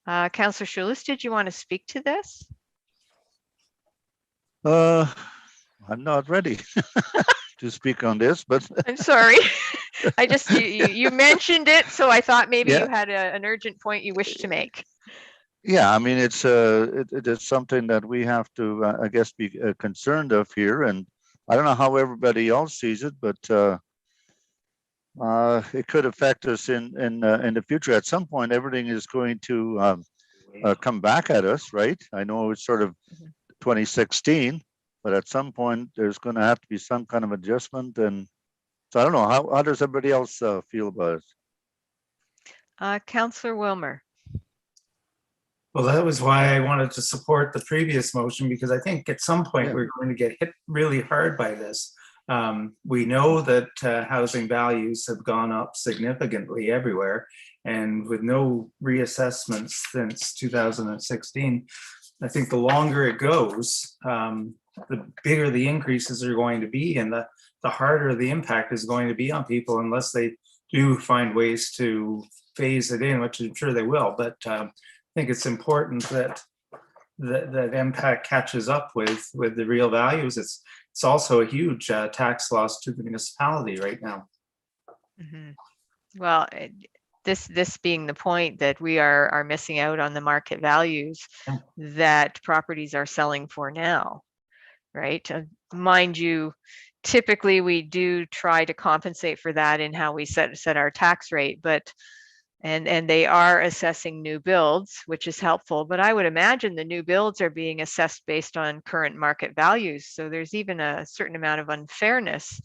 Councillor Schulist, did you want to speak to this? I'm not ready to speak on this, but I'm sorry. I just, you mentioned it, so I thought maybe Yeah. you had an urgent point you wish to make. Yeah, I mean, it is something that we have to, I guess, be concerned of here. And I don't know how everybody else sees it, but it could affect us in the future. At some point, everything is going to come back at us, right? I know it's sort of 2016, but at some point, there's going to have to be some kind of adjustment. And so I don't know, how does everybody else feel about it? Councillor Wilmer. Well, that was why I wanted to support the previous motion, because I think at some point we're going to get hit really hard by this. We know that housing values have gone up significantly everywhere, and with no reassessments since 2016, I think the longer it goes, the bigger the increases are going to be, and the harder the impact is going to be on people unless they do find ways to phase it in, which I'm sure they will. But I think it's important that that impact catches up with the real values. It's also a huge tax loss to the municipality right now. Mm-hmm. Well, this being the point that we are missing out on the market values that properties are selling for now, right? Mind you, typically we do try to compensate for that in how we set our tax rate, but and they are assessing new builds, which is helpful, but I would imagine the new builds are being assessed based on current market values. So there's even a certain amount of unfairness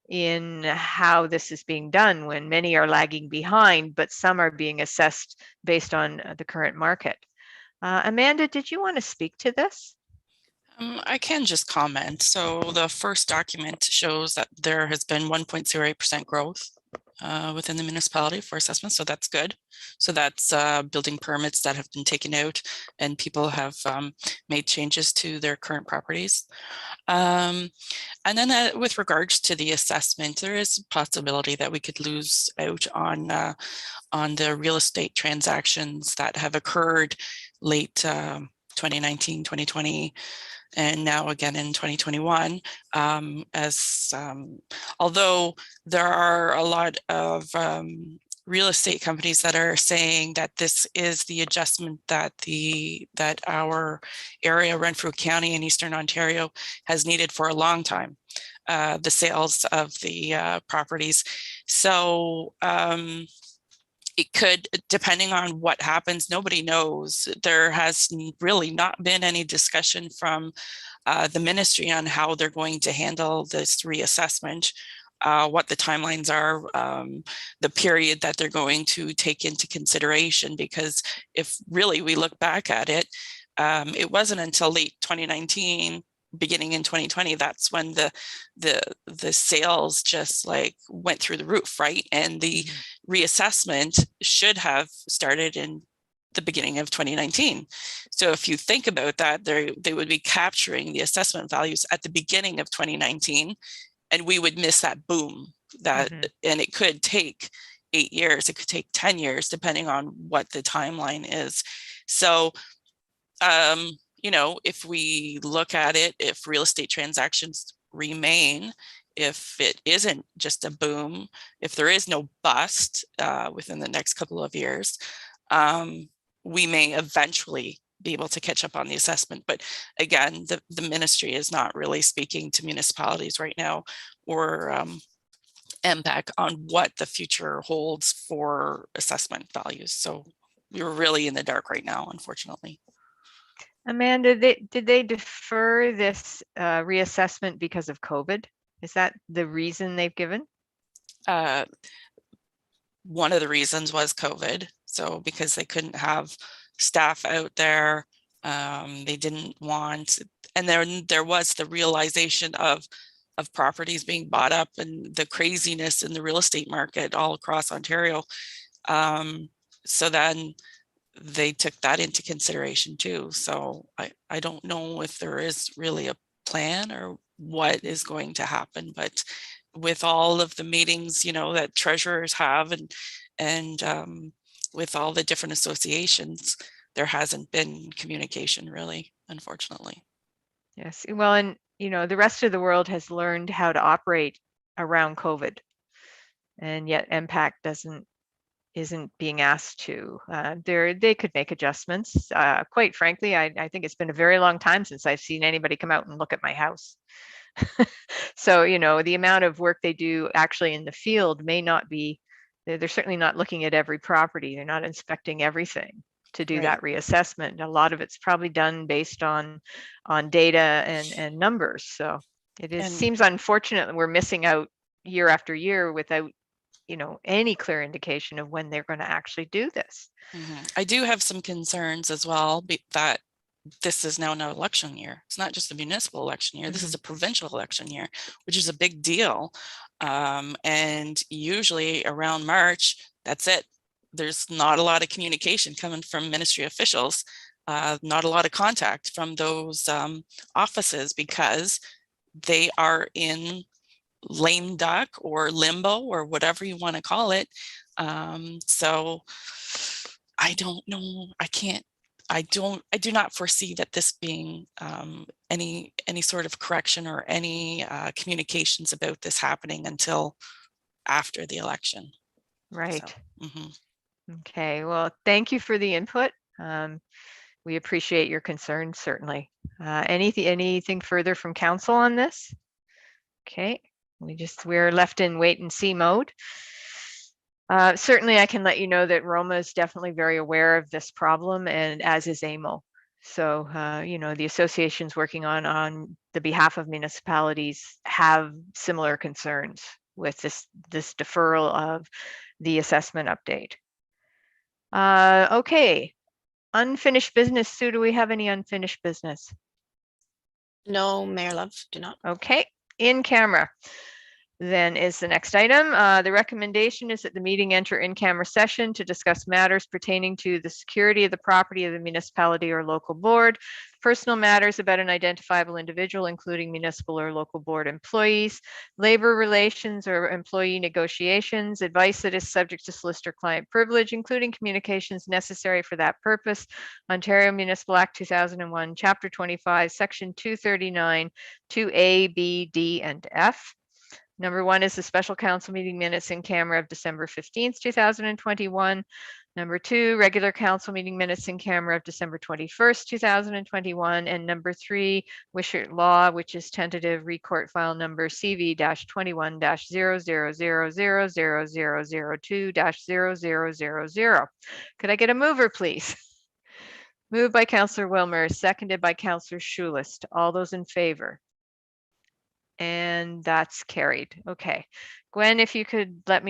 in how this is being done when many are lagging behind, but some are being assessed based on the current market. Amanda, did you want to speak to this? I can just comment. So the first document shows that there has been 1.08% growth within the municipality for assessment, so that's good. So that's building permits that have been taken out and people have made changes to their current properties. And then with regards to the assessment, there is a possibility that we could lose out on the real estate transactions that have occurred late 2019, 2020, and now again in 2021, although there are a lot of real estate companies that are saying that this is the adjustment that our area, Renfrew County in Eastern Ontario, has needed for a long time, the sales of the properties. So it could, depending on what happens, nobody knows. There has really not been any discussion from the ministry on how they're going to handle this reassessment, what the timelines are, the period that they're going to take into consideration. Because if really we look back at it, it wasn't until late 2019, beginning in 2020, that's when the sales just like went through the roof, right? And the reassessment should have started in the beginning of 2019. So if you think about that, they would be capturing the assessment values at the beginning of 2019, and we would miss that boom. And it could take 8 years, it could take 10 years, depending on what the timeline is. So you know, if we look at it, if real estate transactions remain, if it isn't just a boom, if there is no bust within the next couple of years, we may eventually be able to catch up on the assessment. But again, the ministry is not really speaking to municipalities right now, or MPAC, on what the future holds for assessment values. So we're really in the dark right now, unfortunately. Amanda, did they defer this reassessment because of COVID? Is that the reason they've given? One of the reasons was COVID. So because they couldn't have staff out there, they didn't want, and then there was the realization of properties being bought up and the craziness in the real estate market all across Ontario. So then they took that into consideration too. So I don't know if there is really a plan or what is going to happen, but with all of the meetings, you know, that treasurers have and with all the different associations, there hasn't been communication really, unfortunately. Yes, well, and you know, the rest of the world has learned how to operate around COVID, and yet MPAC isn't being asked to. They could make adjustments. Quite frankly, I think it's been a very long time since I've seen anybody come out and look at my house. So, you know, the amount of work they do actually in the field may not be, they're certainly not looking at every property. They're not inspecting everything to do that reassessment. A lot of it's probably done based on data and numbers. So seems unfortunate that we're missing out year after year without, you know, any clear indication of when they're going to actually do this. I do have some concerns as well that this is now an election year. It's not just a municipal election year. This is a provincial election year, which is a big deal. And usually around March, that's it. There's not a lot of communication coming from ministry officials, not a lot of contact from those offices, because they are in lame duck or limbo or whatever you want to call it. So I don't know. I do not foresee that this being any sort of correction or any communications about this happening until after the election. Right. So, Okay, well, thank you for the input. We appreciate your concerns, certainly. Anything further from council on this? Okay, we're left in wait and see mode. Certainly, I can let you know that Roma is definitely very aware of this problem, and as is AMO. So, you know, the associations working on the behalf of municipalities have similar concerns with this deferral of the assessment update. Okay, Unfinished business. Sue, do we have any unfinished business? No, Mayor Love, do not. Okay, in camera. Then is the next item. The recommendation is that the meeting enter in camera session to discuss matters pertaining to the security of the property of the municipality or local board, personal matters about an identifiable individual, including municipal or local board employees, labor relations or employee negotiations, advice that is subject to solicitor-client privilege, including communications necessary for that purpose. Ontario Municipal Act 2001, Chapter 25, Section 239, 2A, B, D, and F. Number 1 is the special council meeting minutes in camera of December 15th, 2021. Number 2, regular council meeting minutes in camera of December 21st, 2021. And number 3, Wishart Law, which is tentative recourt file number CV-21-00000002-0000. Could I get a mover, please? Moved by Councillor Wilmer, seconded by Councillor Schulist. All those in favor? And that's carried. Okay. Gwen, if you could let me know